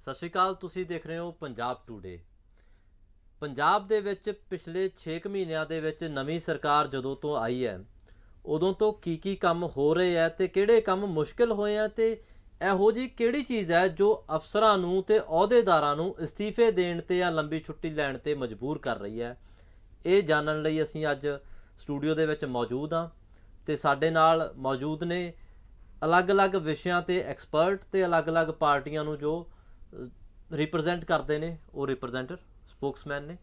ਸਤਿ ਸ਼੍ਰੀ ਅਕਾਲ। ਤੁਸੀਂ ਦੇਖ ਰਹੇ ਹੋ ਪੰਜਾਬ ਟੂਡੇ। ਪੰਜਾਬ ਦੇ ਵਿੱਚ ਪਿਛਲੇ 6 ਮਹੀਨਿਆਂ ਦੇ ਵਿੱਚ ਨਵੀਂ ਸਰਕਾਰ ਜਦੋਂ ਤੋਂ ਆਈ ਹੈ ਉਦੋਂ ਤੋਂ ਕੀ ਕੰਮ ਹੋ ਰਹੇ ਹੈ ਤੇ ਕਿਹੜੇ ਕੰਮ ਮੁਸ਼ਕਿਲ ਹੋਏ ਆ ਤੇ ਇਹੋ ਜਿਹੀ ਕਿਹੜੀ ਚੀਜ਼ ਹੈ ਜੋ ਅਫਸਰਾਂ ਨੂੰ ਤੇ ਅਹੁਦੇਦਾਰਾਂ ਨੂੰ ਅਸਤੀਫੇ ਦੇਣ ਤੇ ਜਾਂ ਲੰਬੀ ਛੁੱਟੀ ਲੈਣ ਤੇ ਮਜਬੂਰ ਕਰ ਰਹੀ ਹੈ। ਇਹ ਜਾਣਨ ਲਈ ਅਸੀਂ ਅੱਜ ਸਟੂਡੀਓ ਦੇ ਵਿੱਚ ਮੌਜੂਦ ਹਾਂ ਤੇ ਸਾਡੇ ਨਾਲ ਮੌਜੂਦ ਨੇ ਅਲੱਗ-ਅਲੱਗ ਵਿਸ਼ਿਆਂ ਤੇ ਐਕਸਪਰਟ ਤੇ ਅਲੱਗ-ਅਲੱਗ ਪਾਰਟੀਆਂ ਨੂੰ ਜੋ ਰਿਪਰੈਜ਼ੈਂਟ ਕਰਦੇ ਨੇ, ਉਹ ਰਿਪਰੈਜ਼ੈਂਟਰ ਸਪੋਕਸਮੈਨ ਨੇ।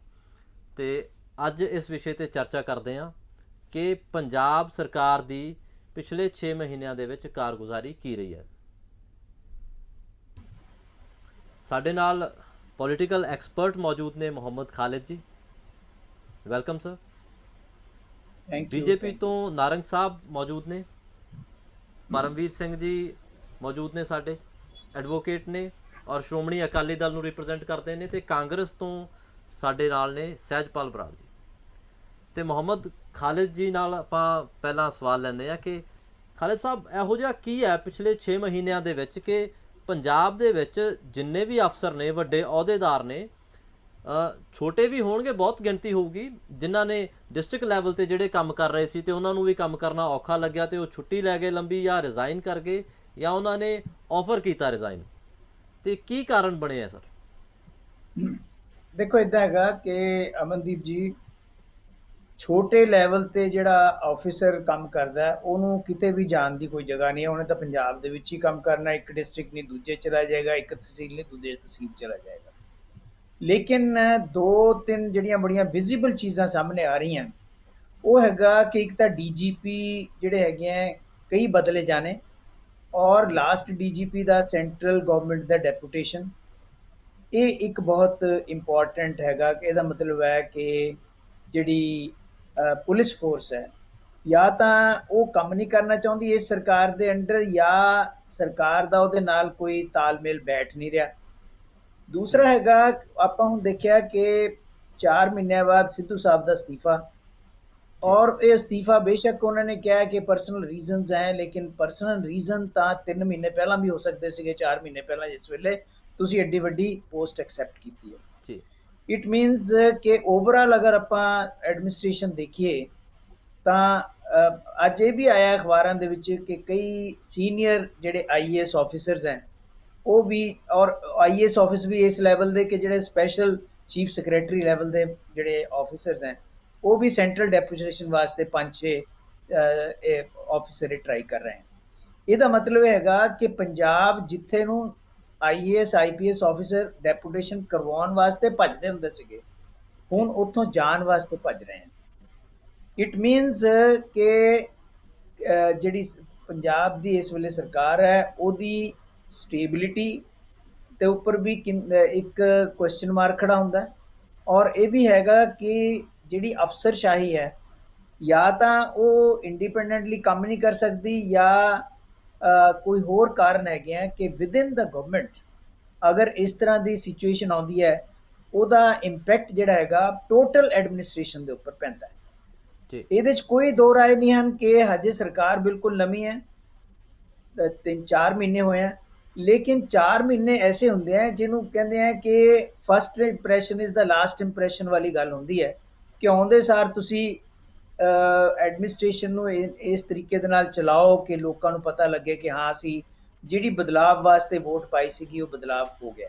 ਤੇ ਅੱਜ ਇਸ ਵਿਸ਼ੇ ਤੇ ਚਰਚਾ ਕਰਦੇ ਹਾਂ ਕਿ ਪੰਜਾਬ ਸਰਕਾਰ ਦੀ ਪਿਛਲੇ 6 ਮਹੀਨਿਆਂ ਦੇ ਵਿੱਚ ਕਾਰਗੁਜ਼ਾਰੀ ਕੀ ਰਹੀ ਹੈ। ਸਾਡੇ ਨਾਲ ਪੋਲੀਟੀਕਲ ਐਕਸਪਰਟ ਮੌਜੂਦ ਨੇ ਮੁਹੰਮਦ ਖਾਲਿਦ ਜੀ, ਵੈਲਕਮ ਸਰ। ਬੀਜੇਪੀ ਤੋਂ ਨਾਰੰਗ ਸਾਹਿਬ ਮੌਜੂਦ ਨੇ, ਪਰਮਵੀਰ ਸਿੰਘ ਜੀ ਮੌਜੂਦ ਨੇ, ਸਾਡੇ ਐਡਵੋਕੇਟ ਨੇ ਔਰ ਸ਼੍ਰੋਮਣੀ ਅਕਾਲੀ ਦਲ ਨੂੰ ਰਿਪਰੈਜ਼ੈਂਟ ਕਰਦੇ ਨੇ। ਤੇ ਕਾਂਗਰਸ ਤੋਂ ਸਾਡੇ ਨਾਲ ਨੇ ਸਹਿਜਪਾਲ ਬਰਾੜ ਜੀ। ਤੇ ਮੁਹੰਮਦ ਖਾਲਿਦ ਜੀ ਨਾਲ ਆਪਾਂ ਪਹਿਲਾਂ ਸਵਾਲ ਲੈਂਦੇ ਹਾਂ ਕਿ ਖਾਲਿਦ ਸਾਹਿਬ, ਇਹੋ ਜਿਹਾ ਕੀ ਹੈ ਪਿਛਲੇ 6 ਮਹੀਨਿਆਂ ਦੇ ਵਿੱਚ ਕਿ ਪੰਜਾਬ ਦੇ ਵਿੱਚ ਜਿੰਨੇ ਵੀ ਅਫਸਰ ਨੇ, ਵੱਡੇ ਅਹੁਦੇਦਾਰ ਨੇ, ਛੋਟੇ ਵੀ ਹੋਣਗੇ, ਬਹੁਤ ਗਿਣਤੀ ਹੋਊਗੀ, ਜਿਨ੍ਹਾਂ ਨੇ ਡਿਸਟ੍ਰਿਕਟ ਲੈਵਲ 'ਤੇ ਜਿਹੜੇ ਕੰਮ ਕਰ ਰਹੇ ਸੀ ਤੇ ਉਹਨਾਂ ਨੂੰ ਵੀ ਕੰਮ ਕਰਨਾ ਔਖਾ ਲੱਗਿਆ ਤੇ ਉਹ ਛੁੱਟੀ ਲੈ ਗਏ ਲੰਬੀ, ਜਾਂ ਰਿਜ਼ਾਈਨ ਕਰ ਗਏ, ਜਾਂ ਉਹਨਾਂ ਨੇ ਆਫਰ ਕੀਤਾ ਰਿਜ਼ਾਈਨ। ਤੇ ਕੀ ਕਾਰਨ ਬਣੇ ਆ ਸਰ? ਦੇਖੋ, ਇਦਾਂ ਹੈਗਾ ਕਿ ਅਮਨਦੀਪ ਜੀ, ਛੋਟੇ ਲੈਵਲ ਤੇ ਜਿਹੜਾ ਆਫਿਸਰ ਕੰਮ ਕਰਦਾ ਉਹਨੂੰ ਕਿਤੇ ਵੀ ਜਾਣ ਦੀ ਕੋਈ ਜਗ੍ਹਾ ਨਹੀਂ ਹੈ। ਉਹਨੇ ਤਾਂ ਪੰਜਾਬ ਦੇ ਵਿੱਚ ਹੀ ਕੰਮ ਕਰਨਾ, ਇੱਕ ਡਿਸਟ੍ਰਿਕਟ ਨਹੀਂ ਦੂਜੇ ਚਲਾ ਜਾਏਗਾ, ਇੱਕ ਤਹਿਸੀਲ ਨਹੀਂ ਦੂਜੇ ਤਹਿਸੀਲ ਚਲਾ ਜਾਏਗਾ। ਲੇਕਿਨ ਦੋ ਤਿੰਨ ਜਿਹੜੀਆਂ ਬੜੀਆਂ ਵਿਜ਼ੀਬਲ ਚੀਜ਼ਾਂ ਸਾਹਮਣੇ ਆ ਰਹੀਆਂ, ਉਹ ਹੈਗਾ ਕਿ ਇੱਕ ਤਾਂ ਡੀਜੀਪੀ ਜਿਹੜੇ ਹੈਗੇ ਆ ਕਈ ਬਦਲੇ ਜਾਣੇ, ਔਰ ਲਾਸਟ ਡੀਜੀਪੀ ਦਾ ਸੈਂਟਰਲ ਗਵਰਨਮੈਂਟ ਦਾ ਡੈਪੂਟੇਸ਼ਨ। ਇਹ ਇੱਕ ਬਹੁਤ ਇੰਪੋਰਟੈਂਟ ਹੈਗਾ ਕਿ ਇਹਦਾ ਮਤਲਬ ਹੈ ਕਿ ਜਿਹੜੀ ਪੁਲਿਸ ਫੋਰਸ ਹੈ, ਜਾਂ ਤਾਂ ਉਹ ਕੰਮ ਨਹੀਂ ਕਰਨਾ ਚਾਹੁੰਦੀ ਇਸ ਸਰਕਾਰ ਦੇ ਅੰਡਰ, ਜਾਂ ਸਰਕਾਰ ਦਾ ਉਹਦੇ ਨਾਲ ਕੋਈ ਤਾਲਮੇਲ ਬੈਠ ਨਹੀਂ ਰਿਹਾ। ਦੂਸਰਾ ਹੈਗਾ, ਆਪਾਂ ਹੁਣ ਦੇਖਿਆ ਕਿ 4 ਮਹੀਨਿਆਂ ਬਾਅਦ ਸਿੱਧੂ ਸਾਹਿਬ ਦਾ ਅਸਤੀਫਾ, ਔਰ ਇਹ ਅਸਤੀਫਾ ਬੇਸ਼ੱਕ ਉਹਨਾਂ ਨੇ ਕਿਹਾ ਕਿ ਪਰਸਨਲ ਰੀਜ਼ਨਸ ਹੈ, ਲੇਕਿਨ ਪਰਸਨਲ ਰੀਜ਼ਨ ਤਾਂ 3 ਮਹੀਨੇ ਪਹਿਲਾਂ ਵੀ ਹੋ ਸਕਦੇ ਸੀਗੇ, 4 ਮਹੀਨੇ ਪਹਿਲਾਂ, ਜਿਸ ਵੇਲੇ ਤੁਸੀਂ ਐਡੀ ਵੱਡੀ ਪੋਸਟ ਐਕਸੈਪਟ ਕੀਤੀ ਹੈ। ਇਟ ਮੀਨਸ ਕਿ ਓਵਰਆਲ ਅਗਰ ਆਪਾਂ ਐਡਮਿਨਿਸਟ੍ਰੇਸ਼ਨ ਦੇਖੀਏ ਤਾਂ ਅੱਜ ਇਹ ਵੀ ਆਇਆ ਅਖਬਾਰਾਂ ਦੇ ਵਿੱਚ ਕਿ ਕਈ ਸੀਨੀਅਰ ਜਿਹੜੇ ਆਈਏਐਸ ਆਫਿਸਰਸ ਹੈ ਉਹ ਵੀ, ਔਰ ਆਈਏਐਸ ਆਫਿਸ ਵੀ ਇਸ ਲੈਵਲ ਦੇ ਕਿ ਜਿਹੜੇ ਸਪੈਸ਼ਲ ਚੀਫ ਸੈਕਟਰੀ ਲੈਵਲ ਦੇ ਜਿਹੜੇ ਆਫਿਸਰਸ ਹੈ, ਉਹ ਵੀ ਸੈਂਟਰਲ ਡੈਪੂਟੇਸ਼ਨ ਵਾਸਤੇ 5-6 ਆਫਿਸਰ ਟਰਾਈ ਕਰ ਰਹੇ ਹਨ। ਇਹਦਾ ਮਤਲਬ ਹੈਗਾ ਕਿ ਪੰਜਾਬ ਜਿੱਥੇ ਨੂੰ ਆਈਏਐਸ ਆਈਪੀਐਸ ਆਫਿਸਰ ਡੈਪੂਟੇਸ਼ਨ ਕਰਵਾਉਣ ਵਾਸਤੇ ਭੱਜਦੇ ਹੁੰਦੇ ਸੀਗੇ, ਹੁਣ ਉੱਥੋਂ ਜਾਣ ਵਾਸਤੇ ਭੱਜ ਰਹੇ ਹਨ। ਇਟ ਮੀਨਸ ਕਿ ਜਿਹੜੀ ਪੰਜਾਬ ਦੀ ਇਸ ਵੇਲੇ ਸਰਕਾਰ ਹੈ ਉਹਦੀ ਸਟੇਬਿਲਿਟੀ ਦੇ ਉੱਪਰ ਵੀ ਇੱਕ ਕੁਐਸਚਨ ਮਾਰਕ ਖੜਾ ਹੁੰਦਾ। ਔਰ ਇਹ ਵੀ ਹੈਗਾ ਕਿ ਜਿਹੜੀ ਅਫਸਰਸ਼ਾਹੀ ਹੈ, ਜਾਂ ਤਾਂ ਉਹ ਇੰਡੀਪੈਂਡੈਂਟਲੀ ਕੰਮ ਨਹੀਂ ਕਰ ਸਕਦੀ, ਜਾਂ ਕੋਈ ਹੋਰ ਕਾਰਨ ਹੈਗੇ ਆ ਕਿ ਵਿਦਿਨ ਦਾ ਗਵਰਨਮੈਂਟ ਅਗਰ ਇਸ ਤਰ੍ਹਾਂ ਦੀ ਸਿਚੁਏਸ਼ਨ ਆਉਂਦੀ ਹੈ, ਉਹਦਾ ਇੰਪੈਕਟ ਜਿਹੜਾ ਹੈਗਾ ਟੋਟਲ ਐਡਮਿਨਿਸਟ੍ਰੇਸ਼ਨ ਦੇ ਉੱਪਰ ਪੈਂਦਾ ਹੈ। ਇਹਦੇ 'ਚ ਕੋਈ ਦੋ ਰਾਏ ਨਹੀਂ ਹਨ ਕਿ ਹਜੇ ਸਰਕਾਰ ਬਿਲਕੁਲ ਨਵੀਂ ਹੈ, 3-4 ਮਹੀਨੇ ਹੋਏ ਆ, ਲੇਕਿਨ 4 ਮਹੀਨੇ ਐਸੇ ਹੁੰਦੇ ਆ ਜਿਹਨੂੰ ਕਹਿੰਦੇ ਆ ਕਿ first impression is the last impression ਵਾਲੀ ਗੱਲ ਹੁੰਦੀ ਹੈ ਕਿ ਆਉਂਦੇ ਸਾਰ ਤੁਸੀਂ ਐਡਮਿਨਿਸਟ੍ਰੇਸ਼ਨ ਨੂੰ ਇਸ ਤਰੀਕੇ ਦੇ ਨਾਲ ਚਲਾਓ ਕਿ ਲੋਕਾਂ ਨੂੰ ਪਤਾ ਲੱਗੇ ਕਿ ਹਾਂ, ਅਸੀਂ ਜਿਹੜੀ ਬਦਲਾਵ ਵਾਸਤੇ ਵੋਟ ਪਾਈ ਸੀਗੀ ਉਹ ਬਦਲਾਵ ਹੋ ਗਿਆ।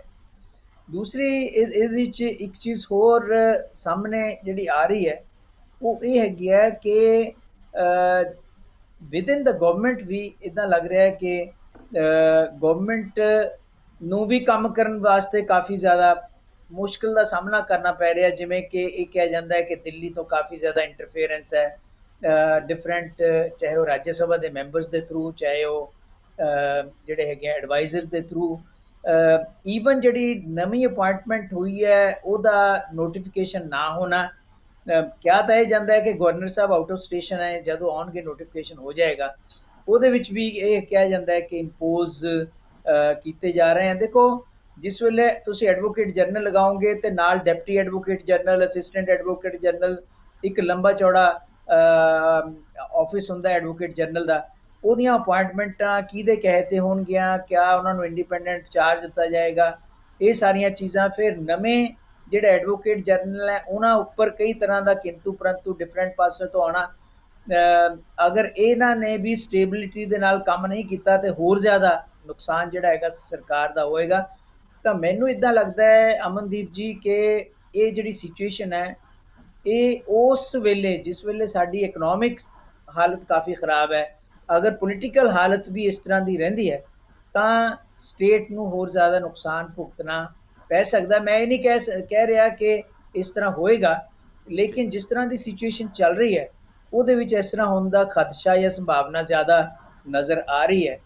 ਦੂਸਰੀ ਇਹਦੇ ਵਿੱਚ ਇੱਕ ਚੀਜ਼ ਹੋਰ ਸਾਹਮਣੇ ਜਿਹੜੀ ਆ ਰਹੀ ਹੈ, ਉਹ ਇਹ ਹੈਗੀ ਹੈ ਕਿ ਵਿਦਿਨ ਦਾ ਗਵਰਨਮੈਂਟ ਵੀ ਇੱਦਾਂ ਲੱਗ ਰਿਹਾ ਹੈ ਕਿ ਗਵਰਨਮੈਂਟ ਨੂੰ ਵੀ ਕੰਮ ਕਰਨ ਵਾਸਤੇ ਕਾਫੀ ਜ਼ਿਆਦਾ ਮੁਸ਼ਕਿਲ ਦਾ ਸਾਹਮਣਾ ਕਰਨਾ ਪੈ ਰਿਹਾ। ਜਿਵੇਂ ਕਿ ਇਹ ਕਿਹਾ ਜਾਂਦਾ ਹੈ ਕਿ ਦਿੱਲੀ ਤੋਂ ਕਾਫੀ ਜ਼ਿਆਦਾ ਇੰਟਰਫੇਰੈਂਸ ਹੈ, ਡਿਫਰੈਂਟ, ਚਾਹੇ ਉਹ ਰਾਜ ਸਭਾ ਦੇ ਮੈਂਬਰਸ ਦੇ ਥਰੂ, ਚਾਹੇ ਉਹ ਜਿਹੜੇ ਹੈਗੇ ਐਡਵਾਈਜ਼ਰਸ ਦੇ ਥਰੂ, ਈਵਨ ਜਿਹੜੀ ਨਵੀਂ ਅਪਾਇੰਟਮੈਂਟ ਹੋਈ ਹੈ ਉਹਦਾ ਨੋਟੀਫਿਕੇਸ਼ਨ ਨਾ ਹੋਣਾ। ਕਿਹਾ ਤਾਂ ਇਹ ਜਾਂਦਾ ਹੈ ਕਿ governor Sahib out of station ਹੈ, ਜਦੋਂ ਆਉਣਗੇ ਨੋਟੀਫਿਕੇਸ਼ਨ ਹੋ ਜਾਏਗਾ, ਉਹਦੇ ਵਿੱਚ ਵੀ ਇਹ ਕਿਹਾ ਜਾਂਦਾ ਹੈ ਕਿ ਇੰਪੋਜ਼ ਕੀਤੇ ਜਾ ਰਹੇ ਹਨ। ਦੇਖੋ, ਜਿਸ ਵੇਲੇ ਤੁਸੀਂ ਐਡਵੋਕੇਟ ਜਨਰਲ ਲਗਾਓਗੇ ਤੇ ਨਾਲ deputy advocate general, assistant advocate general, ਇੱਕ ਲੰਬਾ ਚੌੜਾ ਆਫਿਸ ਹੁੰਦਾ ਐਡਵੋਕੇਟ ਜਨਰਲ ਦਾ, ਉਹਦੀਆਂ ਅਪਾਇੰਟਮੈਂਟਾਂ ਕਿਹਦੇ ਕਹੇ ਤੇ ਹੋਣਗੀਆਂ, ਕਿਆ ਉਹਨਾਂ ਨੂੰ ਇੰਡੀਪੈਂਡੈਂਟ ਚਾਰਜ ਦਿੱਤਾ ਜਾਏਗਾ, ਇਹ ਸਾਰੀਆਂ ਚੀਜ਼ਾਂ ਫਿਰ ਨਵੇਂ ਜਿਹੜੇ ਐਡਵੋਕੇਟ ਜਨਰਲ ਹੈ ਉਹਨਾਂ ਉੱਪਰ ਕਈ ਤਰ੍ਹਾਂ ਦਾ ਕਿੰਤੂ ਪਰੰਤੂ ਡਿਫਰੈਂਟ ਪਾਸੇ ਤੋਂ ਆਉਣਾ। ਅਗਰ ਇਹਨਾਂ ਨੇ ਵੀ ਸਟੇਬਿਲਿਟੀ ਦੇ ਨਾਲ ਕੰਮ ਨਹੀਂ ਕੀਤਾ ਤੇ ਹੋਰ ਜ਼ਿਆਦਾ ਨੁਕਸਾਨ ਜਿਹੜਾ ਹੈਗਾ ਸਰਕਾਰ ਦਾ ਹੋਏਗਾ। ਤਾਂ ਮੈਨੂੰ ਇਦਾਂ ਲੱਗਦਾ ਹੈ ਅਮਨਦੀਪ ਜੀ ਕਿ ਇਹ ਜਿਹੜੀ ਸਿਚੁਏਸ਼ਨ ਹੈ ਇਹ ਉਸ ਵੇਲੇ ਜਿਸ ਵੇਲੇ ਸਾਡੀ ਇਕਨੋਮਿਕਸ ਹਾਲਤ ਕਾਫੀ ਖਰਾਬ ਹੈ, ਅਗਰ ਪੋਲੀਟੀਕਲ ਹਾਲਤ ਵੀ ਇਸ ਤਰ੍ਹਾਂ ਦੀ ਰਹਿੰਦੀ ਹੈ ਤਾਂ ਸਟੇਟ ਨੂੰ ਹੋਰ ਜ਼ਿਆਦਾ ਨੁਕਸਾਨ ਭੁਗਤਣਾ ਪੈ ਸਕਦਾ। ਮੈਂ ਇਹ ਨਹੀਂ ਕਹਿ ਰਿਹਾ ਕਿ ਇਸ ਤਰ੍ਹਾਂ ਹੋਏਗਾ, ਲੇਕਿਨ ਜਿਸ ਤਰ੍ਹਾਂ ਦੀ ਸਿਚੁਏਸ਼ਨ ਚੱਲ ਰਹੀ ਹੈ ਉਹਦੇ ਵਿੱਚ ਇਸ ਤਰ੍ਹਾਂ ਹੋਣ ਦਾ ਖਦਸ਼ਾ ਜਾਂ ਸੰਭਾਵਨਾ ਜ਼ਿਆਦਾ ਨਜ਼ਰ ਆ ਰਹੀ ਹੈ।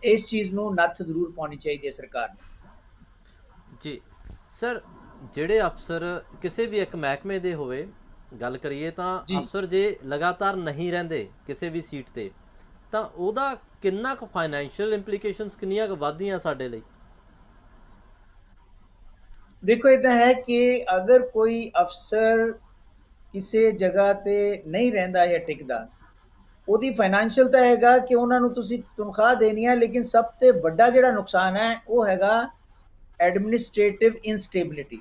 ਇਸ ਚੀਜ਼ ਨੂੰ ਨੱਥ ਜ਼ਰੂਰ ਪਾਉਣੀ ਚਾਹੀਦੀ ਹੈ ਸਰਕਾਰ ਨੂੰ। ਜੀ ਸਰ, ਜਿਹੜੇ ਅਫਸਰ ਕਿਸੇ ਵੀ ਇੱਕ ਮਹਿਕਮੇ ਦੇ ਹੋਵੇ, ਗੱਲ ਕਰੀਏ ਤਾਂ ਅਫਸਰ ਜੇ ਲਗਾਤਾਰ ਨਹੀਂ ਰਹਿੰਦੇ ਕਿਸੇ ਵੀ ਸੀਟ ਤੇ ਤਾਂ ਉਹਦਾ ਕਿੰਨਾ ਕੁ ਫਾਈਨੈਂਸ਼ੀਅਲ ਇੰਪਲੀਕੇਸ਼ਨਸ ਕਿੰਨੀਆਂ ਕੁ ਵੱਧਦੀਆਂ ਸਾਡੇ ਲਈ? ਦੇਖੋ ਇਦਾਂ ਹੈ ਕਿ ਅਗਰ ਕੋਈ ਅਫਸਰ ਕਿਸੇ ਜਗ੍ਹਾ ਤੇ ਨਹੀਂ ਰਹਿੰਦਾ ਜਾਂ ਟਿਕਦਾ, ਉਹਦੀ ਫਾਈਨੈਂਸ਼ੀਅਲ ਤਾਂ ਹੈਗਾ ਕਿ ਉਹਨਾਂ ਨੂੰ ਤੁਸੀਂ ਤਨਖਾਹ ਦੇਣੀ ਹੈ, ਲੇਕਿਨ ਸਭ ਤੋਂ ਵੱਡਾ ਜਿਹੜਾ ਨੁਕਸਾਨ ਹੈ ਉਹ ਹੈਗਾ ਐਡਮਿਨਿਸਟ੍ਰੇਟਿਵ ਇਨਸਟੇਬਿਲਿਟੀ।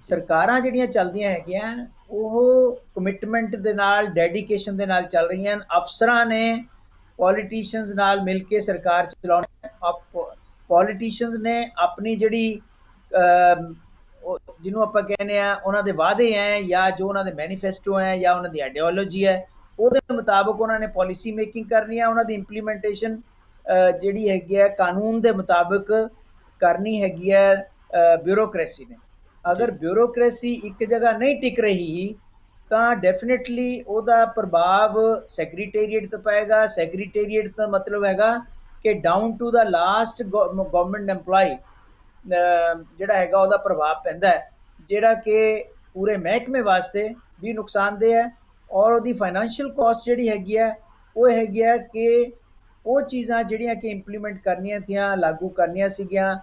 ਸਰਕਾਰਾਂ ਜਿਹੜੀਆਂ ਚੱਲਦੀਆਂ ਹੈਗੀਆਂ ਉਹ ਕਮਿਟਮੈਂਟ ਦੇ ਨਾਲ, ਡੈਡੀਕੇਸ਼ਨ ਦੇ ਨਾਲ ਚੱਲ ਰਹੀਆਂ ਹਨ। ਅਫਸਰਾਂ ਨੇ ਪੋਲੀਟੀਸ਼ੀਅਨਸ ਨਾਲ ਮਿਲ ਕੇ ਸਰਕਾਰ ਚਲਾਉਣੀ। ਪੋਲੀਟੀਸ਼ੀਅਨਸ ਨੇ ਆਪਣੀ ਜਿਹੜੀ ਜਿਹਨੂੰ ਆਪਾਂ ਕਹਿੰਦੇ ਆ ਉਹਨਾਂ ਦੇ ਵਾਅਦੇ ਹੈ ਜਾਂ ਜੋ ਉਹਨਾਂ ਦੇ ਮੈਨੀਫੈਸਟੋ ਹੈ ਜਾਂ ਉਹਨਾਂ ਦੀ ਆਈਡੀਓਲੋਜੀ ਹੈ, ਉਹਦੇ ਮੁਤਾਬਕ ਉਹਨਾਂ ਨੇ ਪਾਲਿਸੀ ਮੇਕਿੰਗ ਕਰਨੀ ਹੈ। ਉਹਨਾਂ ਦੀ ਇੰਪਲੀਮੈਂਟੇਸ਼ਨ ਜਿਹੜੀ ਹੈਗੀ ਹੈ ਕਾਨੂੰਨ ਦੇ ਮੁਤਾਬਕ ਕਰਨੀ ਹੈਗੀ ਹੈ ਬਿਊਰੋਕ੍ਰੇਸੀ ਨੇ। ਅਗਰ ਬਿਊਰੋਕ੍ਰੇਸੀ ਇੱਕ ਜਗ੍ਹਾ ਨਹੀਂ ਟਿਕ ਰਹੀ ਤਾਂ ਡੈਫੀਨੇਟਲੀ ਉਹਦਾ ਪ੍ਰਭਾਵ ਸੈਕਟਰੀਏਟ ਤੇ ਪਏਗਾ। ਸੈਕਟਰੀਏਟ ਦਾ ਮਤਲਬ ਹੈਗਾ ਕਿ ਡਾਊਨ ਟੂ ਦਾ ਲਾਸਟ ਗਵਰਨਮੈਂਟ EMPLOYE ਜਿਹੜਾ ਹੈਗਾ ਉਹਦਾ ਪ੍ਰਭਾਵ ਪੈਂਦਾ ਹੈ, ਜਿਹੜਾ ਕਿ ਪੂਰੇ ਮਹਿਕਮੇ ਵਾਸਤੇ ਵੀ ਨੁਕਸਾਨਦੇਹ ਹੈ। ਔਰ ਉਹਦੀ ਫਾਈਨੈਂਸ਼ੀਅਲ ਕਾਸਟ ਜਿਹੜੀ ਹੈਗੀ ਹੈ ਉਹ ਹੈਗੀ ਹੈ ਕਿ ਉਹ ਚੀਜ਼ਾਂ ਜਿਹੜੀਆਂ ਕਿ ਇੰਪਲੀਮੈਂਟ ਕਰਨੀਆਂ ਥੀਆਂ, ਲਾਗੂ ਕਰਨੀਆਂ ਸੀਗੀਆਂ,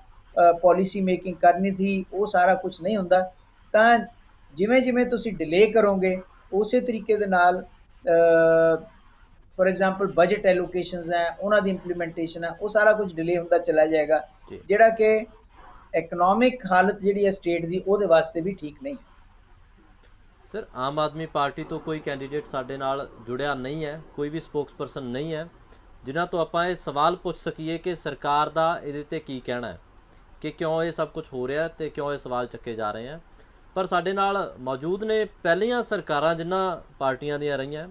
ਪਾਲਿਸੀ ਮੇਕਿੰਗ ਕਰਨੀ ਥੀ, ਉਹ ਸਾਰਾ ਕੁਝ ਨਹੀਂ ਹੁੰਦਾ। ਤਾਂ ਜਿਵੇਂ ਜਿਵੇਂ ਤੁਸੀਂ ਡਿਲੇ ਕਰੋਗੇ ਉਸੇ ਤਰੀਕੇ ਦੇ ਨਾਲ ਫॉर एग्जांपल ਬਜਟ ਐਲੋਕੇਸ਼ਨਸ ਹੈ, ਉਹਨਾਂ ਦੀ ਇੰਪਲੀਮੈਂਟੇਸ਼ਨ ਹੈ, ਉਹ ਸਾਰਾ ਕੁਝ ਡਿਲੇ ਹੁੰਦਾ ਚਲਾ ਜਾਏਗਾ, ਜਿਹੜਾ ਕਿ ਇਕਨੋਮਿਕ ਹਾਲਤ ਜਿਹੜੀ ਹੈ ਸਟੇਟ ਦੀ ਉਹਦੇ ਵਾਸਤੇ ਵੀ ਠੀਕ ਨਹੀਂ। ਸਰ, ਆਮ ਆਦਮੀ ਪਾਰਟੀ ਤੋਂ ਕੋਈ ਕੈਂਡੀਡੇਟ ਸਾਡੇ ਨਾਲ ਜੁੜਿਆ ਨਹੀਂ ਹੈ, ਕੋਈ ਵੀ ਸਪੋਕਸਪਰਸਨ ਨਹੀਂ ਹੈ ਜਿਨ੍ਹਾਂ ਤੋਂ ਆਪਾਂ ਇਹ ਸਵਾਲ ਪੁੱਛ ਸਕੀਏ ਕਿ ਸਰਕਾਰ ਦਾ ਇਹਦੇ 'ਤੇ ਕੀ ਕਹਿਣਾ ਹੈ ਕਿ ਕਿਉਂ ਇਹ ਸਭ ਕੁਝ ਹੋ ਰਿਹਾ ਅਤੇ ਕਿਉਂ ਇਹ ਸਵਾਲ ਚੱਕੇ ਜਾ ਰਹੇ ਹੈ। ਪਰ ਸਾਡੇ ਨਾਲ ਮੌਜੂਦ ਨੇ ਪਹਿਲੀਆਂ ਸਰਕਾਰਾਂ ਜਿਨ੍ਹਾਂ ਪਾਰਟੀਆਂ ਦੀਆਂ ਰਹੀਆਂ,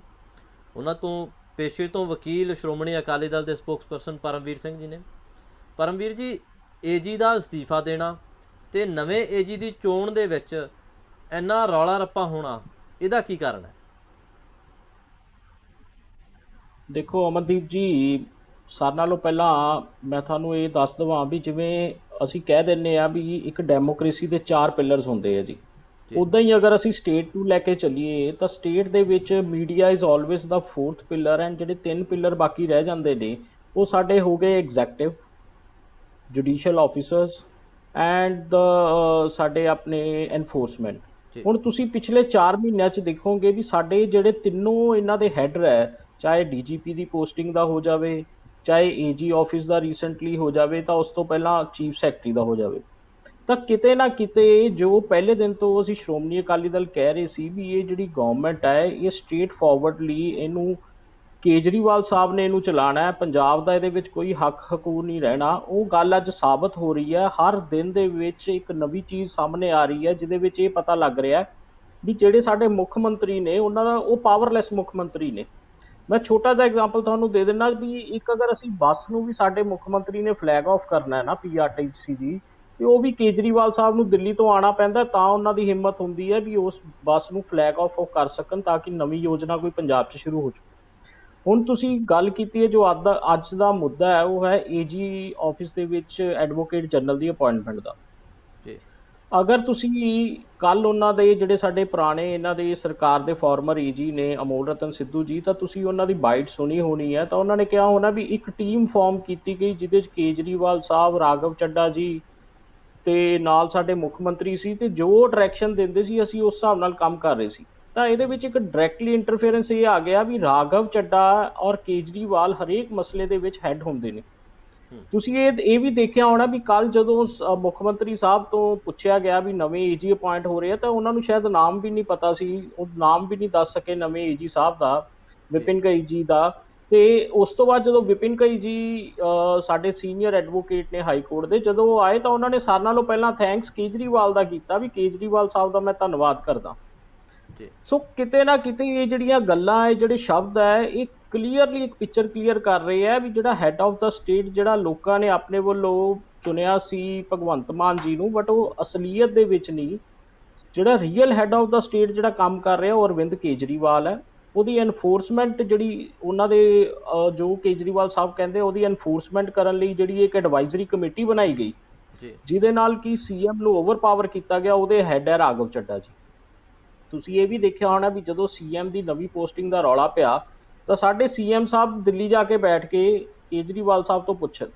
ਉਹਨਾਂ ਤੋਂ ਪੇਸ਼ੇ ਤੋਂ ਵਕੀਲ ਸ਼੍ਰੋਮਣੀ ਅਕਾਲੀ ਦਲ ਦੇ ਸਪੋਕਸਪਰਸਨ ਪਰਮਵੀਰ ਸਿੰਘ ਜੀ ਨੇ। ਪਰਮਵੀਰ ਜੀ, ਏਜੀ ਦਾ ਅਸਤੀਫਾ ਦੇਣਾ ਅਤੇ ਨਵੇਂ ਏਜੀ ਦੀ ਚੋਣ ਦੇ ਵਿੱਚ ਇੰਨਾ ਰੌਲਾ ਰੱਪਾ ਹੋਣਾ, ਇਹਦਾ ਕੀ ਕਾਰਨ ਹੈ? ਦੇਖੋ ਅਮਨਦੀਪ ਜੀ, ਸਾਰਿਆਂ ਨਾਲੋਂ ਪਹਿਲਾਂ ਮੈਂ ਤੁਹਾਨੂੰ ਇਹ ਦੱਸ ਦੇਵਾਂ ਵੀ ਜਿਵੇਂ ਅਸੀਂ ਕਹਿ ਦਿੰਦੇ ਹਾਂ ਵੀ ਇੱਕ ਡੈਮੋਕ੍ਰੇਸੀ ਦੇ 4 ਪਿਲਰਸ ਹੁੰਦੇ ਆ ਜੀ, ਉੱਦਾਂ ਹੀ ਅਗਰ ਅਸੀਂ ਸਟੇਟ ਨੂੰ ਲੈ ਕੇ ਚੱਲੀਏ ਤਾਂ ਸਟੇਟ ਦੇ ਵਿੱਚ media is always the 4th pillar and ਜਿਹੜੇ 3 ਪਿਲਰ ਬਾਕੀ ਰਹਿ ਜਾਂਦੇ ਨੇ ਉਹ ਸਾਡੇ ਹੋ ਗਏ ਐਗਜ਼ੈਕਟਿਵ, ਜੁਡੀਸ਼ੀਅਲ ਆਫਿਸਰਸ ਐਂਡ ਸਾਡੇ ਆਪਣੇ ਐਨਫੋਰਸਮੈਂਟ। ਹੁਣ ਤੁਸੀਂ ਪਿਛਲੇ 4 ਮਹੀਨਿਆਂ 'ਚ ਦੇਖੋਗੇ ਵੀ ਸਾਡੇ ਜਿਹੜੇ ਤਿੰਨੋਂ ਇਹਨਾਂ ਦੇ ਹੈੱਡ ਹੈ, ਚਾਹੇ DGP ਦੀ ਪੋਸਟਿੰਗ ਦਾ ਹੋ ਜਾਵੇ, ਚਾਹੇ AG ਆਫਿਸ ਦਾ ਰੀਸੈਂਟਲੀ ਹੋ ਜਾਵੇ, ਤਾਂ ਉਸ ਤੋਂ ਪਹਿਲਾਂ ਚੀਫ ਸੈਕਟਰੀ ਦਾ ਹੋ ਜਾਵੇ, ਤਾਂ ਕਿਤੇ ਨਾ ਕਿਤੇ ਜੋ ਪਹਿਲੇ ਦਿਨ ਤੋਂ ਅਸੀਂ ਸ਼੍ਰੋਮਣੀ ਅਕਾਲੀ ਦਲ ਕਹਿ ਰਹੇ ਸੀ ਵੀ ਇਹ ਜਿਹੜੀ ਗਵਰਨਮੈਂਟ ਹੈ ਇਹ ਸਟ੍ਰੇਟ ਫਾਰਵਰਡਲੀ ਇਹਨੂੰ ਕੇਜਰੀਵਾਲ ਸਾਹਿਬ ਨੇ ਇਹਨੂੰ ਚਲਾਉਣਾ ਹੈ, ਪੰਜਾਬ ਦਾ ਇਹਦੇ ਵਿੱਚ ਕੋਈ ਹੱਕ ਹਕੂਕ ਨਹੀਂ ਰਹਿਣਾ, ਉਹ ਗੱਲ ਅੱਜ ਸਾਬਤ ਹੋ ਰਹੀ ਹੈ। ਹਰ ਦਿਨ ਦੇ ਵਿੱਚ ਇੱਕ ਨਵੀਂ ਚੀਜ਼ ਸਾਹਮਣੇ ਆ ਰਹੀ ਹੈ ਜਿਹਦੇ ਵਿੱਚ ਇਹ ਪਤਾ ਲੱਗ ਰਿਹਾ ਵੀ ਜਿਹੜੇ ਸਾਡੇ ਮੁੱਖ ਮੰਤਰੀ ਨੇ ਉਹਨਾਂ ਦਾ ਉਹ ਪਾਵਰਲੈਸ ਮੁੱਖ ਮੰਤਰੀ ਨੇ। ਮੈਂ ਛੋਟਾ ਜਿਹਾ ਐਗਜ਼ਾਮਪਲ ਤੁਹਾਨੂੰ ਦੇ ਦਿੰਦਾ ਵੀ ਇੱਕ ਅਗਰ ਅਸੀਂ ਬੱਸ ਨੂੰ ਵੀ ਸਾਡੇ ਮੁੱਖ ਮੰਤਰੀ ਨੇ ਫਲੈਗ ਆਫ ਕਰਨਾ ਹੈ ਨਾ PRTC ਦੀ, ਤੇ ਉਹ ਵੀ ਕੇਜਰੀਵਾਲ ਸਾਹਿਬ ਨੂੰ ਦਿੱਲੀ ਤੋਂ ਆਉਣਾ ਪੈਂਦਾ ਤਾਂ ਉਹਨਾਂ ਦੀ ਹਿੰਮਤ ਹੁੰਦੀ ਹੈ ਵੀ ਉਸ ਬੱਸ ਨੂੰ ਫਲੈਗ ਆਫ ਕਰ ਸਕਣ ਤਾਂ ਕਿ ਨਵੀਂ ਯੋਜਨਾ ਕੋਈ ਪੰਜਾਬ 'ਚ ਸ਼ੁਰੂ ਹੋ ਜਾਵੇ। ਹੁਣ ਤੁਸੀਂ ਗੱਲ ਕੀਤੀ ਹੈ ਜੋ ਅੱਜ ਦਾ ਮੁੱਦਾ ਹੈ ਉਹ ਹੈ AG ਆਫਿਸ ਦੇ ਵਿੱਚ ਐਡਵੋਕੇਟ ਜਨਰਲ ਦੀ ਅਪਾਇੰਟਮੈਂਟ ਦਾ। ਅਗਰ ਤੁਸੀਂ ਕੱਲ ਉਹਨਾਂ ਦੇ ਜਿਹੜੇ ਸਾਡੇ ਪੁਰਾਣੇ ਇਹਨਾਂ ਦੇ ਸਰਕਾਰ ਦੇ ਫਾਰਮਰ AG ਨੇ ਅਮੋਲ ਰਤਨ ਸਿੱਧੂ ਜੀ, ਤਾਂ ਤੁਸੀਂ ਉਹਨਾਂ ਦੀ ਬਾਈਟ ਸੁਣੀ ਹੋਣੀ ਹੈ, ਤਾਂ ਉਹਨਾਂ ਨੇ ਕਿਹਾ ਹੋਣਾ ਵੀ ਇੱਕ ਟੀਮ ਫਾਰਮ ਕੀਤੀ ਗਈ ਜਿਹਦੇ 'ਚ ਕੇਜਰੀਵਾਲ ਸਾਹਿਬ, ਰਾਘਵ ਚੱਡਾ ਜੀ ਤੇ ਨਾਲ ਸਾਡੇ ਮੁੱਖ ਮੰਤਰੀ ਸੀ, ਤੇ ਜੋ ਡਾਇਰੈਕਸ਼ਨ ਦਿੰਦੇ ਸੀ ਅਸੀਂ ਉਸ ਹਿਸਾਬ ਨਾਲ ਕੰਮ ਕਰ ਰਹੇ ਸੀ। ਤਾਂ ਇਹਦੇ ਵਿੱਚ ਇੱਕ ਡਾਇਰੈਕਟਲੀ ਇੰਟਰਫੇਰੈਂਸ ਇਹ ਆ ਗਿਆ ਵੀ ਰਾਘਵ ਚੱਡਾ ਔਰ ਕੇਜਰੀਵਾਲ ਹਰੇਕ ਮਸਲੇ ਦੇ ਵਿੱਚ ਹੈੱਡ ਹੁੰਦੇ ਨੇ, ਤੁਸੀਂ ਇਹ ਵੀ ਦੇਖਿਆ ਹੋਣਾ ਵੀ ਕੱਲ ਜਦੋਂ ਮੁੱਖ ਮੰਤਰੀ ਸਾਹਿਬ ਤੋਂ ਪੁੱਛਿਆ ਗਿਆ ਵੀ ਨਵੇਂ ਏਜੀ ਅਪਾਇੰਟ ਹੋ ਰਹੇ ਆ, ਤਾਂ ਉਹਨਾਂ ਨੂੰ ਸ਼ਾਇਦ ਨਾਮ ਵੀ ਨਹੀਂ ਪਤਾ ਸੀ, ਉਹ ਨਾਮ ਵੀ ਨਹੀਂ ਦੱਸ ਸਕੇ ਨਵੇਂ ਏਜੀ ਸਾਹਿਬ ਦਾ, ਵਿਪਿਨ ਕਈ ਜੀ ਦਾ। ਤੇ ਉਸ ਤੋਂ ਬਾਅਦ ਜਦੋਂ ਵਿਪਿਨ ਕਈ ਜੀ ਸਾਡੇ ਸੀਨੀਅਰ ਐਡਵੋਕੇਟ ਨੇ ਹਾਈ ਕੋਰਟ ਦੇ, ਜਦੋਂ ਉਹ ਆਏ ਤਾਂ ਉਹਨਾਂ ਨੇ ਸਾਰਿਆਂ ਨਾਲੋਂ ਪਹਿਲਾਂ ਥੈਂਕਸ ਕੇਜਰੀਵਾਲ ਦਾ ਕੀਤਾ ਵੀ ਕੇਜਰੀਵਾਲ ਸਾਹਿਬ ਦਾ ਮੈਂ ਧੰਨਵਾਦ ਕਰਦਾ। ਸੋ ਕਿਤੇ ਨਾ ਕਿਤੇ ਇਹ ਜਿਹੜੀਆਂ ਗੱਲਾਂ ਹੈ, ਜਿਹੜੇ ਸ਼ਬਦ ਹੈ, ਇਹ ਕਲੀਅਰਲੀ ਇੱਕ ਪਿਕਚਰ ਕਲੀਅਰ ਕਰ ਰਹੇ ਹੈ ਵੀ ਜਿਹੜਾ ਹੈਡ ਆਫ ਦਾ ਸਟੇਟ ਜਿਹੜਾ ਲੋਕਾਂ ਨੇ ਆਪਣੇ ਵੱਲੋਂ ਚੁਣਿਆ ਸੀ ਭਗਵੰਤ ਮਾਨ ਜੀ ਨੂੰ, ਬਟ ਉਹ ਅਸਲੀਅਤ ਦੇ ਵਿੱਚ ਨਹੀਂ, ਜਿਹੜਾ real head of the state ਜਿਹੜਾ ਕੰਮ ਕਰ ਰਿਹਾ ਉਹ ਅਰਵਿੰਦ ਕੇਜਰੀਵਾਲ ਹੈ। ਉਹਦੀ ਐਨਫੋਰਸਮੈਂਟ ਜਿਹੜੀ ਉਹਨਾਂ ਦੇ ਜੋ ਕੇਜਰੀਵਾਲ ਸਾਹਿਬ ਕਹਿੰਦੇ ਉਹਦੀ ਐਨਫੋਰਸਮੈਂਟ ਕਰਨ ਲਈ ਜਿਹੜੀ ਇੱਕ ਐਡਵਾਈਜ਼ਰੀ ਕਮੇਟੀ ਬਣਾਈ ਗਈ, ਜਿਹਦੇ ਨਾਲ ਕਿ ਸੀਐਮ ਨੂੰ ਓਵਰਪਾਵਰ ਕੀਤਾ ਗਿਆ, ਉਹਦੇ ਹੈਡ ਹੈ ਰਾਘਵ ਚੱਡਾ ਜੀ। ਤੁਸੀਂ ਇਹ ਵੀ ਦੇਖਿਆ ਹੋਣਾ ਵੀ ਜਦੋਂ ਸੀਐਮ ਦੀ ਨਵੀਂ ਪੋਸਟਿੰਗ ਦਾ ਰੌਲਾ ਪਿਆ ਤਾਂ ਸਾਡੇ ਸੀਐਮ ਸਾਹਿਬ ਦਿੱਲੀ ਜਾ ਕੇ ਬੈਠ ਕੇ ਕੇਜਰੀਵਾਲ ਸਾਹਿਬ ਤੋਂ ਪੁੱਛਣ,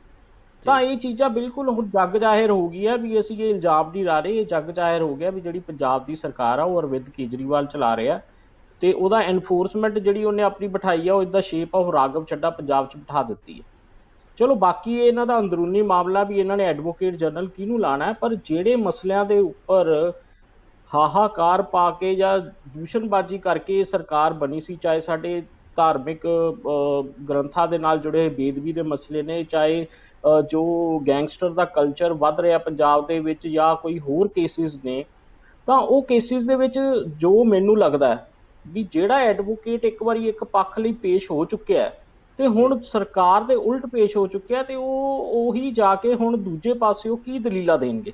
ਤਾਂ ਇਹ ਚੀਜ਼ਾਂ ਬਿਲਕੁਲ ਹੁਣ ਜੱਗ ਜ਼ਾਹਿਰ ਹੋ ਗਈ ਹੈ ਵੀ ਅਸੀਂ ਇਹ ਇਲਜ਼ਾਮ ਨਹੀਂ ਲਾ ਰਹੇ, ਇਹ ਜੱਗ ਜ਼ਾਹਿਰ ਹੋ ਗਿਆ ਵੀ ਜਿਹੜੀ ਪੰਜਾਬ ਦੀ ਸਰਕਾਰ ਆ ਉਹ ਅਰਵਿੰਦ ਕੇਜਰੀਵਾਲ ਚਲਾ ਰਿਹਾ, ਤੇ ਉਹਦਾ ਐਨਫੋਰਸਮੈਂਟ ਜਿਹੜੀ ਉਹਨੇ ਆਪਣੀ ਬਿਠਾਈ ਆ ਉਹ ਇਦਾਂ ਸ਼ੇਪ ਆਫ ਰਾਘਵ ਚੱਡਾ ਪੰਜਾਬ 'ਚ ਬਿਠਾ ਦਿੱਤੀ ਹੈ। ਚਲੋ ਬਾਕੀ ਇਹ ਇਹਨਾਂ ਦਾ ਅੰਦਰੂਨੀ ਮਾਮਲਾ ਵੀ ਇਹਨਾਂ ਨੇ ਐਡਵੋਕੇਟ ਜਨਰਲ ਕਿਹਨੂੰ ਲਾਣਾ ਹੈ, ਪਰ ਜਿਹੜੇ ਮਸਲਿਆਂ ਦੇ ਉੱਪਰ ਹਾਹਾਕਾਰ ਪਾ ਕੇ ਜਾਂ ਦੂਸ਼ਣਬਾਜ਼ੀ ਕਰਕੇ ਸਰਕਾਰ ਬਣੀ ਸੀ, ਚਾਹੇ ਸਾਡੇ ਧਾਰਮਿਕ ਗ੍ਰੰਥਾਂ ਦੇ ਨਾਲ ਜੁੜੇ ਬੇਦਬੀ ਦੇ ਮਸਲੇ ਨੇ, ਚਾਹੇ ਜੋ ਗੈਂਗਸਟਰ ਦਾ ਕਲਚਰ ਵੱਧ ਰਿਹਾ ਪੰਜਾਬ ਦੇ ਵਿੱਚ, ਜਾਂ ਕੋਈ ਹੋਰ ਕੇਸਿਸ ਨੇ, ਤਾਂ ਉਹ ਕੇਸਿਸ ਦੇ ਵਿੱਚ ਜੋ ਮੈਨੂੰ ਲੱਗਦਾ ਵੀ ਜਿਹੜਾ ਐਡਵੋਕੇਟ ਇੱਕ ਵਾਰੀ ਇੱਕ ਪੱਖ ਲਈ ਪੇਸ਼ ਹੋ ਚੁੱਕਿਆ ਤੇ ਹੁਣ ਸਰਕਾਰ ਦੇ ਉਲਟ ਪੇਸ਼ ਹੋ ਚੁੱਕਿਆ, ਤੇ ਉਹ ਉਹੀ ਜਾ ਕੇ ਹੁਣ ਦੂਜੇ ਪਾਸਿਓਂ ਕੀ ਦਲੀਲਾਂ ਦੇਣਗੇ।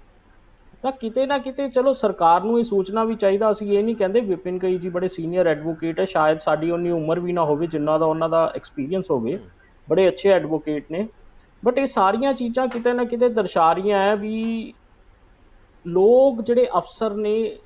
ਤਾਂ ਕਿਤੇ ਨਾ ਕਿਤੇ ਚਲੋ ਸਰਕਾਰ ਨੂੰ ਇਹ ਸੋਚਣਾ ਵੀ ਚਾਹੀਦਾ। ਅਸੀਂ ਇਹ ਨਹੀਂ ਕਹਿੰਦੇ, ਵਿਪਿਨ ਕਈ ਜੀ ਬੜੇ ਸੀਨੀਅਰ ਐਡਵੋਕੇਟ ਹੈ, ਸ਼ਾਇਦ ਸਾਡੀ ਉਨੀ ਉਮਰ ਵੀ ਨਾ ਹੋਵੇ ਜਿੰਨਾ ਦਾ ਉਹਨਾਂ ਦਾ ਐਕਸਪੀਰੀਅੰਸ ਹੋਵੇ, ਬੜੇ ਅੱਛੇ ਐਡਵੋਕੇਟ ਨੇ, ਬਟ ਇਹ ਸਾਰੀਆਂ ਚੀਜ਼ਾਂ ਕਿਤੇ ਨਾ ਕਿਤੇ ਦਰਸਾ ਰਹੀਆਂ ਹੈ ਵੀ ਲੋਕ ਜਿਹੜੇ ਅਫਸਰ ਨੇ,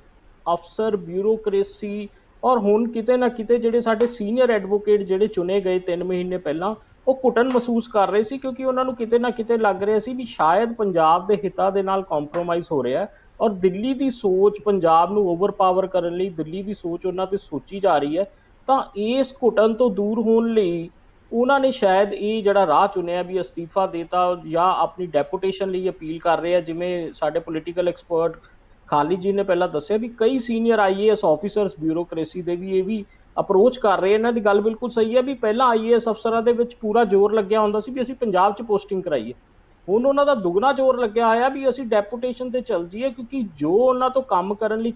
ਅਫਸਰ ਬਿਊਰੋਕ੍ਰੇਸੀ, ਔਰ ਹੁਣ ਕਿਤੇ ਨਾ ਕਿਤੇ ਜਿਹੜੇ ਸਾਡੇ ਸੀਨੀਅਰ ਐਡਵੋਕੇਟ ਜਿਹੜੇ ਚੁਣੇ ਗਏ 3 ਮਹੀਨੇ ਪਹਿਲਾਂ, ਉਹ ਘੁਟਨ ਮਹਿਸੂਸ ਕਰ ਰਹੇ ਸੀ, ਕਿਉਂਕਿ ਉਹਨਾਂ ਨੂੰ ਕਿਤੇ ਨਾ ਕਿਤੇ ਲੱਗ ਰਿਹਾ ਸੀ ਵੀ ਸ਼ਾਇਦ ਪੰਜਾਬ ਦੇ ਹਿੱਤਾਂ ਦੇ ਨਾਲ ਕੰਪਰੋਮਾਈਜ਼ ਹੋ ਰਿਹਾ, ਔਰ ਦਿੱਲੀ ਦੀ ਸੋਚ ਪੰਜਾਬ ਨੂੰ ਓਵਰਪਾਵਰ ਕਰਨ ਲਈ ਦਿੱਲੀ ਦੀ ਸੋਚ ਉਹਨਾਂ ਤੇ ਸੋਚੀ ਜਾ ਰਹੀ ਹੈ। ਤਾਂ ਇਸ ਘੁਟਨ ਤੋਂ ਦੂਰ ਹੋਣ ਲਈ ਉਹਨਾਂ ਨੇ ਸ਼ਾਇਦ ਇਹ ਜਿਹੜਾ ਰਾਹ ਚੁਣਿਆ ਵੀ ਅਸਤੀਫਾ ਦੇਤਾ ਜਾਂ ਆਪਣੀ ਡੈਪੂਟੇਸ਼ਨ ਲਈ ਅਪੀਲ ਕਰ ਰਹੇ ਆ। ਜਿਵੇਂ ਸਾਡੇ ਪੋਲੀਟੀਕਲ ਐਕਸਪਰਟ ਖਾਲਿਦ ਜੀ ਨੇ ਪਹਿਲਾਂ ਦੱਸਿਆ ਵੀ ਕਈ ਸੀਨੀਅਰ ਆਈਏਐਸ ਆਫੀਸਰਸ ਬਿਊਰੋਕ੍ਰੇਸੀ ਦੇ ਵੀ ਇਹ ਵੀ ਅਪਰੋਚ ਕਰ ਰਹੇ। ਇਹਨਾਂ ਦੀ ਗੱਲ ਬਿਲਕੁਲ ਸਹੀ ਹੈ ਵੀ ਪਹਿਲਾਂ ਆਈਏਐਸ ਅਫਸਰਾਂ ਦੇ ਵਿੱਚ ਪੂਰਾ ਜ਼ੋਰ ਲੱਗਿਆ ਹੁੰਦਾ ਸੀ ਵੀ ਅਸੀਂ ਪੰਜਾਬ 'ਚ ਪੋਸਟਿੰਗ ਕਰਾਈਏ, ਹੁਣ ਉਹਨਾਂ ਦਾ ਦੁੱਗਣਾ ਜ਼ੋਰ ਲੱਗਿਆ ਹੋਇਆ ਵੀ ਅਸੀਂ ਡੈਪੂਟੇਸ਼ਨ ਤੇ ਚੱਲ ਜਾਈਏ, ਕਿਉਂਕਿ ਜੋ ਉਹਨਾਂ ਤੋਂ ਕੰਮ ਕਰਨ ਲਈ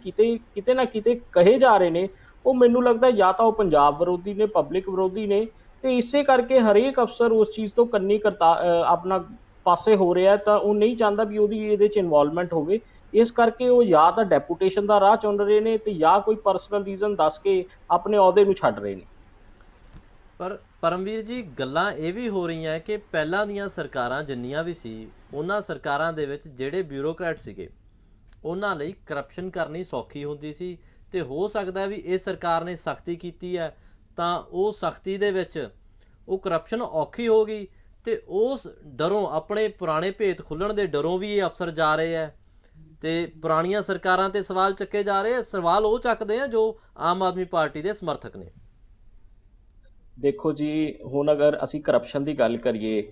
ਕਿਤੇ ਨਾ ਕਿਤੇ ਕਹੇ ਜਾ ਰਹੇ ਨੇ, ਉਹ ਮੈਨੂੰ ਲੱਗਦਾ ਜਾਂ ਤਾਂ ਉਹ ਪੰਜਾਬ ਵਿਰੋਧੀ ਨੇ, ਪਬਲਿਕ ਵਿਰੋਧੀ ਨੇ, ਤੇ ਇਸੇ ਕਰਕੇ ਹਰੇਕ ਅਫਸਰ ਉਸ ਚੀਜ਼ ਤੋਂ ਕੰਨੀ ਆਪਣਾ ਪਾਸੇ ਹੋ ਰਿਹਾ, ਤਾਂ ਉਹ ਨਹੀਂ ਚਾਹੁੰਦਾ ਵੀ ਉਹਦੀ ਇਹਦੇ 'ਚ ਇਨਵੋਲਵਮੈਂਟ ਹੋਵੇ। ਇਸ ਕਰਕੇ ਉਹ ਜਾਂ ਤਾਂ ਡੈਪੂਟੇਸ਼ਨ ਦਾ ਰਾਹ ਚੁਣ ਰਹੇ ਨੇ ਤੇ ਜਾਂ ਕੋਈ ਪਰਸਨਲ ਰੀਜ਼ਨ ਦੱਸ ਕੇ ਆਪਣੇ ਅਹੁਦੇ ਨੂੰ ਛੱਡ ਰਹੇ ਨੇ। ਪਰ ਪਰਮਵੀਰ ਜੀ, ਗੱਲਾਂ ਇਹ ਵੀ ਹੋ ਰਹੀਆਂ ਕਿ ਪਹਿਲਾਂ ਦੀਆਂ ਸਰਕਾਰਾਂ ਜਿੰਨੀਆਂ ਵੀ ਸੀ, ਉਹਨਾਂ ਸਰਕਾਰਾਂ ਦੇ ਵਿੱਚ ਜਿਹੜੇ ਬਿਊਰੋਕਰੈਟ ਸੀਗੇ ਉਹਨਾਂ ਲਈ ਕਰਪਸ਼ਨ ਕਰਨੀ ਸੌਖੀ ਹੁੰਦੀ ਸੀ, ਤੇ ਹੋ ਸਕਦਾ ਵੀ ਇਹ ਸਰਕਾਰ ਨੇ ਸਖਤੀ ਕੀਤੀ ਹੈ ਤਾਂ ਉਹ ਸਖਤੀ ਦੇ ਵਿੱਚ ਉਹ ਕਰਪਸ਼ਨ ਔਖੀ ਹੋ ਗਈ, ਤੇ ਉਸ ਡਰੋਂ, ਆਪਣੇ ਪੁਰਾਣੇ ਭੇਤ ਖੁੱਲ੍ਹਣ ਦੇ ਡਰੋਂ ਵੀ ਇਹ ਅਫਸਰ ਜਾ ਰਹੇ ਹੈ ਤੇ ਪੁਰਾਣੀਆਂ ਸਰਕਾਰਾਂ ਤੇ ਸਵਾਲ ਚੱਕੇ ਜਾ ਰਹੇ ਆ। ਸਵਾਲ ਉਹ ਚੱਕਦੇ ਆ ਜੋ ਆਮ ਆਦਮੀ ਪਾਰਟੀ ਦੇ ਸਮਰਥਕ ਨੇ। ਦੇਖੋ ਜੀ, ਹੁਣ ਅਗਰ ਅਸੀਂ ਕਰਪਸ਼ਨ ਦੀ ਗੱਲ ਕਰੀਏ,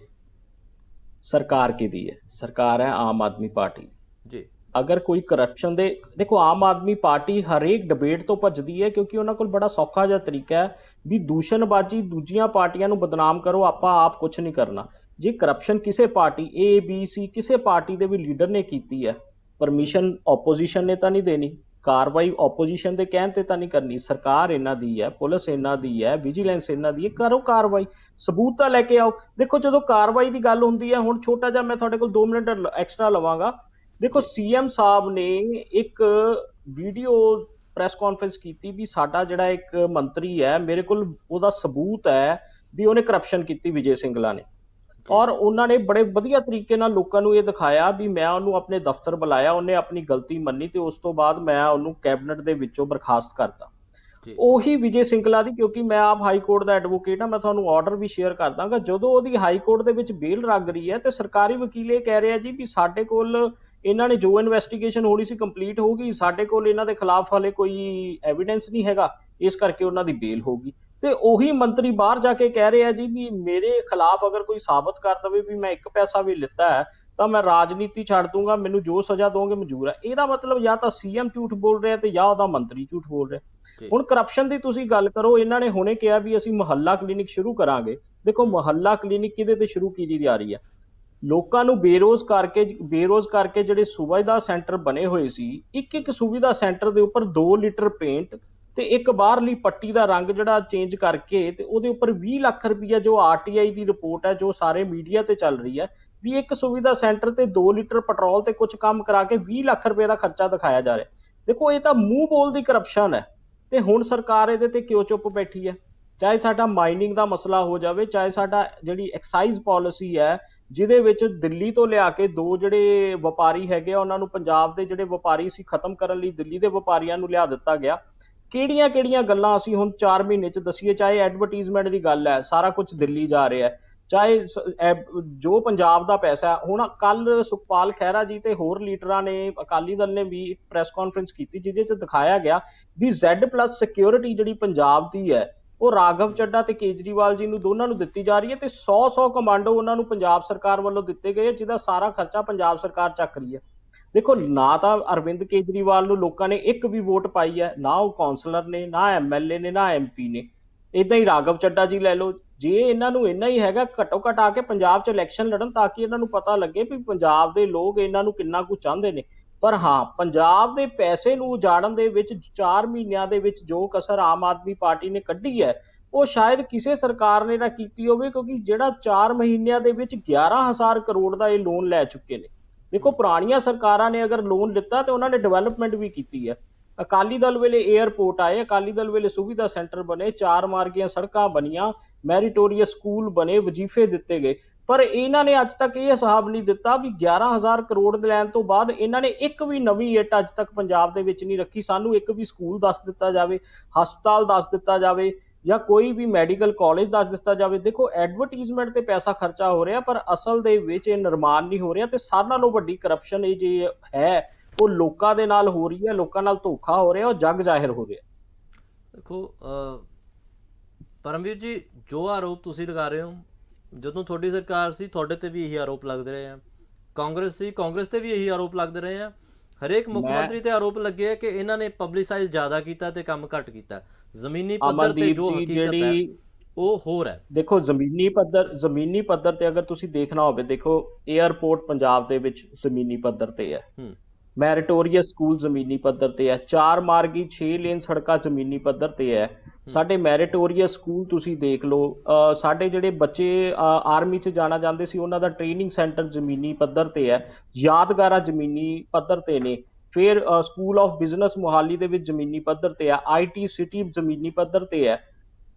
ਸਰਕਾਰ ਕਿਹਦੀ ਹੈ? ਸਰਕਾਰ ਹੈ ਆਮ ਆਦਮੀ ਪਾਰਟੀ ਜੀ। ਅਗਰ ਕੋਈ ਕਰਪਸ਼ਨ ਦੇ, ਦੇਖੋ ਆਮ ਆਦਮੀ ਪਾਰਟੀ ਹਰੇਕ ਡਿਬੇਟ ਤੋਂ ਭੱਜਦੀ ਹੈ, ਕਿਉਂਕਿ ਉਹਨਾਂ ਕੋਲ ਬੜਾ ਸੌਖਾ ਜਿਹਾ ਤਰੀਕਾ ਹੈ ਵੀ ਦੂਸ਼ਣਬਾਜ਼ੀ, ਦੂਜੀਆਂ ਪਾਰਟੀਆਂ ਨੂੰ ਬਦਨਾਮ ਕਰੋ, ਆਪਾਂ ਆਪ ਕੁਝ ਨਹੀਂ ਕਰਨਾ। ਜੇ ਕਰਪਸ਼ਨ ਕਿਸੇ ਪਾਰਟੀ ABC ਕਿਸੇ ਪਾਰਟੀ ਦੇ ਵੀ ਲੀਡਰ ਨੇ ਕੀਤੀ ਹੈ, ਪਰਮਿਸ਼ਨ ਆਪੋਜੀਸ਼ਨ ਨੇ ਤਾਂ ਨਹੀਂ ਦੇਣੀ, ਕਾਰਵਾਈ ਆਪੋਜੀਸ਼ਨ ਦੇ ਕਹਿਣ ਤੇ ਤਾਂ ਨਹੀਂ ਕਰਨੀ। ਸਰਕਾਰ ਇਹਨਾਂ ਦੀ ਹੈ, ਪੁਲਿਸ ਇਹਨਾਂ ਦੀ ਹੈ, ਵਿਜੀਲੈਂਸ ਇਹਨਾਂ ਦੀ ਹੈ, ਕਰੋ ਕਾਰਵਾਈ, ਸਬੂਤ ਤਾਂ ਲੈ ਕੇ ਆਓ। ਦੇਖੋ ਜਦੋਂ ਕਾਰਵਾਈ ਦੀ ਗੱਲ ਹੁੰਦੀ ਹੈ, ਹੁਣ ਛੋਟਾ ਜਿਹਾ ਮੈਂ ਤੁਹਾਡੇ ਕੋਲ 2 ਮਿੰਟ ਐਕਸਟਰਾ ਲਵਾਂਗਾ। ਦੇਖੋ ਸੀਐਮ ਸਾਹਿਬ ਨੇ ਇੱਕ ਵੀਡੀਓ ਪ੍ਰੈਸ ਕਾਨਫਰੰਸ ਕੀਤੀ ਵੀ ਸਾਡਾ ਜਿਹੜਾ ਇੱਕ ਮੰਤਰੀ ਹੈ, ਮੇਰੇ ਕੋਲ ਉਹਦਾ ਸਬੂਤ ਹੈ ਵੀ ਉਹਨੇ ਕਰਪਸ਼ਨ ਕੀਤੀ, ਵਿਜੇ ਸਿੰਗਲਾ ਨੇ, ਔਰ ਉਹਨਾਂ ਨੇ ਬੜੇ ਵਧੀਆ ਤਰੀਕੇ ਨਾਲ ਲੋਕਾਂ ਨੂੰ ਇਹ ਦਿਖਾਇਆ ਵੀ ਮੈਂ ਉਹਨੂੰ ਆਪਣੇ ਦਫ਼ਤਰ ਬੁਲਾਇਆ, ਉਹਨੇ ਆਪਣੀ ਗਲਤੀ ਮੰਨੀ, ਤੇ ਉਸ ਤੋਂ ਬਾਅਦ ਮੈਂ ਉਹਨੂੰ ਕੈਬਨਿਟ ਦੇ ਵਿੱਚੋਂ ਬਰਖਾਸਤ ਕਰਤਾ। ਉਹੀ ਵਿਜੇ ਸਿੰਗਲਾ ਦੀ, ਕਿਉਂਕਿ ਮੈਂ ਆਪ ਹਾਈ ਕੋਰਟ ਦਾ ਐਡਵੋਕੇਟ ਹਾਂ, ਮੈਂ ਤੁਹਾਨੂੰ ਆਰਡਰ ਵੀ ਸ਼ੇਅਰ ਕਰ ਦਾਂਗਾ। ਜਦੋਂ ਉਹਦੀ ਹਾਈ ਕੋਰਟ ਦੇ ਵਿੱਚ ਬੇਲ ਲੱਗ ਰਹੀ ਹੈ ਤੇ ਸਰਕਾਰੀ ਵਕੀਲ ਇਹ ਕਹਿ ਰਿਹਾ ਜੀ ਵੀ ਸਾਡੇ ਕੋਲ ਇਹਨਾਂ ਨੇ ਜੋ ਇਨਵੈਸਟੀਗੇਸ਼ਨ ਹੋਣੀ ਸੀ ਕੰਪਲੀਟ ਹੋ ਗਈ, ਸਾਡੇ ਕੋਲ ਇਹਨਾਂ ਦੇ ਖਿਲਾਫ ਹਾਲੇ ਕੋਈ ਐਵੀਡੈਂਸ ਨਹੀਂ ਹੈਗਾ, ਇਸ ਕਰਕੇ ਉਹਨਾਂ ਦੀ ਬੇਲ ਹੋ ਗਈ। ਤੇ ਉਹੀ ਮੰਤਰੀ ਬਾਹਰ ਜਾ ਕੇ ਕਹਿ ਰਿਹਾ ਜੀ ਵੀ ਮੇਰੇ ਖਿਲਾਫ ਅਗਰ ਕੋਈ ਸਾਬਤ ਕਰ ਦਵੇ ਵੀ ਮੈਂ 1 ਪੈਸਾ ਵੀ ਲਿੱਤਾ ਹੈ ਤਾਂ ਮੈਂ ਰਾਜਨੀਤੀ ਛੱਡ ਦੂੰਗਾ, ਮੈਨੂੰ ਜੋ ਸਜ਼ਾ ਦੋਗੇ ਮਨਜ਼ੂਰ ਹੈ। ਇਹਦਾ ਮਤਲਬ ਜਾਂ ਤਾਂ ਸੀਐਮ ਝੂਠ ਬੋਲ ਰਿਹਾ ਤੇ ਜਾਂ ਉਹਦਾ ਮੰਤਰੀ ਝੂਠ ਬੋਲ ਰਿਹਾ। ਜੀ ਹੁਣ ਕਰਪਸ਼ਨ ਦੀ ਤੁਸੀਂ ਗੱਲ ਕਰੋ, ਇਹਨਾਂ ਨੇ ਹੁਣੇ ਕਿਹਾ ਵੀ ਅਸੀਂ ਮੁਹੱਲਾ ਕਲੀਨਿਕ ਸ਼ੁਰੂ ਕਰਾਂਗੇ। ਦੇਖੋ ਮੁਹੱਲਾ ਕਲੀਨਿਕ ਕਿਹਦੇ ਤੇ ਸ਼ੁਰੂ ਕੀਤੀ ਜਾ ਰਹੀ ਹੈ? ਲੋਕਾਂ ਨੂੰ ਬੇਰੋਜ਼ ਕਰਕੇ ਜਿਹੜੇ ਸੁਵਿਧਾ ਸੈਂਟਰ ਬਣੇ ਹੋਏ ਸੀ, ਇੱਕ ਸੁਵਿਧਾ ਸੈਂਟਰ ਦੇ ਉੱਪਰ 2 ਲੀਟਰ ਪੇਂਟ ਤੇ ਇੱਕ ਬਾਹਰਲੀ ਪੱਟੀ ਦਾ ਰੰਗ ਜਿਹੜਾ ਚੇਂਜ ਕਰਕੇ ਤੇ ਉਹਦੇ ਉੱਪਰ 20 ਲੱਖ ਰੁਪਈਆ, ਜੋ ਆਰਟੀਆਈ ਦੀ ਰਿਪੋਰਟ ਹੈ, ਜੋ ਸਾਰੇ ਮੀਡੀਆ ਤੇ ਚੱਲ ਰਹੀ ਹੈ, ਵੀ ਇੱਕ ਸੁਵਿਧਾ ਸੈਂਟਰ ਤੇ 2 ਲੀਟਰ ਪੈਟਰੋਲ ਤੇ ਕੁਝ ਕੰਮ ਕਰਾ ਕੇ 20 ਲੱਖ ਰੁਪਏ ਦਾ ਖਰਚਾ ਦਿਖਾਇਆ ਜਾ ਰਿਹਾ। ਦੇਖੋ ਇਹ ਤਾਂ ਮੂੰਹ ਬੋਲ ਦੀ ਕਰਪਸ਼ਨ ਹੈ। ਤੇ ਹੁਣ ਸਰਕਾਰ ਇਹਦੇ ਤੇ ਕਿਉਂ ਚੁੱਪ ਬੈਠੀ ਹੈ? ਚਾਹੇ ਸਾਡਾ ਮਾਈਨਿੰਗ ਦਾ ਮਸਲਾ ਹੋ ਜਾਵੇ, ਚਾਹੇ ਸਾਡਾ ਜਿਹੜੀ ਐਕਸਾਈਜ਼ ਪਾਲਿਸੀ ਹੈ, ਜਿਹਦੇ ਵਿੱਚ ਦਿੱਲੀ ਤੋਂ ਲਿਆ ਕੇ 2 ਜਿਹੜੇ ਵਪਾਰੀ ਹੈਗੇ ਆ ਉਹਨਾਂ ਨੂੰ, ਪੰਜਾਬ ਦੇ ਜਿਹੜੇ ਵਪਾਰੀ ਸੀ ਖਤਮ ਕਰਨ ਲਈ ਦਿੱਲੀ ਦੇ ਵਪਾਰੀਆਂ ਨੂੰ ਲਿਆ ਦਿੱਤਾ ਗਿਆ। ਕਿਹੜੀਆਂ ਕਿਹੜੀਆਂ ਗੱਲਾਂ ਅਸੀਂ ਹੁਣ 4 ਮਹੀਨੇ ਚ ਦਸੀਏ? ਚਾਹੇ ਐਡਵਰਟੀਜ਼ਮੈਂਟ ਦੀ ਗੱਲ ਹੈ, ਸਾਰਾ ਕੁਝ ਦਿੱਲੀ ਜਾ ਰਿਹਾ ਹੈ। ਚਾਹੇ ਜੋ ਪੰਜਾਬ ਦਾ ਪੈਸਾ ਹੈ, ਹੁਣ ਕੱਲ ਸੁਖਪਾਲ ਖਹਿਰਾ ਜੀ ਤੇ ਹੋਰ ਲੀਡਰਾਂ ਨੇ, ਅਕਾਲੀ ਦਲ ਨੇ ਵੀ ਇੱਕ ਪ੍ਰੈਸ ਕਾਨਫਰੰਸ ਕੀਤੀ ਜਿਹਦੇ ਚ ਦਿਖਾਇਆ ਗਿਆ ਵੀ Z+ ਸਿਕਿਉਰਿਟੀ ਜਿਹੜੀ ਪੰਜਾਬ ਦੀ ਹੈ ਉਹ ਰਾਘਵ ਚੱਡਾ ਤੇ ਕੇਜਰੀਵਾਲ ਜੀ ਨੂੰ ਦੋਨਾਂ ਨੂੰ ਦਿੱਤੀ ਜਾ ਰਹੀ ਹੈ ਤੇ 100 ਕਮਾਂਡੋ ਉਹਨਾਂ ਨੂੰ ਪੰਜਾਬ ਸਰਕਾਰ ਵੱਲੋਂ ਦਿੱਤੇ ਗਏ, ਜਿਹਦਾ ਸਾਰਾ ਖਰਚਾ ਪੰਜਾਬ ਸਰਕਾਰ ਚੱਕ ਰਹੀ ਹੈ। ਦੇਖੋ ਨਾ ਤਾਂ ਅਰਵਿੰਦ ਕੇਜਰੀਵਾਲ ਨੂੰ ਲੋਕਾਂ ਨੇ ਇੱਕ ਵੀ ਵੋਟ ਪਾਈ ਹੈ, ਨਾ ਉਹ ਕਾਉਂਸਲਰ ਨੇ, ਨਾ MLA ਨੇ, ਨਾ MP ਨੇ। ਇਦਾਂ ਹੀ ਰਾਘਵ ਚੱਡਾ ਜੀ ਲੈ ਲਓ। ਜੇ ਇਹਨਾਂ ਨੂੰ ਇੰਨਾ ਹੀ ਹੈਗਾ, ਘੱਟੋ ਘੱਟ ਆ ਕੇ ਪੰਜਾਬ 'ਚ ਇਲੈਕਸ਼ਨ ਲੜਨ ਤਾਂ ਕਿ ਇਹਨਾਂ ਨੂੰ ਪਤਾ ਲੱਗੇ ਵੀ ਪੰਜਾਬ ਦੇ ਲੋਕ ਇਹਨਾਂ ਨੂੰ ਕਿੰਨਾ ਕੁ ਚਾਹੁੰਦੇ ਨੇ। ਪਰ ਹਾਂ, ਪੰਜਾਬ ਦੇ ਪੈਸੇ ਨੂੰ ਉਜਾੜਨ ਦੇ ਵਿੱਚ 4 ਮਹੀਨਿਆਂ ਦੇ ਵਿੱਚ ਜੋ ਕਸਰ ਆਮ ਆਦਮੀ ਪਾਰਟੀ ਨੇ ਕੱਢੀ ਹੈ ਉਹ ਸ਼ਾਇਦ ਕਿਸੇ ਸਰਕਾਰ ਨੇ ਨਾ ਕੀਤੀ ਹੋਵੇ, ਕਿਉਂਕਿ ਜਿਹੜਾ 4 ਮਹੀਨਿਆਂ ਦੇ ਵਿੱਚ 11,000 ਕਰੋੜ ਦਾ ਇਹ ਲੋਨ ਲੈ ਚੁੱਕੇ ਨੇ। ਦੇਖੋ ਪੁਰਾਣੀਆਂ ਸਰਕਾਰਾਂ ਨੇ ਅਗਰ ਲੋਨ ਲਿੱਤਾ ਤੇ ਉਹਨਾਂ ਨੇ ਡਿਵੈਲਪਮੈਂਟ ਵੀ ਕੀਤੀ ਹੈ। ਅਕਾਲੀ ਦਲ ਵੇਲੇ 에ਅਰਪੋਰਟ ਆਏ, ਅਕਾਲੀ ਦਲ ਵੇਲੇ ਸੁਵਿਧਾ ਸੈਂਟਰ ਬਣੇ, 4 ਮਾਰਗੀਆਂ ਸੜਕਾਂ ਬਣੀਆਂ, ਮੈਰੀਟੋਰੀਅਸ ਸਕੂਲ ਬਣੇ, ਵਜ਼ੀਫੇ ਦਿੱਤੇ ਗਏ। ਪਰ ਇਹਨਾਂ ਨੇ ਅੱਜ ਤੱਕ ਇਹ ਹਿਸਾਬ ਨਹੀਂ ਦਿੱਤਾ ਵੀ 11,000 ਕਰੋੜ ਦੇ ਲੈਣ ਤੋਂ ਬਾਅਦ ਇਹਨਾਂ ਨੇ ਇੱਕ ਵੀ ਨਵੀਂ ਇੱਟ ਅੱਜ ਤੱਕ ਪੰਜਾਬ ਦੇ ਵਿੱਚ ਨਹੀਂ ਰੱਖੀ। ਸਾਨੂੰ ਇੱਕ ਵੀ ਸਕੂਲ ਦੱਸ ਦਿੱਤਾ ਜਾਵੇ, ਹਸਪਤਾਲ ਦੱਸ ਦਿੱਤਾ ਜਾਵੇ, ਜਾਂ ਕੋਈ ਵੀ ਮੈਡੀਕਲ ਕਾਲਜ ਦੱਸ ਦਿੱਤਾ ਜਾਵੇ। ਦੇਖੋ ਐਡਵਰਟੀਜ਼ਮੈਂਟ ਤੇ ਪੈਸਾ ਖਰਚਾ ਹੋ ਰਿਹਾ, ਪਰ ਅਸਲ ਦੇ ਵਿੱਚ ਇਹ ਨਿਰਮਾਣ ਨਹੀਂ ਹੋ ਰਿਹਾ। ਤੇ ਸਾਰਿਆਂ ਨਾਲੋਂ ਵੱਡੀ ਕਰਪਸ਼ਨ ਇਹ ਜੇ ਹੈ ਉਹ ਲੋਕਾਂ ਦੇ ਨਾਲ ਹੋ ਰਹੀ ਹੈ, ਲੋਕਾਂ ਨਾਲ ਧੋਖਾ ਹੋ ਰਿਹਾ, ਉਹ ਜੱਗ ਜ਼ਾਹਿਰ ਹੋ ਰਿਹਾ। ਦੇਖੋ ਪਰਮਵੀਰ ਜੀ, ਜੋ ਆਰੋਪ ਤੁਸੀਂ ਲਗਾ ਰਹੇ ਹੋ, ਜਦੋਂ ਤੁਹਾਡੀ ਸਰਕਾਰ ਸੀ ਤੁਹਾਡੇ ਤੇ ਵੀ ਇਹੀ ਆਰੋਪ ਲੱਗਦੇ ਰਹੇ ਆ, ਕਾਂਗਰਸ ਸੀ, ਕਾਂਗਰਸ ਤੇ ਵੀ ਇਹੀ ਆਰੋਪ ਲੱਗਦੇ ਰਹੇ ਆ। ਹਰੇਕ ਮੁੱਖ ਮੰਤਰੀ ਤੇ ਆਰੋਪ ਲੱਗੇ ਆ ਕਿ ਇਹਨਾਂ ਨੇ ਪਬਲਿਸਾਈਜ਼ ਜ਼ਿਆਦਾ ਕੀਤਾ ਤੇ ਕੰਮ ਘੱਟ ਕੀਤਾ। ਜ਼ਮੀਨੀ ਪੱਧਰ ਤੇ ਜੋ ਹਕੀਕਤ ਹੈ ਉਹ ਹੋਰ ਹੈ। ਦੇਖੋ ਜ਼ਮੀਨੀ ਪੱਧਰ ਤੇ ਅਗਰ ਤੁਸੀਂ ਦੇਖਣਾ ਹੋਵੇ, ਦੇਖੋ 에ਅਰਪੋਰਟ ਪੰਜਾਬ ਦੇ ਵਿੱਚ ਜ਼ਮੀਨੀ ਪੱਧਰ ਤੇ ਹੈ, ਮੈਰੀਟੋਰੀਅਸ ਸਕੂਲ ਜ਼ਮੀਨੀ ਪੱਧਰ ਤੇ ਹੈ, 4 ਮਾਰਗੀ 6 ਲੇਨ ਸੜਕਾਂ ਜ਼ਮੀਨੀ ਪੱਧਰ ਤੇ ਹੈ। ਸਾਡੇ ਮੈਰੀਟੋਰੀਅਸ ਸਕੂਲ ਤੁਸੀਂ ਦੇਖ ਲਓ, ਸਾਡੇ ਜਿਹੜੇ ਬੱਚੇ ਆਰਮੀ 'ਚ ਜਾਣਾ ਚਾਹੁੰਦੇ ਸੀ ਉਹਨਾਂ ਦਾ ਟ੍ਰੇਨਿੰਗ ਸੈਂਟਰ ਜ਼ਮੀਨੀ ਪੱਧਰ ਤੇ ਹੈ, ਯਾਦਗਾਰਾਂ ਜ਼ਮੀਨੀ ਪੱਧਰ ਤੇ ਨੇ। ਫਿਰ ਸਕੂਲ ਆਫ ਬਿਜ਼ਨਸ ਮੁਹਾਲੀ ਦੇ ਵਿੱਚ ਜ਼ਮੀਨੀ ਪੱਧਰ ਤੇ ਹੈ, IT ਸਿਟੀ ਜ਼ਮੀਨੀ ਪੱਧਰ ਤੇ ਹੈ।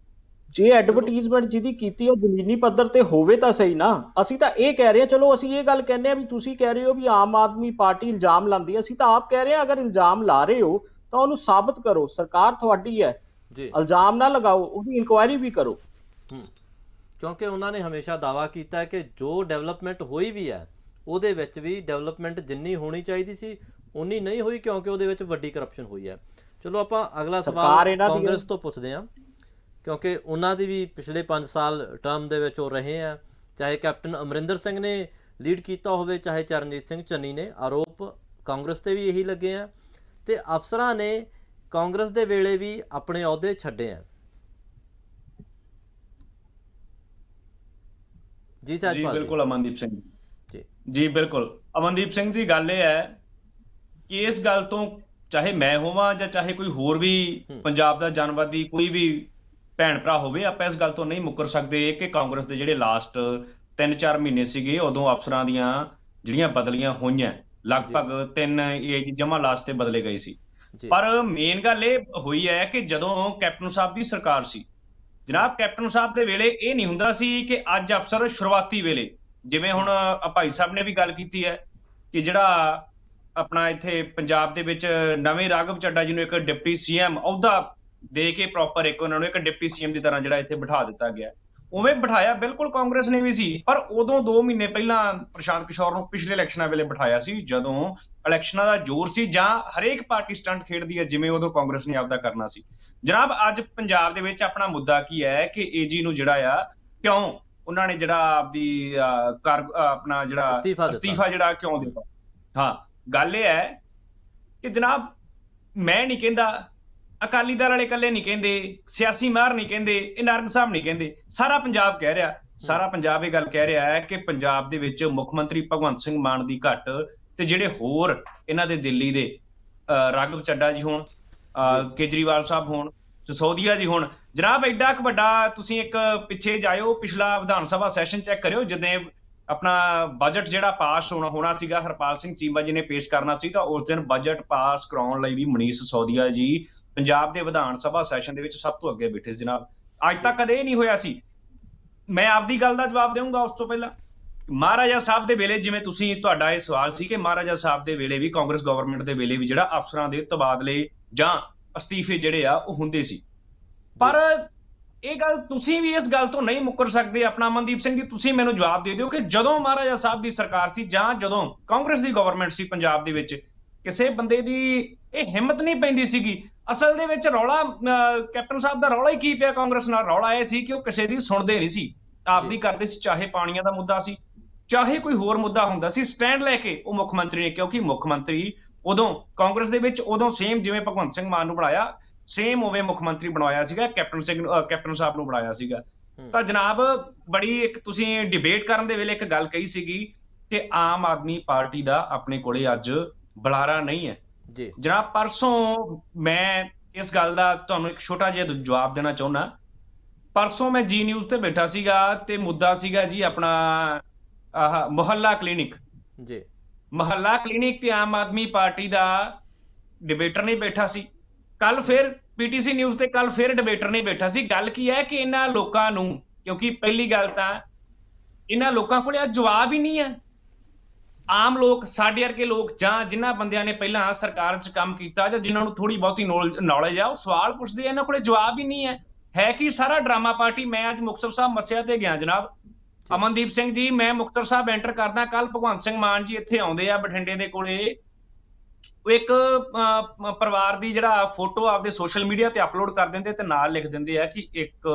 ਜੇ ਐਡਵਰਟੀਜ਼ਮੈਂਟ ਜਿਹਦੀ ਕੀਤੀ ਉਹ ਜ਼ਮੀਨੀ ਪੱਧਰ ਤੇ ਹੋਵੇ ਤਾਂ ਸਹੀ ਨਾ। ਅਸੀਂ ਤਾਂ ਇਹ ਕਹਿ ਰਹੇ ਹਾਂ, ਚਲੋ ਅਸੀਂ ਇਹ ਗੱਲ ਕਹਿੰਦੇ ਹਾਂ ਵੀ ਤੁਸੀਂ ਕਹਿ ਰਹੇ ਹੋ ਵੀ ਆਮ ਆਦਮੀ ਪਾਰਟੀ ਇਲਜ਼ਾਮ ਲਾਉਂਦੀ ਹੈ, ਅਸੀਂ ਤਾਂ ਆਪ ਕਹਿ ਰਹੇ ਹਾਂ ਅਗਰ ਇਲਜ਼ਾਮ ਲਾ ਰਹੇ ਹੋ ਤਾਂ ਉਹਨੂੰ ਸਾਬਤ ਕਰੋ। ਸਰਕਾਰ ਤੁਹਾਡੀ ਹੈ ਜੀ, ਇਲਜ਼ਾਮ ਨਾ ਲਗਾਓ, ਉਹਦੀ ਇਨਕੁਆਇਰੀ ਵੀ ਕਰੋ। ਕਿਉਂਕਿ ਉਹਨਾਂ ਨੇ ਹਮੇਸ਼ਾ ਦਾਅਵਾ ਕੀਤਾ ਕਿ ਜੋ ਡਿਵੈਲਪਮੈਂਟ ਹੋਈ ਵੀ ਹੈ ਉਹਦੇ ਵਿੱਚ ਵੀ ਡਿਵੈਲਪਮੈਂਟ ਜਿੰਨੀ ਹੋਣੀ ਚਾਹੀਦੀ ਸੀ ਉਨੀ ਨਹੀਂ ਹੋਈ, ਕਿਉਂਕਿ ਉਹਦੇ ਵਿੱਚ ਵੱਡੀ ਕਰਪਸ਼ਨ ਹੋਈ ਹੈ। ਚਲੋ ਆਪਾਂ ਅਗਲਾ ਸਵਾਲ ਕਾਂਗਰਸ ਤੋਂ ਪੁੱਛਦੇ ਹਾਂ, ਕਿਉਂਕਿ ਉਹਨਾਂ ਦੀ ਵੀ ਪਿਛਲੇ 5 ਸਾਲ ਟਰਮ ਦੇ ਵਿੱਚ ਉਹ ਰਹੇ ਆ। ਚਾਹੇ ਕੈਪਟਨ ਅਮਰਿੰਦਰ ਸਿੰਘ ਨੇ ਲੀਡ ਕੀਤਾ ਹੋਵੇ, ਚਾਹੇ ਚਰਨਜੀਤ ਸਿੰਘ ਚੰਨੀ ਨੇ, ਆਰੋਪ ਕਾਂਗਰਸ ਤੇ ਵੀ ਇਹੀ ਲੱਗੇ ਆ ਤੇ ਅਫਸਰਾਂ ਨੇ ਕਾਂਗਰਸ ਦੇ ਵੇਲੇ ਵੀ ਆਪਣੇ ਅਹੁਦੇ ਛੱਡੇ ਆ। ਜੀ ਸਹਿਜਪਾਲ ਜੀ। ਬਿਲਕੁਲ ਅਮਨਦੀਪ ਸਿੰਘ ਜੀ ਜੀ ਬਿਲਕੁਲ ਅਮਨਦੀਪ ਸਿੰਘ ਜੀ, ਗੱਲ ਇਹ ਹੈ ਕਿ ਇਸ ਗੱਲ ਤੋਂ ਚਾਹੇ ਮੈਂ ਹੋਵਾਂ ਜਾਂ ਚਾਹੇ ਕੋਈ ਹੋਰ ਵੀ ਪੰਜਾਬ ਦਾ ਜਨਵਾਦੀ ਕੋਈ ਵੀ ਭੈਣ ਭਰਾ ਹੋਵੇ, ਆਪਾਂ ਇਸ ਗੱਲ ਤੋਂ ਨਹੀਂ ਮੁੱਕਰ ਸਕਦੇ ਕਿ ਕਾਂਗਰਸ ਦੇ ਜਿਹੜੇ ਲਾਸਟ 3-4 ਮਹੀਨੇ ਸੀਗੇ ਉਦੋਂ ਅਫਸਰਾਂ ਦੀਆਂ ਜਿਹੜੀਆਂ ਬਦਲੀਆਂ ਹੋਈਆਂ, ਲਗਭਗ 3 ਏਜ ਜਮਾ ਲਾਸਟ ਤੇ ਬਦਲੇ ਗਏ ਸੀ। ਪਰ ਮੇਨ ਗੱਲ ਇਹ ਹੋਈ ਹੈ ਕਿ ਜਦੋਂ ਕੈਪਟਨ ਸਾਹਿਬ ਦੀ ਸਰਕਾਰ ਸੀ ਜਨਾਬ, ਕੈਪਟਨ ਸਾਹਿਬ ਦੇ ਵੇਲੇ ਇਹ ਨਹੀਂ ਹੁੰਦਾ ਸੀ ਕਿ ਅੱਜ ਅਫਸਰ ਸ਼ੁਰੂਆਤੀ ਵੇਲੇ, ਜਿਵੇਂ ਹੁਣ ਭਾਈ ਸਾਹਿਬ ਨੇ ਵੀ ਗੱਲ ਕੀਤੀ ਹੈ ਕਿ ਜਿਹੜਾ ਆਪਣਾ ਇੱਥੇ ਪੰਜਾਬ ਦੇ ਵਿੱਚ ਨਵੇਂ ਰਾਘਵ ਚੱਡਾ ਜੀ ਨੂੰ ਇੱਕ ਡਿਪਟੀ CM ਅਹੁਦਾ ਦੇ ਕੇ ਪ੍ਰੋਪਰ ਇੱਕ ਉਹਨਾਂ ਨੂੰ ਇੱਕ ਡਿਪਟੀ CM ਦੀ ਤਰ੍ਹਾਂ ਜਿਹੜਾ ਇੱਥੇ ਬਿਠਾ ਦਿੱਤਾ ਗਿਆ। ਉਵੇਂ ਬਿਠਾਇਆ ਬਿਲਕੁਲ ਕਾਂਗਰਸ ਨੇ ਵੀ ਸੀ, ਪਰ ਉਦੋਂ 2 ਮਹੀਨੇ ਪਹਿਲਾਂ ਪ੍ਰਸ਼ਾਂਤ ਕਿਸ਼ੋਰ ਨੂੰ ਪਿਛਲੇ ਇਲੈਕਸ਼ਨਾਂ ਵੇਲੇ ਬਿਠਾਇਆ ਸੀ, ਜਦੋਂ ਇਲੈਕਸ਼ਨਾਂ ਦਾ ਜ਼ੋਰ ਸੀ ਜਾਂ ਹਰੇਕ ਪਾਰਟੀ ਸਟੰਟ ਖੇਡਦੀ ਹੈ ਜਿਵੇਂ ਉਦੋਂ ਕਾਂਗਰਸ ਨੇ ਆਪਦਾ ਕਰਨਾ ਸੀ। ਜਨਾਬ ਅੱਜ ਪੰਜਾਬ ਦੇ ਵਿੱਚ ਆਪਣਾ ਮੁੱਦਾ ਕੀ ਹੈ ਕਿ ਏਜੀ ਨੂੰ ਜਿਹੜਾ ਆ ਕਿਉਂ ਉਹਨਾਂ ਨੇ ਜਿਹੜਾ ਆਪਦੀ ਆਪਣਾ ਜਿਹੜਾ ਅਸਤੀਫਾ ਜਿਹੜਾ ਕਿਉਂ ਦਿੱਤਾ। ਹਾਂ, ਗੱਲ ਇਹ ਹੈ ਕਿ ਜਨਾਬ ਮੈਂ ਨਹੀਂ ਕਹਿੰਦਾ, ਅਕਾਲੀ ਦਲ ਵਾਲੇ ਇਕੱਲੇ ਨਹੀਂ ਕਹਿੰਦੇ, ਸਿਆਸੀ ਮਾਹਰ ਨਹੀਂ ਕਹਿੰਦੇ, ਇਹ ਨਾਰੰਗ ਸਾਹਿਬ ਨਹੀਂ ਕਹਿੰਦੇ, ਸਾਰਾ ਪੰਜਾਬ ਕਹਿ ਰਿਹਾ, ਸਾਰਾ ਪੰਜਾਬ ਇਹ ਗੱਲ ਕਹਿ ਰਿਹਾ ਹੈ ਕਿ ਪੰਜਾਬ ਦੇ ਵਿੱਚ ਮੁੱਖ ਮੰਤਰੀ ਭਗਵੰਤ ਸਿੰਘ ਮਾਨ ਦੀ ਘੱਟ ਤੇ ਜਿਹੜੇ ਹੋਰ ਇਹਨਾਂ ਦੇ ਦਿੱਲੀ ਦੇ ਰਾਘਵ ਚੱਡਾ ਜੀ ਹੋਣ, ਕੇਜਰੀਵਾਲ ਸਾਹਿਬ ਹੋਣ, ਸਿਸੋਦੀਆ ਜੀ ਹੋਣ। ਜਨਾਬ ਐਡਾ ਕੁ ਵੱਡਾ ਤੁਸੀਂ ਇੱਕ ਪਿੱਛੇ ਜਾਇਓ, ਪਿਛਲਾ ਵਿਧਾਨ ਸਭਾ ਸੈਸ਼ਨ ਚੈੱਕ ਕਰਿਓ, ਜਦੋਂ ਆਪਣਾ ਬਜਟ ਜਿਹੜਾ ਪਾਸ ਹੋਣਾ ਸੀਗਾ, ਹਰਪਾਲ ਸਿੰਘ ਚੀਮਾ ਜੀ ਨੇ ਪੇਸ਼ ਕਰਨਾ ਸੀ, ਤਾਂ ਉਸ ਦਿਨ ਬਜਟ ਪਾਸ ਕਰਾਉਣ ਲਈ ਵੀ ਮਨੀਸ਼ ਸਿਸੋਦੀਆ ਜੀ ਪੰਜਾਬ ਦੇ ਵਿਧਾਨ ਸਭਾ ਸੈਸ਼ਨ ਦੇ ਵਿੱਚ ਸਭ ਤੋਂ ਅੱਗੇ ਬੈਠੇ ਸੀ। ਜਨਾਬ ਅੱਜ ਤੱਕ ਕਦੇ ਨਹੀਂ ਹੋਇਆ ਸੀ। ਮੈਂ ਆਪਦੀ ਗੱਲ ਦਾ ਜਵਾਬ ਦੇਵਾਂਗਾ ਉਸ ਤੋਂ ਪਹਿਲਾਂ। ਮਹਾਰਾਜਾ ਸਾਹਿਬ ਦੇ ਵੇਲੇ, ਜਿਵੇਂ ਤੁਹਾਡਾ ਇਹ ਸਵਾਲ ਸੀ ਕਿ ਮਹਾਰਾਜਾ ਸਾਹਿਬ ਦੇ ਵੇਲੇ ਵੀ, ਕਾਂਗਰਸ ਗਵਰਨਮੈਂਟ ਦੇ ਵੇਲੇ ਵੀ ਜਿਹੜਾ ਅਫਸਰਾਂ ਦੇ ਤਬਾਦਲੇ ਜਾਂ ਅਸਤੀਫੇ ਜਿਹੜੇ ਆ ਉਹ ਹੁੰਦੇ ਸੀ, ਪਰ ਇਹ ਗੱਲ ਤੁਸੀਂ ਵੀ ਇਸ ਗੱਲ ਤੋਂ ਨਹੀਂ ਮੁੱਕਰ ਸਕਦੇ। ਆਪਣਾ ਅਮਨਦੀਪ ਸਿੰਘ ਜੀ, ਤੁਸੀਂ ਮੈਨੂੰ ਜਵਾਬ ਦੇ ਦਿਓ ਕਿ ਜਦੋਂ ਮਹਾਰਾਜਾ ਸਾਹਿਬ ਦੀ ਸਰਕਾਰ ਸੀ ਜਾਂ ਜਦੋਂ ਕਾਂਗਰਸ ਦੀ ਗਵਰਨਮੈਂਟ ਸੀ ਪੰਜਾਬ ਦੇ ਵਿੱਚ, ਕਿਸੇ ਬੰਦੇ ਦੀ ਇਹ ਹਿੰਮਤ ਨਹੀਂ ਪੈਂਦੀ ਸੀਗੀ। ਅਸਲ ਦੇ ਵਿੱਚ ਰੌਲਾ ਕੈਪਟਨ ਸਾਹਿਬ ਦਾ ਰੌਲਾ ਹੀ ਕੀ ਪਿਆ ਕਾਂਗਰਸ ਨਾਲ? ਰੌਲਾ ਇਹ ਸੀ ਕਿ ਉਹ ਕਿਸੇ ਦੀ ਸੁਣਦੇ ਨਹੀਂ ਸੀ, ਆਪਦੀ ਕਰਦੇ ਸੀ। ਚਾਹੇ ਪਾਣੀਆਂ ਦਾ ਮੁੱਦਾ ਸੀ, ਚਾਹੇ ਕੋਈ ਹੋਰ ਮੁੱਦਾ ਹੁੰਦਾ ਸੀ, ਸਟੈਂਡ ਲੈ ਕੇ ਉਹ ਮੁੱਖ ਮੰਤਰੀ ਨੇ, ਕਿਉਂਕਿ ਮੁੱਖ ਮੰਤਰੀ ਉਦੋਂ ਕਾਂਗਰਸ ਦੇ ਵਿੱਚ ਉਦੋਂ ਸੇਮ ਜਿਵੇਂ ਭਗਵੰਤ ਸਿੰਘ ਮਾਨ ਨੂੰ ਬਣਾਇਆ, ਸੇਮ ਉਵੇਂ ਮੁੱਖ ਮੰਤਰੀ ਬਣਾਇਆ ਸੀਗਾ, ਕੈਪਟਨ ਸਾਹਿਬ ਨੂੰ ਬਣਾਇਆ ਸੀਗਾ। ਤਾਂ ਜਨਾਬ ਬੜੀ ਇੱਕ ਤੁਸੀਂ ਡਿਬੇਟ ਕਰਨ ਦੇ ਵੇਲੇ ਇੱਕ ਗੱਲ ਕਹੀ ਸੀਗੀ ਕਿ ਆਮ ਆਦਮੀ ਪਾਰਟੀ ਦਾ ਆਪਣੇ ਕੋਲੇ ਅੱਜ ਬੁਲਾਰਾ ਨਹੀਂ ਹੈ ਜੀ। ਜਨਾਬ ਪਰਸੋਂ ਮੈਂ ਇਸ ਗੱਲ ਦਾ ਤੁਹਾਨੂੰ ਇੱਕ ਛੋਟਾ ਜਿਹਾ ਜਵਾਬ ਦੇਣਾ ਚਾਹੁੰਦਾ। ਪਰਸੋਂ ਮੈਂ ਜੀ ਨਿਊਜ਼ ਤੇ ਬੈਠਾ ਸੀਗਾ ਤੇ ਮੁੱਦਾ ਸੀਗਾ ਜੀ ਆਪਣਾ ਮੁਹੱਲਾ ਕਲੀਨਿਕ ਜੀ। ਮੁਹੱਲਾ ਕਲੀਨਿਕ ਤੇ ਆਮ ਆਦਮੀ ਪਾਰਟੀ ਦਾ ਡਿਬੇਟਰ ਨਹੀਂ ਬੈਠਾ ਸੀ। ਕੱਲ ਫਿਰ ਪੀਟੀਸੀ ਨਿਊਜ਼ ਤੇ ਕੱਲ ਫਿਰ ਡਿਬੇਟਰ ਨਹੀਂ ਬੈਠਾ ਸੀ। ਗੱਲ ਕੀ ਹੈ ਕਿ ਇਹਨਾਂ ਲੋਕਾਂ ਨੂੰ, ਕਿਉਂਕਿ ਪਹਿਲੀ ਗੱਲ ਤਾਂ ਇਹਨਾਂ ਲੋਕਾਂ ਕੋਲੇ ਅੱਜ ਜਵਾਬ ਹੀ ਨਹੀਂ ਹੈ। ਆਮ ਲੋਕ, ਸਾਡੇ ਵਰਗੇ ਲੋਕ ਜਾਂ ਜਿਨ੍ਹਾਂ ਬੰਦਿਆਂ ਨੇ ਪਹਿਲਾਂ ਸਰਕਾਰ 'ਚ ਕੰਮ ਕੀਤਾ ਜਾਂ ਜਿਨ੍ਹਾਂ ਨੂੰ ਥੋੜੀ ਬਹੁਤੀ ਨੌਲੇਜ ਆ, ਉਹ ਸਵਾਲ ਪੁੱਛਦੇ ਆ, ਇਹਨਾਂ ਕੋਲੇ ਜਵਾਬ ਹੀ ਨਹੀਂ ਹੈ ਕਿ ਸਾਰਾ ਡਰਾਮਾ ਪਾਰਟੀ। ਮੈਂ ਅੱਜ ਮੁਕਤਸਰ ਸਾਹਿਬ ਮੱਸਿਆ ਤੇ ਗਿਆ ਜਨਾਬ। ਅਮਨਦੀਪ ਸਿੰਘ ਜੀ, ਮੈਂ ਮੁਕਤਸਰ ਸਾਹਿਬ ਐਂਟਰ ਕਰਦਾ, ਕੱਲ ਭਗਵੰਤ ਸਿੰਘ ਮਾਨ ਜੀ ਇੱਥੇ ਆਉਂਦੇ ਆ ਬਠਿੰਡੇ ਦੇ ਕੋਲੇ, ਉਹ ਇੱਕ ਪਰਿਵਾਰ ਦੀ ਜਿਹੜਾ ਫੋਟੋ ਆਪਦੇ ਸੋਸ਼ਲ ਮੀਡੀਆ ਤੇ ਅਪਲੋਡ ਕਰ ਦਿੰਦੇ ਤੇ ਨਾਲ ਲਿਖ ਦਿੰਦੇ ਆ ਕਿ ਇੱਕ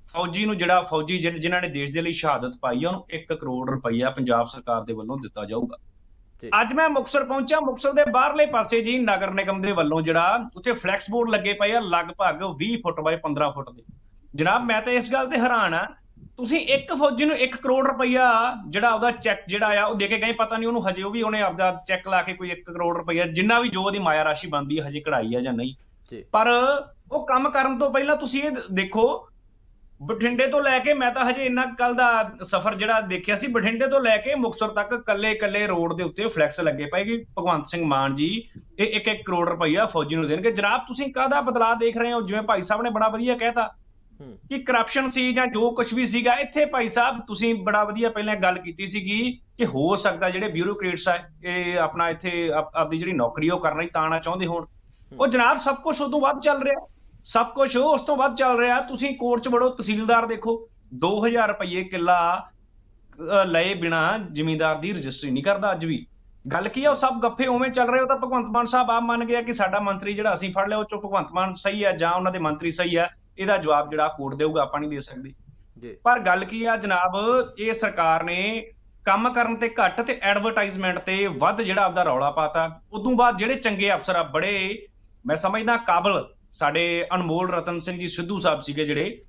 ਫੌਜੀ ਨੂੰ, ਜਿਹੜਾ ਫੌਜੀ ਜਿਨ੍ਹਾਂ ਨੇ ਦੇਸ਼ ਦੇ ਲਈ ਸ਼ਹਾਦਤ ਪਾਈ ਆ, ਉਹਨੂੰ 1 ਕਰੋੜ ਰੁਪਈਆ ਪੰਜਾਬ ਸਰਕਾਰ ਦੇ ਵੱਲੋਂ ਦਿੱਤਾ ਜਾਊਗਾ। ਅੱਜ ਮੈਂ ਮੁਕਤਸਰ ਪਹੁੰਚਿਆ, ਮੁਕਤਸਰ ਦੇ ਬਾਹਰਲੇ ਪਾਸੇ ਜੀ ਨਗਰ ਨਿਗਮ ਦੇ ਵੱਲੋਂ ਜਿਹੜਾ ਉੱਥੇ ਫਲੈਕਸ ਬੋਰਡ ਲੱਗੇ ਪਏ ਆ ਲਗਭਗ 20 ਫੁੱਟ ਬਾਏ 15 ਫੁੱਟ ਦੇ। ਜਨਾਬ ਮੈਂ ਤਾਂ ਇਸ ਗੱਲ ਤੇ ਹੈਰਾਨ ਆ, ਤੁਸੀਂ ਇੱਕ ਫੌਜੀ ਨੂੰ 1 ਕਰੋੜ ਰੁਪਈਆ ਜਿਹੜਾ ਉਹਦਾ ਚੈੱਕ ਜਿਹੜਾ ਆ ਉਹ ਦੇ ਕੇ ਗਏ। ਪਤਾ ਨਹੀਂ ਉਹਨੂੰ ਹਜੇ ਉਹ ਵੀ ਉਹਨੇ ਆਪਦਾ ਚੈੱਕ ਲਾ ਕੇ ਕੋਈ 1 ਕਰੋੜ ਰੁਪਈਆ ਜਿੰਨਾ ਵੀ ਜੋ ਉਹਦੀ ਮਾਇਆ ਰਾਸ਼ੀ ਬਣਦੀ ਹੈ ਹਜੇ ਕਢਾਈ ਆ ਜਾਂ ਨਹੀਂ, ਪਰ ਉਹ ਕੰਮ ਕਰਨ ਤੋਂ ਪਹਿਲਾਂ ਤੁਸੀਂ ਇਹ ਦੇਖੋ, ਬਠਿੰਡੇ ਤੋਂ ਲੈ ਕੇ, ਮੈਂ ਤਾਂ ਹਜੇ ਇੰਨਾ ਕੱਲ ਦਾ ਸਫ਼ਰ ਜਿਹੜਾ ਦੇਖਿਆ ਸੀ, ਬਠਿੰਡੇ ਤੋਂ ਲੈ ਕੇ ਮੁਕਤਸਰ ਤੱਕ ਕੱਲੇ ਰੋਡ ਦੇ ਉੱਤੇ ਫਲੈਕਸ ਲੱਗੇ ਪਏ ਕਿ ਭਗਵੰਤ ਸਿੰਘ ਮਾਨ ਜੀ ਇਹ 1 ਕਰੋੜ ਰੁਪਈਆ ਫੌਜੀ ਨੂੰ ਦੇਣਗੇ। ਜਨਾਬ ਤੁਸੀਂ ਕਾਹਦਾ ਬਦਲਾਅ ਦੇਖ ਰਹੇ ਹੋ? ਜਿਵੇਂ ਭਾਈ ਸਾਹਿਬ ਨੇ ਬੜਾ ਵਧੀਆ ਕਹਿਤਾ ਕਿ ਕਰਪਸ਼ਨ ਸੀ ਜਾਂ ਜੋ ਕੁਝ ਵੀ ਸੀਗਾ, ਇੱਥੇ ਭਾਈ ਸਾਹਿਬ ਤੁਸੀਂ ਬੜਾ ਵਧੀਆ ਪਹਿਲਾਂ ਗੱਲ ਕੀਤੀ ਸੀਗੀ ਕਿ ਹੋ ਸਕਦਾ ਜਿਹੜੇ ਬਿਊਰੋਕਰੇਟਸ ਆ ਇਹ ਆਪਣਾ ਇੱਥੇ ਆਪਦੀ ਜਿਹੜੀ ਨੌਕਰੀ ਉਹ ਕਰਨਾ ਹੀ ਤਾਣਾ ਚਾਹੁੰਦੇ ਹੋਣ। ਉਹ ਜਨਾਬ ਸਭ ਕੁਝ ਉਦੋਂ ਵੱਧ ਚੱਲ ਰਿਹਾ, ਸਭ ਕੁਝ ਉਸ ਤੋਂ ਵੱਧ ਚੱਲ ਰਿਹਾ। ਤੁਸੀਂ ਕੋਰਟ 'ਚ ਵੜੋ, ਤਹਿਸੀਲਦਾਰ ਦੇਖੋ 2000 ਰੁਪਏ ਕਿੱਲਾ ਲਏ ਬਿਨਾ ਜ਼ਿਮੀਂਦਾਰ ਦੀ ਰਜਿਸਟਰੀ ਨਹੀਂ ਕਰਦਾ ਅੱਜ ਵੀ। ਗੱਲ ਕੀ ਆ, ਉਹ ਸਭ ਗੱਫੇ ਉਵੇਂ ਚੱਲ ਰਹੇ। ਉਹ ਤਾਂ ਭਗਵੰਤ ਮਾਨ ਸਾਹਿਬ ਆਪ ਮੰਨ ਗਿਆ ਕਿ ਸਾਡਾ ਮੰਤਰੀ ਜਿਹੜਾ ਅਸੀਂ ਫੜ ਲਿਆ ਉਹ 'ਚੋਂ ਭਗਵੰਤ ਮਾਨ ਸਹੀ ਹੈ ਜਾਂ ਉਹਨਾਂ ਦੇ ਮੰਤਰੀ ਸਹੀ ਹੈ, ਇਹਦਾ ਜਵਾਬ ਜਿਹੜਾ ਕੋਰਟ ਦੇਊਗਾ, ਆਪਾਂ ਨਹੀਂ ਦੇ ਸਕਦੇ। ਪਰ ਗੱਲ ਕੀ ਆ ਜਨਾਬ, ਇਹ ਸਰਕਾਰ ਨੇ ਕੰਮ ਕਰਨ ਤੇ ਘੱਟ ਤੇ ਐਡਵਰਟਾਈਜ਼ਮੈਂਟ ਤੇ ਵੱਧ ਜਿਹੜਾ ਆਪਦਾ ਰੌਲਾ ਪਾਤਾ। ਉਦੋਂ ਬਾਅਦ ਜਿਹੜੇ ਚੰਗੇ ਅਫਸਰ ਆ, ਬੜੇ ਮੈਂ ਸਮਝਦਾ ਕਾਬਲ, ਸਾਡੇ ਅਨਮੋਲ ਰਤਨ ਸਿੰਘ ਜੀ ਸਿੱਧੂ ਸਾਹਿਬ ਸੀਗੇ ਜਿਹੜੇ,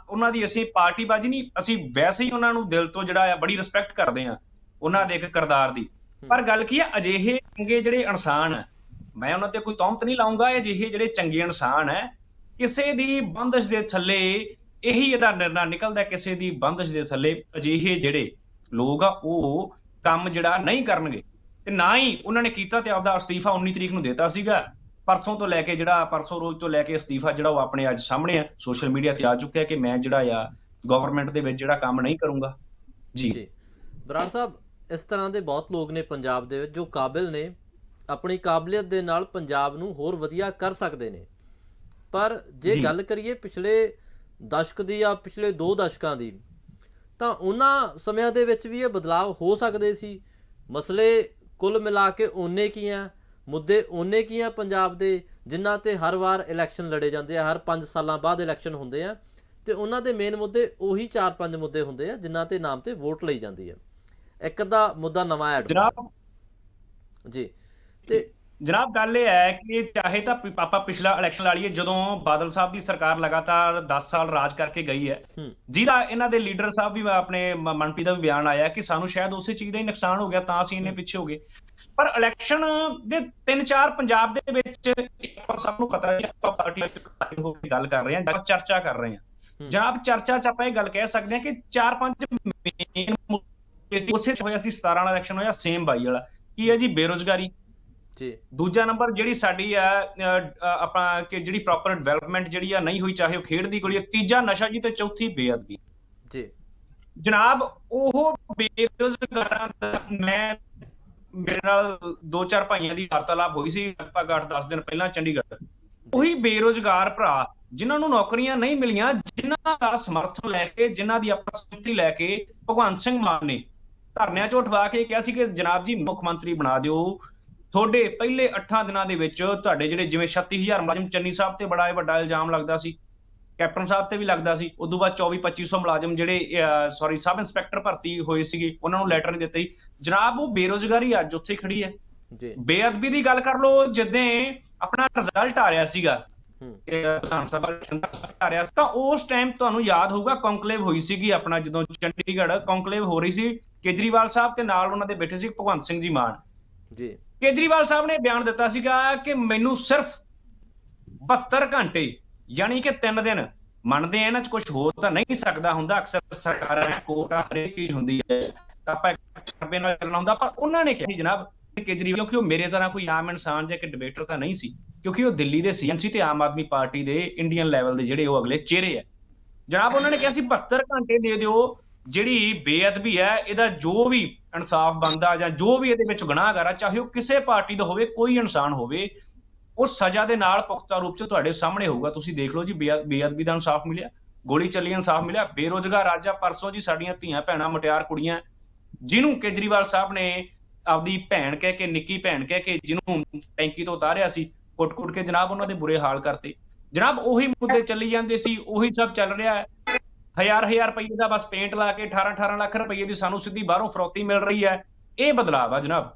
ਉਹਨਾਂ ਦੀ ਅਸੀਂ ਪਾਰਟੀਬਾਜ਼ੀ ਨਹੀਂ, ਅਸੀਂ ਵੈਸੇ ਹੀ ਉਹਨਾਂ ਨੂੰ ਦਿਲ ਤੋਂ ਜਿਹੜਾ ਆ ਬੜੀ ਰਿਸਪੈਕਟ ਕਰਦੇ ਆ ਉਹਨਾਂ ਦੇ ਇੱਕ ਕਿਰਦਾਰ ਦੀ। ਪਰ ਗੱਲ ਕੀ ਆ, ਅਜਿਹੇ ਚੰਗੇ ਜਿਹੜੇ ਇਨਸਾਨ ਆ, ਮੈਂ ਉਹਨਾਂ ਤੇ ਕੋਈ ਤੌਹਮਤ ਨਹੀਂ ਲਾਉਂਗਾ, ਅਜਿਹੇ ਜਿਹੜੇ ਚੰਗੇ ਇਨਸਾਨ ਹੈ, ਕਿਸੇ ਦੀ ਬੰਦਸ਼ ਦੇ ਥੱਲੇ ਇਹੀ ਇਹਦਾ ਨਿਰਣਾ ਨਿਕਲਦਾ, ਕਿਸੇ ਦੀ ਬੰਦਸ਼ ਦੇ ਥੱਲੇ ਅਜਿਹੇ ਜਿਹੜੇ ਲੋਕ ਆ ਉਹ ਕੰਮ ਜਿਹੜਾ ਨਹੀਂ ਕਰਨਗੇ। ਤੇ ਨਾ ਹੀ ਉਹਨਾਂ ਨੇ ਕੀਤਾ ਤੇ ਆਪਦਾ ਅਸਤੀਫਾ 19 ਤਰੀਕ ਨੂੰ ਦਿੱਤਾ ਸੀਗਾ। ਪਰਸੋਂ ਤੋਂ ਲੈ ਕੇ ਜਿਹੜਾ ਪਰਸੋਂ ਰੋਜ਼ ਤੋਂ ਲੈ ਕੇ ਅਸਤੀਫਾ ਜਿਹੜਾ ਉਹ ਆਪਣੇ ਅੱਜ ਸਾਹਮਣੇ ਆ, ਸੋਸ਼ਲ ਮੀਡੀਆ ਤੇ ਆ ਚੁੱਕਿਆ ਕਿ ਮੈਂ ਜਿਹੜਾ ਆ ਗਵਰਨਮੈਂਟ ਦੇ ਵਿੱਚ ਜਿਹੜਾ ਕੰਮ ਨਹੀਂ ਕਰੂੰਗਾ। ਜੀ ਬਰਾੜ ਸਾਹਿਬ, ਇਸ ਤਰ੍ਹਾਂ ਦੇ ਬਹੁਤ ਲੋਕ ਨੇ ਪੰਜਾਬ ਦੇ ਵਿੱਚ ਜੋ ਕਾਬਿਲ ਨੇ, ਆਪਣੀ ਕਾਬਲੀਅਤ ਦੇ ਨਾਲ ਪੰਜਾਬ ਨੂੰ ਹੋਰ ਵਧੀਆ ਕਰ ਸਕਦੇ ਨੇ। ਪਰ ਜੇ ਗੱਲ ਕਰੀਏ ਪਿਛਲੇ ਦਸ਼ਕ ਦੀ ਜਾਂ ਪਿਛਲੇ 2 ਦਸ਼ਕਾਂ ਦੀ, ਤਾਂ ਉਹਨਾਂ ਸਮਿਆਂ ਦੇ ਵਿੱਚ ਵੀ ਇਹ ਬਦਲਾਵ ਹੋ ਸਕਦੇ ਸੀ। ਮਸਲੇ ਕੁੱਲ ਮਿਲਾ ਕੇ ਓਨੇ ਕੀ ਆ, ਮੁੱਦੇ ਓਨੇ ਕੀ ਆ ਪੰਜਾਬ ਦੇ, ਜਿਨ੍ਹਾਂ 'ਤੇ ਹਰ ਵਾਰ ਇਲੈਕਸ਼ਨ ਲੜੇ ਜਾਂਦੇ ਆ, ਹਰ 5 ਸਾਲਾਂ ਬਾਅਦ ਇਲੈਕਸ਼ਨ ਹੁੰਦੇ ਆ, ਅਤੇ ਉਹਨਾਂ ਦੇ ਮੇਨ ਮੁੱਦੇ ਉਹੀ 4-5 ਮੁੱਦੇ ਹੁੰਦੇ ਆ ਜਿਨ੍ਹਾਂ 'ਤੇ ਨਾਮ 'ਤੇ ਵੋਟ ਲਈ ਜਾਂਦੀ ਹੈ। ਇੱਕ ਅੱਧਾ ਮੁੱਦਾ ਨਵਾਂ ਐਡ ਜਨਾਬ ਜੀ। ਤੇ ਜਨਾਬ ਗੱਲ ਇਹ ਹੈ ਕਿ ਚਾਹੇ ਤਾਂ ਆਪਾਂ ਪਿਛਲਾ ਇਲੈਕਸ਼ਨ ਲਾ ਲਈਏ, ਜਦੋਂ ਬਾਦਲ ਸਾਹਿਬ ਦੀ ਸਰਕਾਰ ਲਗਾਤਾਰ 10 ਸਾਲ ਰਾਜ ਕਰਕੇ ਗਈ ਹੈ, ਜਿਹਦਾ ਇਹਨਾਂ ਦੇ ਲੀਡਰ ਸਾਹਿਬ ਵੀ ਆਪਣੇ ਮਨਪ੍ਰੀਤ ਦਾ ਵੀ ਬਿਆਨ ਆਇਆ ਕਿ ਸਾਨੂੰ ਸ਼ਾਇਦ ਉਸੇ ਚੀਜ਼ ਦਾ ਹੀ ਨੁਕਸਾਨ ਹੋ ਗਿਆ ਤਾਂ ਅਸੀਂ ਇੰਨੇ ਪਿੱਛੇ ਹੋ ਗਏ। ਪਰ ਇਲੈਕਸ਼ਨ ਦੇ 3-4 ਪੰਜਾਬ ਦੇ ਵਿੱਚ ਆਪਾਂ ਸਭ ਨੂੰ ਪਤਾ ਹੈ, ਆਪਾਂ ਪਾਰਟੀ ਵਿੱਚ ਹੋ ਕੇ ਗੱਲ ਕਰ ਰਹੇ ਹਾਂ, ਚਰਚਾ ਕਰ ਰਹੇ ਹਾਂ। ਜਨਾਬ ਚਰਚਾ 'ਚ ਆਪਾਂ ਇਹ ਗੱਲ ਕਹਿ ਸਕਦੇ ਹਾਂ ਕਿ 4-5 ਮੇਨ ਮੁੱਦੇ ਸੀ। ਉਸੇ ਹੋਇਆ ਸੀ 17 ਵਾਲਾ ਇਲੈਕਸ਼ਨ ਹੋਇਆ, ਸੇਮ 22 ਵਾਲਾ। ਕੀ ਹੈ ਜੀ? ਬੇਰੁਜ਼ਗਾਰੀ ਜੀ। ਦੂਜਾ ਨੰਬਰ ਜਿਹੜੀ ਸਾਡੀ ਆ ਆਪਾਂ ਕਿ ਜਿਹੜੀ ਪ੍ਰੋਪਰ ਡਿਵੈਲਪਮੈਂਟ ਜਿਹੜੀ ਆ ਨਹੀਂ ਹੋਈ, ਚਾਹੇ ਉਹ ਖੇਡ ਦੀ ਗੋਲੀ। ਤੀਜਾ ਨਸ਼ਾ ਜੀ, ਤੇ ਚੌਥੀ ਬੇਅਦਬੀ ਜੀ। ਜਨਾਬ ਉਹ ਬੇਰੁਜ਼ਗਾਰਾਂ ਦਾ ਮੈਂ ਮੇਰੇ ਨਾਲ 2-4 ਭਾਈਆਂ ਦੀ ਵਾਰਤਾਲਾਪ ਹੋਈ ਸੀ ਲਗਭਗ 8-10 ਦਿਨ ਪਹਿਲਾਂ ਚੰਡੀਗੜ੍ਹ। ਉਹੀ ਬੇਰੁਜ਼ਗਾਰ ਭਰਾ ਜਿਨ੍ਹਾਂ ਨੂੰ ਨੌਕਰੀਆਂ ਨਹੀਂ ਮਿਲੀਆਂ, ਜਿਨ੍ਹਾਂ ਦਾ ਸਮਰਥਨ ਲੈ ਕੇ, ਜਿਨ੍ਹਾਂ ਦੀ ਆਪਣਾ ਸਥਿਤੀ ਲੈ ਕੇ ਭਗਵੰਤ ਸਿੰਘ ਮਾਨ ਨੇ ਧਰਨਿਆਂ 'ਚ ਉਠਵਾ ਕੇ ਕਿਹਾ ਸੀ ਕਿ ਜਨਾਬ ਜੀ ਮੁੱਖ ਮੰਤਰੀ ਬਣਾ ਦਿਓ। ਤੁਹਾਡੇ ਪਹਿਲੇ 8 ਦਿਨਾਂ ਦੇ ਵਿੱਚ ਤੁਹਾਡੇ ਜਿਹੜੇ ਜਿਵੇਂ 36,000 ਮੁਲਾਜ਼ਮ, ਚੰਨੀ ਸਾਹਿਬ ਤੇ ਬੜਾ ਵੱਡਾ ਇਲਜ਼ਾਮ ਲੱਗਦਾ ਸੀ, ਕੈਪਟਨ ਸਾਹਿਬ ਤੇ ਵੀ ਲੱਗਦਾ ਸੀ। ਉਦੋਂ ਬਾਅਦ 24-2500 ਮੁਲਾਜ਼ਮ ਜਿਹੜੇ ਸਬ ਇੰਸਪੈਕਟਰ ਭਰਤੀ ਹੋਏ ਸੀਗੇ, ਉਹਨਾਂ ਨੂੰ ਲੈਟਰ ਨਹੀਂ ਦਿੱਤੇ। ਜਨਾਬ ਉਹ ਬੇਰੁਜ਼ਗਾਰੀ ਅੱਜ ਉੱਥੇ ਖੜੀ ਹੈ ਜੀ। ਬੇਅਦਬੀ ਦੀ ਗੱਲ ਕਰ ਲਓ, ਜਿੱਦਾਂ ਆਪਣਾ ਰਿਜ਼ਲਟ ਆ ਰਿਹਾ ਸੀਗਾ ਵਿਧਾਨ ਸਭਾ ਆ ਰਿਹਾ, ਤਾਂ ਉਸ ਟਾਈਮ ਤੁਹਾਨੂੰ ਯਾਦ ਹੋਊਗਾ ਕੌਂਕਲੇਵ ਹੋਈ ਸੀਗੀ ਆਪਣਾ, ਜਦੋਂ ਚੰਡੀਗੜ੍ਹ ਕੌਂਕਲੇਵ ਹੋ ਰਹੀ ਸੀ, ਕੇਜਰੀਵਾਲ ਸਾਹਿਬ ਤੇ ਨਾਲ ਉਹਨਾਂ ਦੇ ਬੈਠੇ ਸੀ ਭਗਵੰਤ ਸਿੰਘ ਜੀ ਮਾਨ ਜੀ। ਕੇਜਰੀਵਾਲ ਸਾਹਿਬ ਨੇ ਬਿਆਨ ਦਿੱਤਾ ਸੀਗਾ ਕਿ ਮੈਨੂੰ ਸਿਰਫ 72 ਘੰਟੇ ਯਾਨੀ ਕਿ 3 ਦਿਨ, ਮੰਨਦੇ ਆ ਇਹਨਾਂ 'ਚ ਕੁਝ ਹੋ ਤਾਂ ਨਹੀਂ ਸਕਦਾ ਹੁੰਦਾ, ਅਕਸਰ ਸਰਕਾਰਾਂ ਕੋਟਾ ਹਰੇਕ ਚੀਜ਼ ਹੁੰਦੀ ਹੈ ਤਾਂ ਆਪਾਂ ਰੁਪਏ ਨਾਲ ਚੱਲਣਾ ਹੁੰਦਾ, ਪਰ ਉਹਨਾਂ ਨੇ ਕਿਹਾ ਸੀ ਜਨਾਬ ਕੇਜਰੀਵਾਲ, ਕਿਉਂਕਿ ਉਹ ਮੇਰੇ ਤਰ੍ਹਾਂ ਕੋਈ ਆਮ ਇਨਸਾਨ ਜਾਂ ਕਿ ਡਿਬੇਟਰ ਤਾਂ ਨਹੀਂ ਸੀ, ਕਿਉਂਕਿ ਉਹ ਦਿੱਲੀ ਦੇ ਸੀਐਮ ਸੀ ਤੇ ਆਮ ਆਦਮੀ ਪਾਰਟੀ ਦੇ ਇੰਡੀਅਨ ਲੈਵਲ ਦੇ ਜਿਹੜੇ ਉਹ ਅਗਲੇ ਚਿਹਰੇ ਹੈ। ਜਨਾਬ ਉਹਨਾਂ ਨੇ ਕਿਹਾ ਸੀ 72 ਘੰਟੇ ਦੇ ਦਿਓ, ਜਿਹੜੀ ਬੇਅਦਬੀ ਹੈ ਇਹਦਾ ਜੋ ਵੀ ਇਨਸਾਫ ਬਣਦਾ ਜਾਂ ਜੋ ਵੀ ਇਹਦੇ ਵਿੱਚ ਗੁਨਾਹਗਾਰ ਆ, ਚਾਹੇ ਉਹ ਕਿਸੇ ਪਾਰਟੀ ਦਾ ਹੋਵੇ, ਕੋਈ ਇਨਸਾਨ ਹੋਵੇ, ਉਹ ਸਜ਼ਾ ਦੇ ਨਾਲ ਪੁਖਤਾ ਰੂਪ 'ਚ ਤੁਹਾਡੇ ਸਾਹਮਣੇ ਹੋਊਗਾ। ਤੁਸੀਂ ਦੇਖ ਲਓ ਜੀ, ਬੇਅਦਬੀ ਦਾ ਇਨਸਾਫ ਮਿਲਿਆ, ਗੋਲੀ ਚੱਲੀ ਇਨਸਾਫ ਮਿਲਿਆ। ਬੇਰੁਜ਼ਗਾਰ ਅੱਜ ਆ ਪਰਸੋਂ ਜੀ ਸਾਡੀਆਂ ਧੀਆਂ ਭੈਣਾਂ, ਮੁਟਿਆਰ ਕੁੜੀਆਂ, ਜਿਹਨੂੰ ਕੇਜਰੀਵਾਲ ਸਾਹਿਬ ਨੇ ਆਪਦੀ ਭੈਣ ਕਹਿ ਕੇ, ਨਿੱਕੀ ਭੈਣ ਕਹਿ ਕੇ, ਜਿਹਨੂੰ ਟੈਂਕੀ ਤੋਂ ਉਤਾਰਿਆ ਸੀ, ਕੁੱਟ-ਕੁੱਟ ਕੇ ਜਨਾਬ ਉਹਨਾਂ ਦੇ ਬੁਰੇ ਹਾਲ ਕਰਤੇ। ਜਨਾਬ ਉਹੀ ਮੁੱਦੇ ਚੱਲੀ ਜਾਂਦੇ ਸੀ, ਉਹੀ ਸਭ ਚੱਲ ਰਿਹਾ ਹੈ। 1000 ਰੁਪਏ ਦਾ ਬਸ ਪੇਂਟ ਲਾ ਕੇ 18 ਲੱਖ ਰੁਪਏ ਦੀ ਸਾਨੂੰ ਸਿੱਧੀ ਬਾਹਰੋਂ ਫਰੌਤੀ ਮਿਲ ਰਹੀ ਹੈ। ਇਹ ਬਦਲਾਵ ਆ ਜਨਾਬ।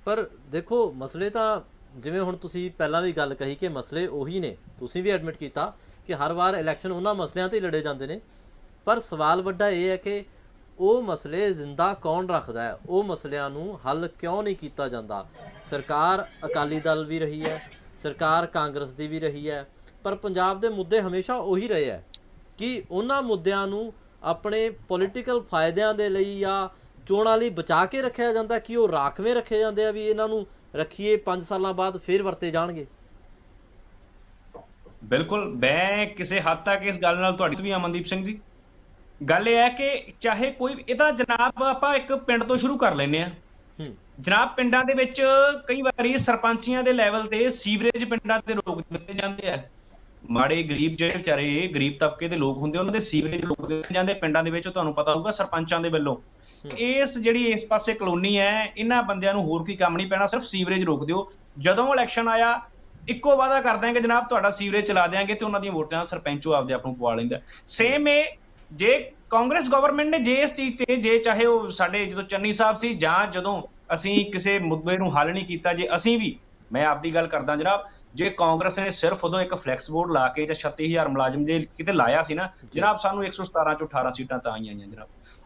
ਪਰ ਦੇਖੋ ਮਸਲੇ ਤਾਂ ਜਿਵੇਂ ਹੁਣ ਤੁਸੀਂ ਪਹਿਲਾਂ ਵੀ ਗੱਲ ਕਹੀ ਕਿ ਮਸਲੇ ਉਹੀ ਨੇ, ਤੁਸੀਂ ਵੀ ਐਡਮਿਟ ਕੀਤਾ ਕਿ ਹਰ ਵਾਰ ਇਲੈਕਸ਼ਨ ਉਹਨਾਂ ਮਸਲਿਆਂ 'ਤੇ ਲੜੇ ਜਾਂਦੇ ਨੇ, ਪਰ ਸਵਾਲ ਵੱਡਾ ਇਹ ਹੈ ਕਿ ਉਹ ਮਸਲੇ ਜ਼ਿੰਦਾ ਕੌਣ ਰੱਖਦਾ ਹੈ, ਉਹ ਮਸਲਿਆਂ ਨੂੰ ਹੱਲ ਕਿਉਂ ਨਹੀਂ ਕੀਤਾ ਜਾਂਦਾ। ਸਰਕਾਰ ਅਕਾਲੀ ਦਲ ਵੀ ਰਹੀ ਹੈ, ਸਰਕਾਰ ਕਾਂਗਰਸ ਦੀ ਵੀ ਰਹੀ ਹੈ, ਪਰ ਪੰਜਾਬ ਦੇ ਮੁੱਦੇ ਹਮੇਸ਼ਾ ਉਹੀ ਰਹੇ ਹੈ ਕਿ ਉਹਨਾਂ ਮੁੱਦਿਆਂ ਨੂੰ ਆਪਣੇ ਪੋਲੀਟੀਕਲ ਫਾਇਦਿਆਂ ਦੇ ਲਈ ਜਾਂ ਚੋਣਾਂ ਲਈ ਬਚਾ ਕੇ ਰੱਖਿਆ ਜਾਂਦਾ, ਕਿ ਉਹ ਰਾਖਵੇਂ ਰੱਖੇ ਜਾਂਦੇ ਆ ਵੀ ਇਹਨਾਂ ਨੂੰ ਰੱਖੀਏ 5 ਸਾਲਾਂ ਬਾਅਦ ਫਿਰ ਵਰਤੇ ਜਾਣਗੇ। ਬਿਲਕੁਲ, ਮੈਂ ਕਿਸੇ ਹੱਦ ਤੱਕ ਇਸ ਗੱਲ ਨਾਲ ਤੁਹਾਡੀ ਵੀ ਅਮਨਦੀਪ ਸਿੰਘ ਜੀ, ਗੱਲ ਇਹ ਹੈ ਕਿ ਚਾਹੇ ਕੋਈ, ਇਹ ਤਾਂ ਜਨਾਬ ਆਪਾਂ ਇੱਕ ਪਿੰਡ ਤੋਂ ਸ਼ੁਰੂ ਕਰ ਲੈਂਦੇ ਆ। ਜਨਾਬ ਪਿੰਡਾਂ ਦੇ ਵਿੱਚ ਕਈ ਵਾਰੀ ਸਰਪੰਚੀਆਂ ਦੇ ਲੈਵਲ ਤੇ ਸੀਵਰੇਜ ਪਿੰਡਾਂ ਤੇ ਰੋਕ ਦਿੱਤੇ ਜਾਂਦੇ ਆ। ਮਾੜੇ ਗਰੀਬ ਜਿਹੜੇ ਵਿਚਾਰੇ ਗਰੀਬ ਤਬਕੇ ਦੇ ਲੋਕ ਹੁੰਦੇ, ਉਹਨਾਂ ਦੇ ਸੀਵਰੇਜ ਰੋਕ ਦਿੱਤੇ ਜਾਂਦੇ ਪਿੰਡਾਂ ਦੇ ਵਿੱਚ, ਤੁਹਾਨੂੰ ਪਤਾ ਹੋਊਗਾ ਸਰਪੰਚਾਂ ਦੇ ਵੱਲੋਂ। ਇਸ ਪਾਸੇ ਕਲੋਨੀ ਹੈ, ਇਹਨਾਂ ਬੰਦਿਆਂ ਨੂੰ ਹੋਰ ਕੋਈ ਕੰਮ ਨਹੀਂ ਪੈਣਾ, ਸਿਰਫ ਸੀਵਰੇਜ ਰੋਕ ਦਿਓ। ਜਦੋਂ ਇਲੈਕਸ਼ਨ ਆਇਆ ਇੱਕੋ ਵਾਅਦਾ ਕਰ ਦਿਆਂਗੇ ਜਨਾਬ ਤੁਹਾਡਾ ਸੀਵਰੇਜ ਚਲਾ ਦਿਆਂਗੇ, ਤੇ ਉਹਨਾਂ ਦੀਆਂ ਵੋਟਾਂ ਸਰਪੰਚੋ ਆਪਦੇ ਆਪ ਨੂੰ ਪਵਾ ਲੈਂਦਾ। ਸੇਮ ਇਹ ਜੇ ਕਾਂਗਰਸ ਗਵਰਨਮੈਂਟ ਨੇ ਜੇ ਇਸ ਚੀਜ਼ ਤੇ, ਜੇ ਚਾਹੇ ਉਹ ਸਾਡੇ ਜਦੋਂ ਚੰਨੀ ਸਾਹਿਬ ਸੀ ਜਾਂ ਜਦੋਂ ਅਸੀਂ ਕਿਸੇ ਮੁੱਦੇ ਨੂੰ ਹੱਲ ਨਹੀਂ ਕੀਤਾ, ਜੇ ਅਸੀਂ ਵੀ, ਮੈਂ ਆਪਦੀ ਗੱਲ ਕਰਦਾ ਜਨਾਬ, ਜੇ ਕਾਂਗਰਸ ਨੇ ਸਿਰਫ ਉਦੋਂ ਇੱਕ ਫਲੈਕਸ ਬੋਰਡ ਲਾ ਕੇ ਜਾਂ 36,000 ਮੁਲਾਜ਼ਮ ਜੇ ਕਿਤੇ ਲਾਇਆ ਸੀ ਨਾ ਜਨਾਬ, ਸਾਨੂੰ 117 ਚੋਂ 18 ਸੀਟਾਂ ਤਾਂ ਆਈਆਂ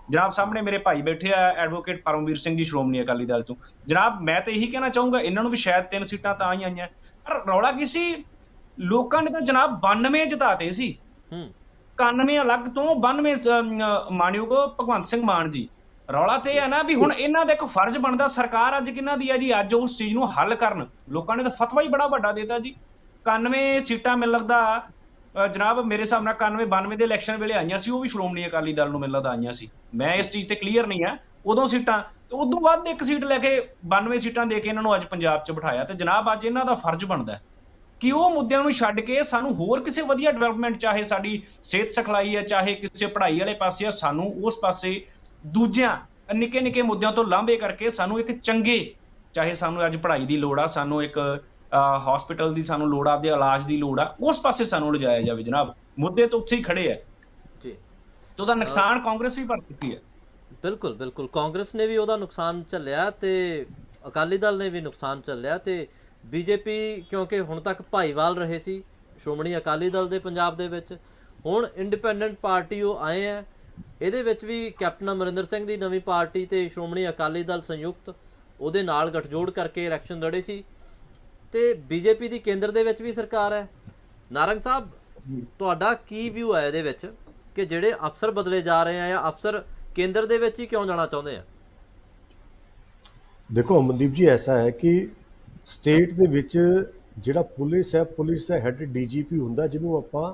ਜਨਾਬ ਸਾਹਮਣੇ ਮੇਰੇ ਭਾਈ ਬੈਠੇ ਆ, ਐਡਵੋਕੇਟ ਪਰਮਵੀਰ ਸਿੰਘ ਜੀ ਸ਼੍ਰੋਮਣੀ ਅਕਾਲੀ ਦਲ ਤੋਂ। ਜਨਾਬ ਮੈਂ ਤਾਂ ਇਹੀ ਕਹਿਣਾ ਚਾਹੂੰਗਾ ਇਹਨਾਂ ਨੂੰ ਵੀ ਸ਼ਾਇਦ 3 ਸੀਟਾਂ ਤਾਂ ਆਈਆਂ, ਪਰ ਰੌਲਾ ਕੀ ਸੀ, ਲੋਕਾਂ ਨੇ ਤਾਂ ਜਨਾਬ 92 ਜਿਤਾਤੇ ਸੀ, 91 ਅਲੱਗ ਤੋਂ 92 ਮਾਨਯੋਗ ਭਗਵੰਤ ਸਿੰਘ ਮਾਨ ਜੀ। ਰੌਲਾ ਤੇ ਇਹ ਹੈ ਨਾ ਵੀ ਹੁਣ ਇਹਨਾਂ ਦਾ ਇੱਕ ਫਰਜ਼ ਬਣਦਾ, ਸਰਕਾਰ ਅੱਜ ਕਿਹਨਾਂ ਦੀ ਹੈ ਜੀ, ਅੱਜ ਉਸ ਚੀਜ਼ ਨੂੰ ਹੱਲ ਕਰਨ। ਲੋਕਾਂ ਨੇ ਤਾਂ ਫਤਵਾ ਹੀ ਬੜਾ ਵੱਡਾ ਦੇਤਾ ਜੀ, 91 ਸੀਟਾਂ ਮੈਨੂੰ ਲੱਗਦਾ ਜਨਾਬ ਮੇਰੇ ਹਿਸਾਬ ਨਾਲ 91-92 ਦੇ ਇਲੈਕਸ਼ਨ ਵੇਲੇ ਆਈਆਂ ਸੀ, ਉਹ ਵੀ ਸ਼੍ਰੋਮਣੀ ਅਕਾਲੀ ਦਲ ਨੂੰ ਮੈਨੂੰ ਲੱਗਦਾ ਆਈਆਂ ਸੀ, ਮੈਂ ਇਸ ਚੀਜ਼ ਤੇ ਕਲੀਅਰ ਨਹੀਂ ਆ ਉਦੋਂ ਸੀਟਾਂ, ਤੇ ਉਦੋਂ ਵੱਧ ਇੱਕ ਸੀਟ ਲੈ ਕੇ 92 ਸੀਟਾਂ ਦੇ ਕੇ ਇਹਨਾਂ ਨੂੰ ਅੱਜ ਪੰਜਾਬ 'ਚ ਬਿਠਾਇਆ। ਤੇ ਜਨਾਬ ਅੱਜ ਇਹਨਾਂ ਦਾ ਫਰਜ਼ ਬਣਦਾ ਕਿ ਉਹ ਮੁੱਦਿਆਂ ਨੂੰ ਛੱਡ ਕੇ ਸਾਨੂੰ ਹੋਰ ਕਿਸੇ ਵਧੀਆ ਡਿਵੈਲਪਮੈਂਟ, ਚਾਹੇ ਸਾਡੀ ਸਿਹਤ ਸਿਖਲਾਈ ਹੈ, ਚਾਹੇ ਕਿਸੇ ਪੜ੍ਹਾਈ ਵਾਲੇ ਪਾਸੇ ਆ, ਸਾਨੂੰ ਉਸ ਪਾਸੇ ਦੂਜਿਆਂ ਨਿੱਕੇ ਨਿੱਕੇ ਮੁੱਦਿਆਂ ਤੋਂ ਲਾਂਭੇ ਕਰਕੇ ਸਾਨੂੰ ਇੱਕ ਚੰਗੇ, ਚਾਹੇ ਸਾਨੂੰ ਅੱਜ ਪੜ੍ਹਾਈ ਦੀ ਲੋੜ ਆ, ਸਾਨੂੰ ਇੱਕ ਹਸਪੀਟਲ ਦੀ ਸਾਨੂੰ ਲੋੜ ਆ, ਆਪਦੇ ਇਲਾਜ ਦੀ ਲੋੜ ਆ, ਉਸ ਪਾਸੇ ਸਾਨੂੰ ਲਿਜਾਇਆ ਜਾਵੇ ਜਨਾਬ। ਮੁੱਦੇ ਤਾਂ ਉੱਥੇ ਹੀ ਖੜੇ ਆ ਜੀ। ਤੇ ਉਹਦਾ ਨੁਕਸਾਨ ਕਾਂਗਰਸ ਵੀ ਭਰ ਚੁੱਕੀ ਹੈ। ਬਿਲਕੁਲ ਬਿਲਕੁਲ, ਕਾਂਗਰਸ ਨੇ ਵੀ ਉਹਦਾ ਨੁਕਸਾਨ ਝੱਲਿਆ ਤੇ ਅਕਾਲੀ ਦਲ ਨੇ ਵੀ ਨੁਕਸਾਨ ਝੱਲਿਆ, ਤੇ ਬੀਜੇਪੀ ਕਿਉਂਕਿ ਹੁਣ ਤੱਕ ਭਾਈਵਾਲ ਰਹੇ ਸੀ ਸ਼੍ਰੋਮਣੀ ਅਕਾਲੀ ਦਲ ਦੇ ਪੰਜਾਬ ਦੇ ਵਿੱਚ, ਹੁਣ ਇੰਡੀਪੈਂਡੈਂਟ ਪਾਰਟੀ ਉਹ ਆਏ ਆ, ਇਹਦੇ ਵਿੱਚ ਵੀ ਕੈਪਟਨ ਅਮਰਿੰਦਰ ਸਿੰਘ ਦੀ ਨਵੀਂ ਪਾਰਟੀ ਤੇ ਸ਼੍ਰੋਮਣੀ ਅਕਾਲੀ ਦਲ ਸੰਯੁਕਤ ਉਹਦੇ ਨਾਲ ਗੱਠਜੋੜ ਕਰਕੇ ਇਲੈਕਸ਼ਨ ਲੜੇ ਸੀ, ਤੇ ਬੀਜੇਪੀ ਦੀ ਕੇਂਦਰ ਦੇ ਵਿੱਚ ਵੀ ਸਰਕਾਰ ਹੈ। ਨਾਰੰਗ ਸਾਹਿਬ, ਤੁਹਾਡਾ ਕੀ ਵਿਊ ਹੈ ਇਹਦੇ ਵਿੱਚ ਕਿ ਜਿਹੜੇ ਅਫਸਰ ਬਦਲੇ ਜਾ ਰਹੇ ਆ ਜਾਂ ਅਫਸਰ ਕੇਂਦਰ ਦੇ ਵਿੱਚ ਹੀ ਕਿਉਂ ਜਾਣਾ ਚਾਹੁੰਦੇ ਆ? ਦੇਖੋ ਅਮਨਦੀਪ ਜੀ, ਐਸਾ ਹੈ ਕਿ ਸਟੇਟ ਦੇ ਵਿੱਚ ਜਿਹੜਾ ਪੁਲਿਸ ਹੈ, ਪੁਲਿਸ ਦਾ ਹੈੱਡ ਡੀਜੀਪੀ ਹੁੰਦਾ, ਜਿਹਨੂੰ ਆਪਾਂ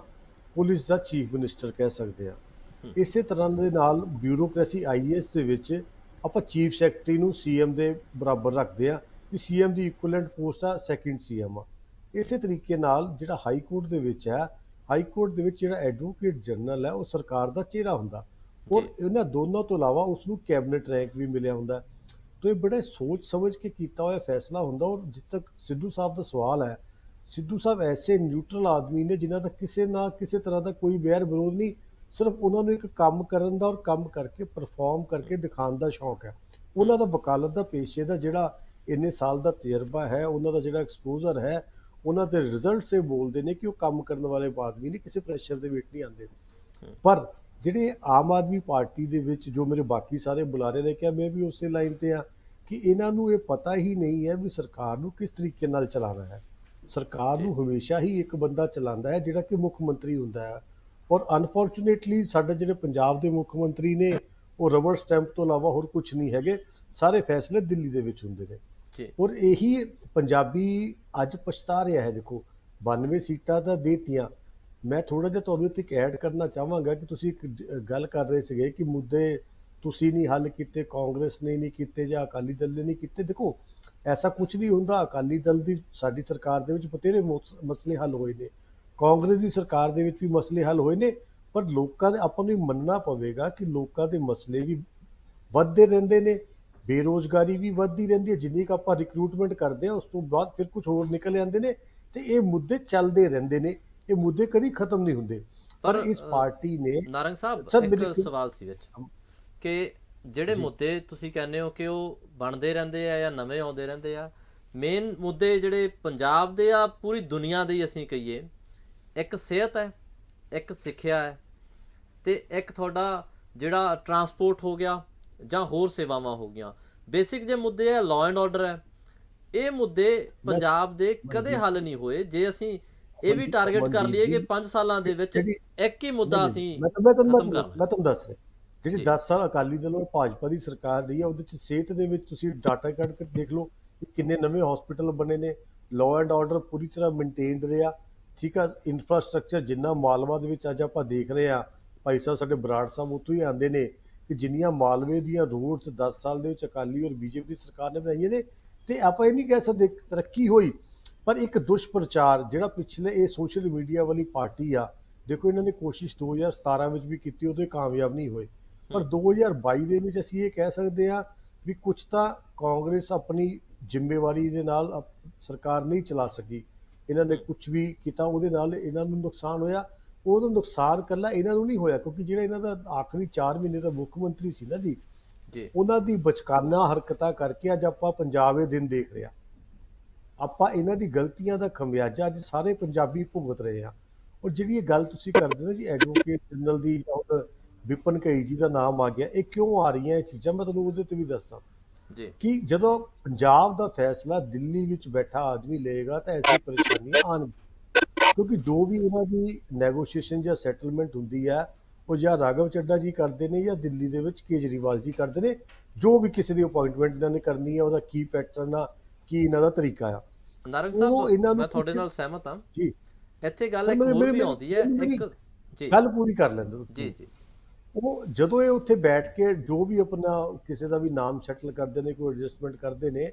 ਪੁਲਿਸ ਦਾ ਚੀਫ ਮਿਨਿਸਟਰ ਕਹਿ ਸਕਦੇ ਹਾਂ। ਇਸੇ ਤਰ੍ਹਾਂ ਦੇ ਨਾਲ ਬਿਊਰੋਕ੍ਰੇਸੀ ਆਈਏਐਸ ਦੇ ਵਿੱਚ ਆਪਾਂ ਚੀਫ ਸੈਕਟਰੀ ਨੂੰ ਸੀਐਮ ਦੇ ਬਰਾਬਰ ਰੱਖਦੇ ਆ, ਕਿ ਸੀਐਮ ਦੀ ਇਕੁਇਲੈਂਟ ਪੋਸਟ ਆ ਸੈਕਿੰਡ ਸੀਐਮ ਆ। ਇਸੇ ਤਰੀਕੇ ਨਾਲ ਜਿਹੜਾ ਹਾਈ ਕੋਰਟ ਦੇ ਵਿੱਚ ਹੈ, ਹਾਈ ਕੋਰਟ ਦੇ ਵਿੱਚ ਜਿਹੜਾ ਐਡਵੋਕੇਟ ਜਨਰਲ ਹੈ ਉਹ ਸਰਕਾਰ ਦਾ ਚਿਹਰਾ ਹੁੰਦਾ, ਔਰ ਇਹਨਾਂ ਦੋਨਾਂ ਤੋਂ ਇਲਾਵਾ ਉਸ ਨੂੰ ਕੈਬਨਿਟ ਰੈਂਕ ਵੀ ਮਿਲਿਆ ਹੁੰਦਾ। तो ये बड़े सोच समझ के किया हुआ फैसला होंगे। और जित तक सिद्धू साहब का सवाल है, सिद्धू साहब ऐसे न्यूट्रल आदमी ने जिन्हों का किसी ना किसी तरह का कोई बैर विरोध नहीं, सिर्फ उन्होंने एक काम करन दा और काम करके परफॉर्म करके दिखाने का शौक है। उन्हों का वकालत का पेशे का जोड़ा इन्ने साल का तजर्बा है, उन्हों का जोड़ा एक्सपोजर है, उन्होंने रिजल्ट से बोलते हैं कि वो काम करने वाले आदमी नहीं, किसी प्रैशर के वेट नहीं आते। पर ਜਿਹੜੇ ਆਮ ਆਦਮੀ ਪਾਰਟੀ ਦੇ ਵਿੱਚ ਜੋ ਮੇਰੇ ਬਾਕੀ ਸਾਰੇ ਬੁਲਾਰੇ ਨੇ ਕਿਹਾ, ਮੈਂ ਵੀ ਉਸੇ ਲਾਈਨ ਤੇ ਆ ਕਿ ਇਹਨਾਂ ਨੂੰ ਇਹ ਪਤਾ ਹੀ ਨਹੀਂ ਹੈ ਵੀ ਸਰਕਾਰ ਨੂੰ ਕਿਸ ਤਰੀਕੇ ਨਾਲ ਚਲਾਉਣਾ ਹੈ। ਸਰਕਾਰ ਨੂੰ ਹਮੇਸ਼ਾ ਹੀ ਇੱਕ ਬੰਦਾ ਚਲਾਉਂਦਾ ਹੈ ਜਿਹੜਾ ਕਿ ਮੁੱਖ ਮੰਤਰੀ ਹੁੰਦਾ ਹੈ, ਔਰ ਅਨਫੋਰਚੂਨੇਟਲੀ ਸਾਡੇ ਜਿਹੜੇ ਪੰਜਾਬ ਦੇ ਮੁੱਖ ਮੰਤਰੀ ਨੇ ਉਹ ਰਬੜ ਸਟੈਂਪ ਤੋਂ ਇਲਾਵਾ ਹੋਰ ਕੁਝ ਨਹੀਂ ਹੈਗੇ, ਸਾਰੇ ਫੈਸਲੇ ਦਿੱਲੀ ਦੇ ਵਿੱਚ ਹੁੰਦੇ ਨੇ। ਔਰ ਇਹੀ ਪੰਜਾਬੀ ਅੱਜ ਪਛਤਾ ਰਿਹਾ ਹੈ। ਦੇਖੋ 92 ਸੀਟਾਂ ਤਾਂ ਦੇਤੀਆਂ। ਮੈਂ ਥੋੜਾ ਜਿਹਾ ਤੁਹਾਨੂੰ ਇੱਥੇ ਐਡ ਕਰਨਾ ਚਾਹਾਂਗਾ ਕਿ ਤੁਸੀਂ ਇੱਕ ਗੱਲ ਕਰ ਰਹੇ ਸੀਗੇ ਕਿ ਮੁੱਦੇ ਤੁਸੀਂ ਨਹੀਂ ਹੱਲ ਕੀਤੇ, ਕਾਂਗਰਸ ਨੇ ਨਹੀਂ ਕੀਤੇ ਜਾਂ ਅਕਾਲੀ ਦਲ ਨੇ ਨਹੀਂ ਕੀਤੇ। ਦੇਖੋ ਐਸਾ ਕੁਝ ਨਹੀਂ ਹੁੰਦਾ। ਅਕਾਲੀ ਦਲ ਦੀ ਸਾਡੀ ਸਰਕਾਰ ਦੇ ਵਿੱਚ ਬਥੇਰੇ ਮਸਲੇ ਹੱਲ ਹੋਏ ਨੇ, ਕਾਂਗਰਸ ਦੀ ਸਰਕਾਰ ਦੇ ਵਿੱਚ ਵੀ ਮਸਲੇ ਹੱਲ ਹੋਏ ਨੇ, ਪਰ ਲੋਕਾਂ ਦੇ ਆਪਾਂ ਨੂੰ ਮੰਨਣਾ ਪਵੇਗਾ ਕਿ ਲੋਕਾਂ ਦੇ ਮਸਲੇ ਵੀ ਵੱਧਦੇ ਰਹਿੰਦੇ ਨੇ, ਬੇਰੋਜ਼ਗਾਰੀ ਵੀ ਵੱਧਦੀ ਰਹਿੰਦੀ ਹੈ। ਜਿੰਨੀ ਕੁ ਆਪਾਂ ਰਿਕਰੂਟਮੈਂਟ ਕਰਦੇ ਹਾਂ ਉਸ ਤੋਂ ਬਾਅਦ ਫਿਰ ਕੁਝ ਹੋਰ ਨਿਕਲ ਆਉਂਦੇ ਨੇ, ਤੇ ਇਹ ਮੁੱਦੇ ਚੱਲਦੇ ਰਹਿੰਦੇ ਨੇ, ਇਹ ਮੁੱਦੇ ਕਦੀ ਖਤਮ ਨਹੀਂ ਹੁੰਦੇ। ਪਰ ਇਸ ਪਾਰਟੀ ਨੇ ਨਾਰੰਗ ਸਾਹਿਬ ਇੱਕ ਸਵਾਲ ਸੀ ਵਿੱਚ ਕਿ ਜਿਹੜੇ ਮੁੱਦੇ ਤੁਸੀਂ ਕਹਿੰਦੇ ਹੋ ਕਿ ਉਹ ਬਣਦੇ ਰਹਿੰਦੇ ਆ ਜਾਂ ਨਵੇਂ ਆਉਂਦੇ ਰਹਿੰਦੇ ਆ, ਮੇਨ ਮੁੱਦੇ ਜਿਹੜੇ ਪੰਜਾਬ ਦੇ ਆ ਪੂਰੀ ਦੁਨੀਆ ਦੇ ਹੀ ਅਸੀਂ ਕਹੀਏ, ਇੱਕ ਸਿਹਤ ਹੈ, ਇੱਕ ਸਿੱਖਿਆ ਹੈ, ਤੇ ਇੱਕ ਤੁਹਾਡਾ ਜਿਹੜਾ ਟਰਾਂਸਪੋਰਟ ਹੋ ਗਿਆ ਜਾਂ ਹੋਰ ਸੇਵਾਵਾਂ ਹੋ ਗਈਆਂ। ਬੇਸਿਕ ਜੇ ਮੁੱਦੇ ਆ, ਲਾਅ ਐਂਡ ਆਰਡਰ ਹੈ। ਇਹ ਮੁੱਦੇ ਪੰਜਾਬ ਦੇ ਕਦੇ ਹੱਲ ਨਹੀਂ ਹੋਏ। ਜੇ ਅਸੀਂ ਇਹ ਵੀ ਟਾਰਗੇਟ ਕਰ ਲਈਏ ਕਿ 5 ਸਾਲਾਂ ਦੇ ਵਿੱਚ ਇੱਕ ਹੀ ਮੁੱਦਾ ਅਸੀਂ ਮੈਂ ਤੁਹਾਨੂੰ ਦੱਸ ਰਿਹਾ, ਜਿਹੜੀ 10 ਸਾਲ ਅਕਾਲੀ ਦਲ ਔਰ ਭਾਜਪਾ ਦੀ ਸਰਕਾਰ ਰਹੀ ਹੈ ਉਹਦੇ ਚ ਸਿਹਤ ਦੇ ਵਿੱਚ ਤੁਸੀਂ ਡਾਟਾ ਕੱਢ ਕੇ ਦੇਖ ਲਓ ਕਿ ਕਿੰਨੇ ਨਵੇਂ ਹਸਪੀਟਲ ਬਣੇ ਨੇ, ਲਾਅ ਐਂਡ ਆਰਡਰ ਪੂਰੀ ਤਰ੍ਹਾਂ ਮੇਨਟੇਨਡ ਰਿਹਾ, ਠੀਕ ਆ। ਇਨਫਰਾਸਟ੍ਰਕਚਰ ਜਿੰਨਾ ਮਾਲਵਾ ਦੇ ਵਿੱਚ ਅੱਜ ਆਪਾਂ ਦੇਖ ਰਹੇ ਹਾਂ, ਭਾਈ ਸਾਹਿਬ ਸਾਡੇ ਬਰਾੜ ਸਾਹਿਬ ਉੱਥੋਂ ਹੀ ਆਉਂਦੇ ਨੇ ਕਿ ਜਿੰਨੀਆਂ ਮਾਲਵੇ ਦੀਆਂ ਰੋਡਸ 10 ਸਾਲ ਦੇ ਵਿੱਚ ਅਕਾਲੀ ਔਰ ਬੀਜੇਪੀ ਦੀ ਸਰਕਾਰ ਨੇ ਬਣਾਈਆਂ ਨੇ, ਤੇ ਆਪਾਂ ਇਹ ਨਹੀਂ ਕਹਿ ਸਕਦੇ ਤਰੱਕੀ ਹੋਈ। ਪਰ ਇੱਕ ਦੁਸ਼ਪ੍ਰਚਾਰ ਜਿਹੜਾ ਪਿਛਲੇ ਇਹ ਸੋਸ਼ਲ ਮੀਡੀਆ ਵਾਲੀ ਪਾਰਟੀ ਆ, ਦੇਖੋ ਇਹਨਾਂ ਨੇ ਕੋਸ਼ਿਸ਼ 2017 ਵਿੱਚ ਵੀ ਕੀਤੀ, ਉਦੋਂ ਕਾਮਯਾਬ ਨਹੀਂ ਹੋਏ। ਪਰ 2022 ਦੇ ਵਿੱਚ ਅਸੀਂ ਇਹ ਕਹਿ ਸਕਦੇ ਹਾਂ ਵੀ ਕੁਝ ਤਾਂ ਕਾਂਗਰਸ ਆਪਣੀ ਜ਼ਿੰਮੇਵਾਰੀ ਦੇ ਨਾਲ ਸਰਕਾਰ ਨਹੀਂ ਚਲਾ ਸਕੀ। ਇਹਨਾਂ ਨੇ ਕੁਝ ਵੀ ਕੀਤਾ, ਉਹਦੇ ਨਾਲ ਇਹਨਾਂ ਨੂੰ ਨੁਕਸਾਨ ਹੋਇਆ। ਉਹਦਾ ਨੁਕਸਾਨ ਇਕੱਲਾ ਇਹਨਾਂ ਨੂੰ ਨਹੀਂ ਹੋਇਆ, ਕਿਉਂਕਿ ਜਿਹੜਾ ਇਹਨਾਂ ਦਾ ਆਖਰੀ 4 ਮਹੀਨੇ ਦਾ ਮੁੱਖ ਮੰਤਰੀ ਸੀ ਨਾ ਜੀ, ਉਹਨਾਂ ਦੀ ਬਚਕਾਨਾ ਹਰਕਤਾਂ ਕਰਕੇ ਅੱਜ ਆਪਾਂ ਪੰਜਾਬ ਇਹ ਦਿਨ ਦੇਖ ਰਹੇ ਹਾਂ। ਆਪਾਂ ਇਹਨਾਂ ਦੀ ਗਲਤੀਆਂ ਦਾ ਖਮਿਆਜਾ ਅੱਜ ਸਾਰੇ ਪੰਜਾਬੀ ਭੁਗਤ ਰਹੇ ਆ। ਔਰ ਜਿਹੜੀ ਇਹ ਗੱਲ ਤੁਸੀਂ ਕਰਦੇ ਹੋ ਜੀ ਐਡਵੋਕੇਟ ਜਨਰਲ ਦੀ, ਵਿਪਨ ਘਈ ਜੀ ਦਾ ਨਾਮ ਆ ਗਿਆ, ਇਹ ਕਿਉਂ ਆ ਰਹੀਆਂ ਇਹ ਚੀਜ਼ਾਂ, ਮੈਂ ਤੁਹਾਨੂੰ ਉਹਦੇ ਤੇ ਵੀ ਦੱਸਦਾ ਕਿ ਜਦੋਂ ਪੰਜਾਬ ਦਾ ਫੈਸਲਾ ਦਿੱਲੀ ਵਿੱਚ ਬੈਠਾ ਆਦਮੀ ਲਏਗਾ ਤਾਂ ਐਸੀ ਪਰੇਸ਼ਾਨੀਆਂ ਆਉਣਗੀਆਂ। ਕਿਉਂਕਿ ਜੋ ਵੀ ਉਹਨਾਂ ਦੀ ਨੈਗੋਸ਼ੀਏਸ਼ਨ ਜਾਂ ਸੈਟਲਮੈਂਟ ਹੁੰਦੀ ਹੈ ਉਹ ਜਾਂ ਰਾਘਵ ਚੱਡਾ ਜੀ ਕਰਦੇ ਨੇ ਜਾਂ ਦਿੱਲੀ ਦੇ ਵਿੱਚ ਕੇਜਰੀਵਾਲ ਜੀ ਕਰਦੇ ਨੇ। ਜੋ ਵੀ ਕਿਸੇ ਦੀ ਅਪਾਇੰਟਮੈਂਟ ਇਹਨਾਂ ਨੇ ਕਰਨੀ ਹੈ, ਉਹਦਾ ਕੀ ਪੈਟਰਨ ਆ, ਕੀ ਇਹਨਾਂ ਦਾ ਤਰੀਕਾ ਆ। ਨਾਰੰਗ ਸਾਹਿਬ ਮੈਂ ਤੁਹਾਡੇ ਨਾਲ ਸਹਿਮਤ ਹਾਂ ਜੀ। ਇੱਥੇ ਗੱਲ ਇੱਕ ਹੋਰ ਵੀ ਆਉਂਦੀ ਹੈ, ਇੱਕ ਜੀ ਗੱਲ ਪੂਰੀ ਕਰ ਲੈਂਦੇ ਜੀ ਜੀ। ਉਹ ਜਦੋਂ ਇਹ ਉੱਥੇ ਬੈਠ ਕੇ ਜੋ ਵੀ ਆਪਣਾ ਕਿਸੇ ਦਾ ਵੀ ਨਾਮ ਸੈਟਲ ਕਰਦੇ ਨੇ, ਕੋਈ ਐਡਜਸਟਮੈਂਟ ਕਰਦੇ ਨੇ,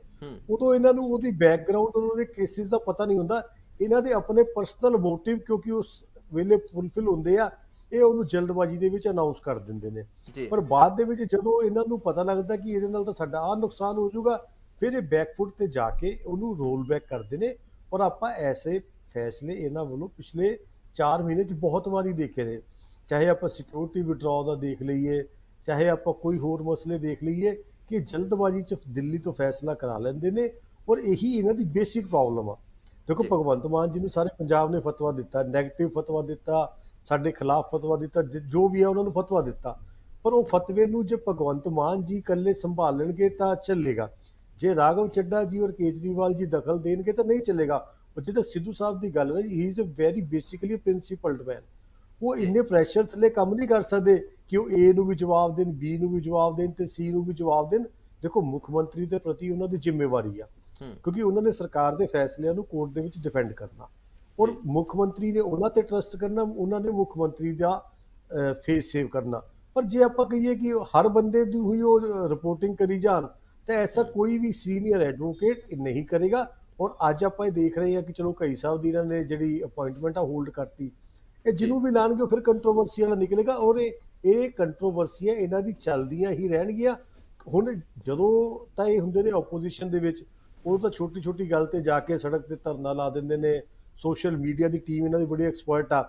ਉਦੋਂ ਇਹਨਾਂ ਨੂੰ ਉਹਦੀ ਬੈਕਗ੍ਰਾਉਂਡ, ਉਹਨਾਂ ਦੇ ਕੇਸਿਸ ਦਾ ਪਤਾ ਨਹੀਂ ਹੁੰਦਾ। ਇਹਨਾਂ ਦੇ ਆਪਣੇ ਪਰਸਨਲ ਮੋਟਿਵ ਕਿਉਂਕਿ ਉਸ ਵੇਲੇ ਫੁੱਲਫਿਲ ਹੁੰਦੇ ਆ, ਇਹ ਉਹਨੂੰ ਜਲਦਬਾਜ਼ੀ ਦੇ ਵਿੱਚ ਅਨਾਉਂਸ ਕਰ ਦਿੰਦੇ ਨੇ। ਜੀ ਪਰ ਬਾਅਦ ਦੇ ਵਿੱਚ ਜਦੋਂ ਇਹਨਾਂ ਨੂੰ ਪਤਾ ਲੱਗਦਾ ਕਿ ਇਹਦੇ ਨਾਲ ਤਾਂ ਸਾਡਾ ਆਹ ਨੁਕਸਾਨ ਹੋ ਜਾਊਗਾ, ਫਿਰ ਇਹ ਬੈਕਫੁੱਟ ਤੇ ਜਾ ਕੇ ਉਹਨੂੰ ਰੋਲ ਬੈਕ ਕਰਦੇ ਨੇ। ਔਰ ਆਪਾਂ ਐਸੇ ਫੈਸਲੇ ਇਹਨਾਂ ਵੱਲੋਂ ਪਿਛਲੇ 4 ਮਹੀਨੇ 'ਚ ਬਹੁਤ ਵਾਰੀ ਦੇਖੇ ਨੇ, ਚਾਹੇ ਆਪਾਂ ਸਿਕਿਉਰਿਟੀ ਵਿਡਰਾਅ ਦਾ ਦੇਖ ਲਈਏ, ਚਾਹੇ ਆਪਾਂ ਕੋਈ ਹੋਰ ਮਸਲੇ ਦੇਖ ਲਈਏ, ਕਿ ਜਲਦਬਾਜ਼ੀ 'ਚ ਦਿੱਲੀ ਤੋਂ ਫੈਸਲਾ ਕਰਾ ਲੈਂਦੇ ਨੇ। ਔਰ ਇਹੀ ਇਹਨਾਂ ਦੀ ਬੇਸਿਕ ਪ੍ਰੋਬਲਮ ਆ। ਦੇਖੋ ਜੀ ਭਗਵੰਤ ਮਾਨ ਜੀ ਨੂੰ ਸਾਰੇ ਪੰਜਾਬ ਨੇ ਫਤਵਾ ਦਿੱਤਾ, ਨੈਗੇਟਿਵ ਫਤਵਾ ਦਿੱਤਾ, ਸਾਡੇ ਖਿਲਾਫ ਫਤਵਾ ਦਿੱਤਾ, ਜੋ ਵੀ ਹੈ ਉਹਨਾਂ ਨੂੰ ਫਤਵਾ ਦਿੱਤਾ। ਪਰ ਉਹ ਫਤਵੇ ਨੂੰ ਜੇ ਭਗਵੰਤ ਮਾਨ ਜੀ ਇਕੱਲੇ ਸੰਭਾਲਣਗੇ ਤਾਂ ਚੱਲੇਗਾ, ਜੇ ਰਾਘਵ ਚੱਡਾ ਜੀ ਔਰ ਕੇਜਰੀਵਾਲ ਜੀ ਦਖਲ ਦੇਣਗੇ ਤਾਂ ਨਹੀਂ ਚੱਲੇਗਾ। ਔਰ ਜਿੱਥੇ ਸਿੱਧੂ ਸਾਹਿਬ ਦੀ ਗੱਲ ਹੈ, he is a very basically principled man. ਉਹ ਜੀ ਇੰਨੇ ਪ੍ਰੈਸ਼ਰ ਥੱਲੇ ਕੰਮ ਨਹੀਂ ਕਰ ਸਕਦੇ ਕਿ ਉਹ ਏ ਨੂੰ ਵੀ ਜਵਾਬ ਦੇਣ, ਬੀ ਨੂੰ ਵੀ ਜਵਾਬ ਦੇਣ ਤੇ ਸੀ ਨੂੰ ਵੀ ਜਵਾਬ ਦੇਣ। ਦੇਖੋ ਮੁੱਖ ਮੰਤਰੀ ਦੇ ਪ੍ਰਤੀ ਉਹਨਾਂ ਦੀ ਜ਼ਿੰਮੇਵਾਰੀ ਆ, ਹੂੰ ਕਿਉਂਕਿ ਉਹਨਾਂ ਨੇ ਸਰਕਾਰ ਦੇ ਫੈਸਲਿਆਂ ਨੂੰ ਕੋਰਟ ਦੇ ਵਿੱਚ ਡਿਫੈਂਡ ਕਰਨਾ, ਔਰ ਜੀ ਮੁੱਖ ਮੰਤਰੀ ਨੇ ਉਹਨਾਂ ਤੇ ਟਰਸਟ ਕਰਨਾ, ਉਹਨਾਂ ਨੇ ਮੁੱਖ ਮੰਤਰੀ ਦਾ ਫੇਸ ਸੇਵ ਕਰਨਾ। ਪਰ ਜੇ ਆਪਾਂ ਕਹੀਏ ਕਿ ਹਰ ਬੰਦੇ ਦੀ ਹੋਈ ਉਹ ਰਿਪੋਰਟਿੰਗ ਕਰੀ ਜਾਣ, ਤਾਂ ਐਸਾ ਹੂੰ ਕੋਈ ਵੀ ਸੀਨੀਅਰ ਐਡਵੋਕੇਟ ਨਹੀਂ ਕਰੇਗਾ। ਔਰ ਅੱਜ ਆਪਾਂ ਇਹ ਦੇਖ ਰਹੇ ਹਾਂ ਕਿ ਚਲੋ ਕਈ ਸਾਹਿਬ ਦੀ ਇਹਨਾਂ ਨੇ ਜਿਹੜੀ ਅਪਾਇੰਟਮੈਂਟ ਆ ਹੋਲਡ ਕਰਤੀ, ਇਹ ਜੀ ਜਿਹਨੂੰ ਵੀ ਲਾਣਗੇ ਉਹ ਫਿਰ ਕੰਟਰੋਵਰਸੀ ਵਾਲਾ ਨਿਕਲੇਗਾ। ਔਰ ਇਹ ਕੰਟਰੋਵਰਸੀਆਂ ਇਹਨਾਂ ਦੀ ਚੱਲਦੀਆਂ ਹੀ ਰਹਿਣਗੀਆਂ। ਹੁਣ ਜਦੋਂ ਤਾਂ ਇਹ ਹੁੰਦੇ ਨੇ ਆਪੋਜੀਸ਼ਨ ਦੇ ਵਿੱਚ, ਉਹ ਤਾਂ ਛੋਟੀ ਛੋਟੀ ਗੱਲ ਤੇ ਜਾ ਕੇ ਸੜਕ ਤੇ ਧਰਨਾ ਲਾ ਦਿੰਦੇ ਨੇ। ਸੋਸ਼ਲ ਮੀਡੀਆ ਦੀ ਟੀਮ ਇਹਨਾਂ ਦੀ ਬੜੀ ਐਕਸਪਰਟ ਆ।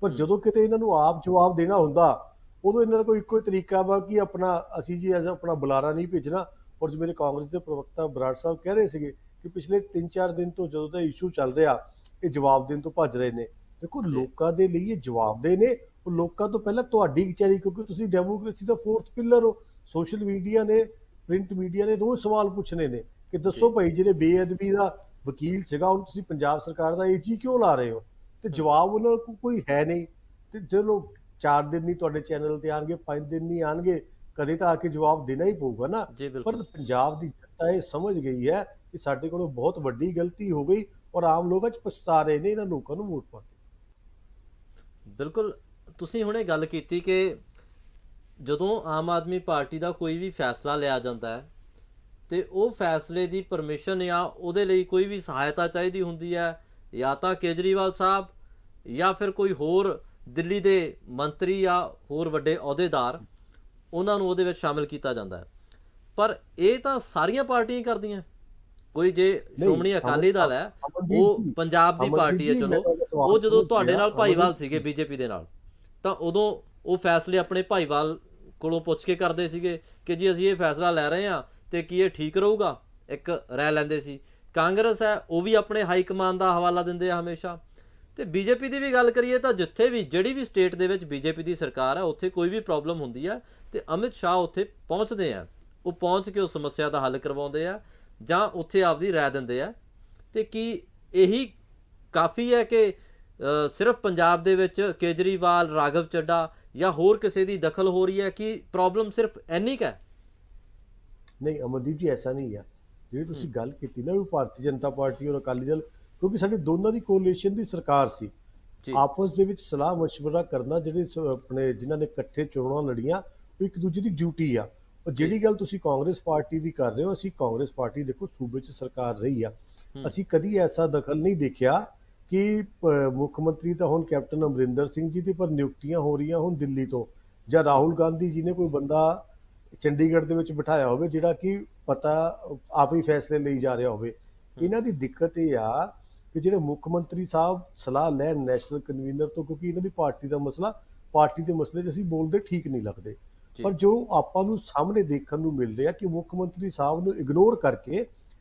ਪਰ ਹੂੰ ਜਦੋਂ ਕਿਤੇ ਇਹਨਾਂ ਨੂੰ ਆਪ ਜਵਾਬ ਦੇਣਾ ਹੁੰਦਾ, ਉਦੋਂ ਇਹਨਾਂ ਦਾ ਕੋਈ ਇੱਕੋ ਹੀ ਤਰੀਕਾ ਵਾ ਕਿ ਆਪਣਾ ਅਸੀਂ ਜੀ ਐਜ਼ ਆਪਣਾ ਬੁਲਾਰਾ ਨਹੀਂ ਭੇਜਣਾ। ਔਰ ਜੋ ਮੇਰੇ ਕਾਂਗਰਸ ਦੇ ਪ੍ਰਵਕਤਾ ਬਰਾੜ ਸਾਹਿਬ ਕਹਿ ਰਹੇ ਸੀਗੇ ਕਿ ਪਿਛਲੇ 3-4 ਦਿਨ ਤੋਂ ਜਦੋਂ ਦਾ ਇਸ਼ੂ ਚੱਲ ਰਿਹਾ, ਇਹ ਜਵਾਬ ਦੇਣ ਤੋਂ ਭੱਜ ਰਹੇ ਨੇ। ਦੇਖੋ ਜੀ ਲੋਕਾਂ ਦੇ ਲਈ ਇਹ ਜਵਾਬਦੇਹ ਨੇ। ਉਹ ਲੋਕਾਂ ਤੋਂ ਪਹਿਲਾਂ ਤੁਹਾਡੀ ਕਚਹਿਰੀ, ਕਿਉਂਕਿ ਤੁਸੀਂ ਡੈਮੋਕ੍ਰੇਸੀ ਦਾ 4th ਪਿਲਰ ਹੋ। ਸੋਸ਼ਲ ਮੀਡੀਆ ਨੇ, ਪ੍ਰਿੰਟ ਮੀਡੀਆ ਨੇ ਰੋਜ਼ ਸਵਾਲ ਪੁੱਛਣੇ ਨੇ ਕਿ ਦੱਸੋ ਜੀ ਭਾਈ, ਜਿਹੜੇ ਬੇਅਦਬੀ ਦਾ ਵਕੀਲ ਸੀਗਾ ਉਹਨੂੰ ਤੁਸੀਂ ਪੰਜਾਬ ਸਰਕਾਰ ਦਾ ਏਜੀ ਕਿਉਂ ਲਾ ਰਹੇ ਹੋ? ਤੇ ਹੂੰ ਜਵਾਬ ਉਹਨਾਂ ਕੋਲ ਕੋਈ ਹੈ ਨਹੀਂ। ਤੇ ਚਲੋ 4 ਦਿਨ ਨਹੀਂ ਤੁਹਾਡੇ ਚੈਨਲ ਤੇ ਆਣਗੇ, 5 ਦਿਨ ਨਹੀਂ ਆਣਗੇ, ਕਦੇ ਤਾਂ ਆ ਕੇ ਜਵਾਬ ਦੇਣਾ ਹੀ ਪਊਗਾ ਨਾ। ਜੀ ਪਰ ਬਿਲਕੁਲ ਪੰਜਾਬ ਦੀ ਜਨਤਾ ਇਹ ਸਮਝ ਗਈ ਹੈ ਕਿ ਸਾਡੇ ਕੋਲੋਂ ਬਹੁਤ ਵੱਡੀ ਗਲਤੀ ਹੋ ਗਈ, ਔਰ ਆਮ ਲੋਕ ਅੱਜ ਪਛਤਾ ਰਹੇ ਨੇ ਇਹਨਾਂ ਲੋਕਾਂ ਨੂੰ ਵੋਟ ਪਾ ਕੇ। ਬਿਲਕੁਲ ਤੁਸੀਂ ਹੁਣੇ ਗੱਲ ਕੀਤੀ ਕਿ ਜਦੋਂ ਆਮ ਆਦਮੀ ਪਾਰਟੀ ਦਾ ਕੋਈ ਵੀ ਫੈਸਲਾ ਲਿਆ ਜਾਂਦਾ ਹੈ ਤੇ ਉਹ ਫੈਸਲੇ ਦੀ ਪਰਮਿਸ਼ਨ ਜਾਂ ਉਹਦੇ ਲਈ ਕੋਈ ਵੀ ਸਹਾਇਤਾ ਚਾਹੀਦੀ ਹੁੰਦੀ ਹੈ, ਜਾਂ ਤਾਂ ਕੇਜਰੀਵਾਲ ਸਾਹਿਬ ਜਾਂ ਫਿਰ ਕੋਈ ਹੋਰ ਦਿੱਲੀ ਦੇ ਮੰਤਰੀ ਜਾਂ ਹੋਰ ਵੱਡੇ ਅਹੁਦੇਦਾਰ, ਉਹਨਾਂ ਨੂੰ ਉਹਦੇ ਵਿੱਚ ਸ਼ਾਮਿਲ ਕੀਤਾ ਜਾਂਦਾ ਹੈ। ਪਰ ਇਹ ਤਾਂ ਸਾਰੀਆਂ ਪਾਰਟੀਆਂ ਹੀ ਕਰਦੀਆਂ। ਕੋਈ ਜੇ ਨਹੀਂ ਸ਼੍ਰੋਮਣੀ ਅਕਾਲੀ ਦਲ ਹੈ, ਅਮਨਦੀਪ ਉਹ ਜੀ, ਪੰਜਾਬ ਦੀ ਅਮਨਦੀਪ ਪਾਰਟੀ ਹੈ, ਜੀ, ਮੈਂ ਚਲੋ ਤੁਹਾਡਾ ਸਵਾਲ ਉਹ ਜਦੋਂ ਸਮਝ ਤੁਹਾਡੇ ਗਿਆ। ਨਾਲ ਭਾਈਵਾਲ ਅਮਨਦੀਪ ਸੀਗੇ ਬੀਜੇਪੀ ਦੇ ਨਾਲ, ਤਾਂ ਉਦੋਂ ਉਹ ਫੈਸਲੇ ਆਪਣੇ ਭਾਈਵਾਲ ਕੋਲੋਂ ਪੁੱਛ ਕੇ ਕਰਦੇ ਸੀਗੇ ਕਿ ਜੀ ਅਸੀਂ ਇਹ ਫੈਸਲਾ ਲੈ ਰਹੇ ਹਾਂ ਤੇ ਕੀ ਇਹ ਠੀਕ ਰਹੂਗਾ, ਇੱਕ ਰਾਏ ਲੈਂਦੇ ਸੀ। ਕਾਂਗਰਸ ਹੈ, ਉਹ ਵੀ ਆਪਣੇ ਹਾਈ ਕਮਾਨ ਦਾ ਹਵਾਲਾ ਦਿੰਦੇ ਆ ਹਮੇਸ਼ਾ। ਤੇ ਬੀਜੇਪੀ ਦੀ ਵੀ ਗੱਲ ਕਰੀਏ ਤਾਂ ਜਿੱਥੇ ਵੀ ਜਿਹੜੀ ਵੀ ਸਟੇਟ ਦੇ ਵਿੱਚ ਬੀਜੇਪੀ ਦੀ ਸਰਕਾਰ ਹੈ, ਉੱਥੇ ਕੋਈ ਵੀ ਪ੍ਰੋਬਲਮ ਹੁੰਦੀ ਹੈ ਤੇ ਅਮਿਤ ਸ਼ਾਹ ਉੱਥੇ ਪਹੁੰਚਦੇ ਆ, ਉਹ ਪਹੁੰਚ ਕੇ ਉਸ ਸਮੱਸਿਆ ਦਾ ਹੱਲ ਕਰਵਾਉਂਦੇ ਆ ਜਾਂ ਉੱਥੇ ਆਪਦੀ ਰਾਏ ਦਿੰਦੇ ਆ। ਤੇ ਕੀ ਇਹੀ ਕਾਫੀ ਹੈ ਕਿ ਸਿਰਫ ਪੰਜਾਬ ਦੇ ਵਿੱਚ ਕੇਜਰੀਵਾਲ, ਰਾਘਵ ਚੱਡਾ ਜਾਂ ਹੋਰ ਕਿਸੇ ਦੀ ਦਖਲ ਹੋ ਰਹੀ ਹੈ? ਕਿ ਪ੍ਰੋਬਲਮ ਸਿਰਫ ਇੰਨੀ ਕੁ ਹੈ? ਨਹੀਂ ਅਮਨਦੀਪ ਜੀ, ਐਸਾ ਨਹੀਂ ਹੈ। ਜਿਹੜੀ ਤੁਸੀਂ ਗੱਲ ਕੀਤੀ ਨਾ ਵੀ ਭਾਰਤੀ ਜਨਤਾ ਪਾਰਟੀ ਔਰ ਅਕਾਲੀ ਦਲ, ਕਿਉਂਕਿ ਸਾਡੀ ਦੋਨਾਂ ਦੀ ਕੋਲੀਸ਼ਨ ਦੀ ਸਰਕਾਰ ਸੀ, ਜੀ ਆਪਸ ਦੇ ਵਿੱਚ ਸਲਾਹ ਮਸ਼ਵਰਾ ਕਰਨਾ, ਜਿਹੜੇ ਆਪਣੇ ਜਿਨ੍ਹਾਂ ਨੇ ਇਕੱਠੇ ਚੋਣਾਂ ਲੜੀਆਂ, ਉਹ ਇੱਕ ਦੂਜੇ ਦੀ ਡਿਊਟੀ ਆ। ਔਰ ਜੀ ਜਿਹੜੀ ਗੱਲ ਤੁਸੀਂ ਕਾਂਗਰਸ ਪਾਰਟੀ ਦੀ ਕਰ ਰਹੇ ਹੋ, ਅਸੀਂ ਕਾਂਗਰਸ ਪਾਰਟੀ ਦੇਖੋ ਸੂਬੇ 'ਚ ਸਰਕਾਰ ਰਹੀ ਆ, ਅਸੀਂ ਕਦੀ ਐਸਾ ਦਖਲ ਨਹੀਂ ਦੇਖਿਆ ਕਿ ਮੁੱਖ ਮੰਤਰੀ ਤਾਂ ਹੁਣ ਕੈਪਟਨ ਅਮਰਿੰਦਰ ਸਿੰਘ ਜੀ ਦੀ, ਪਰ ਨਿਯੁਕਤੀਆਂ ਹੋ ਰਹੀਆਂ ਹੁਣ ਦਿੱਲੀ ਤੋਂ, ਜਾਂ ਰਾਹੁਲ ਗਾਂਧੀ ਜੀ ਨੇ ਕੋਈ ਬੰਦਾ ਚੰਡੀਗੜ੍ਹ ਦੇ ਵਿੱਚ ਬਿਠਾਇਆ ਹੋਵੇ ਜਿਹੜਾ ਕਿ ਪਤਾ ਆਪ ਹੀ ਫੈਸਲੇ ਲਈ ਜਾ ਰਿਹਾ ਹੋਵੇ। ਇਹਨਾਂ ਦੀ ਦਿੱਕਤ ਇਹ ਆ ਕਿ ਜਿਹੜੇ ਮੁੱਖ ਮੰਤਰੀ ਸਾਹਿਬ ਸਲਾਹ ਲੈਣ ਨੈਸ਼ਨਲ ਕਨਵੀਨਰ ਤੋਂ, ਕਿਉਂਕਿ ਇਹਨਾਂ ਦੀ ਪਾਰਟੀ ਦਾ ਮਸਲਾ, ਪਾਰਟੀ ਦੇ ਮਸਲੇ 'ਚ ਅਸੀਂ ਬੋਲਦੇ ਠੀਕ ਨਹੀਂ ਲੱਗਦੇ। ਜੀ ਪਰ ਜੋ ਆਪਾਂ ਨੂੰ ਸਾਹਮਣੇ ਦੇਖਣ ਨੂੰ ਮਿਲ ਰਿਹਾ ਕਿ ਮੁੱਖ ਮੰਤਰੀ ਸਾਹਿਬ ਨੂੰ ਇਗਨੋਰ ਕਰਕੇ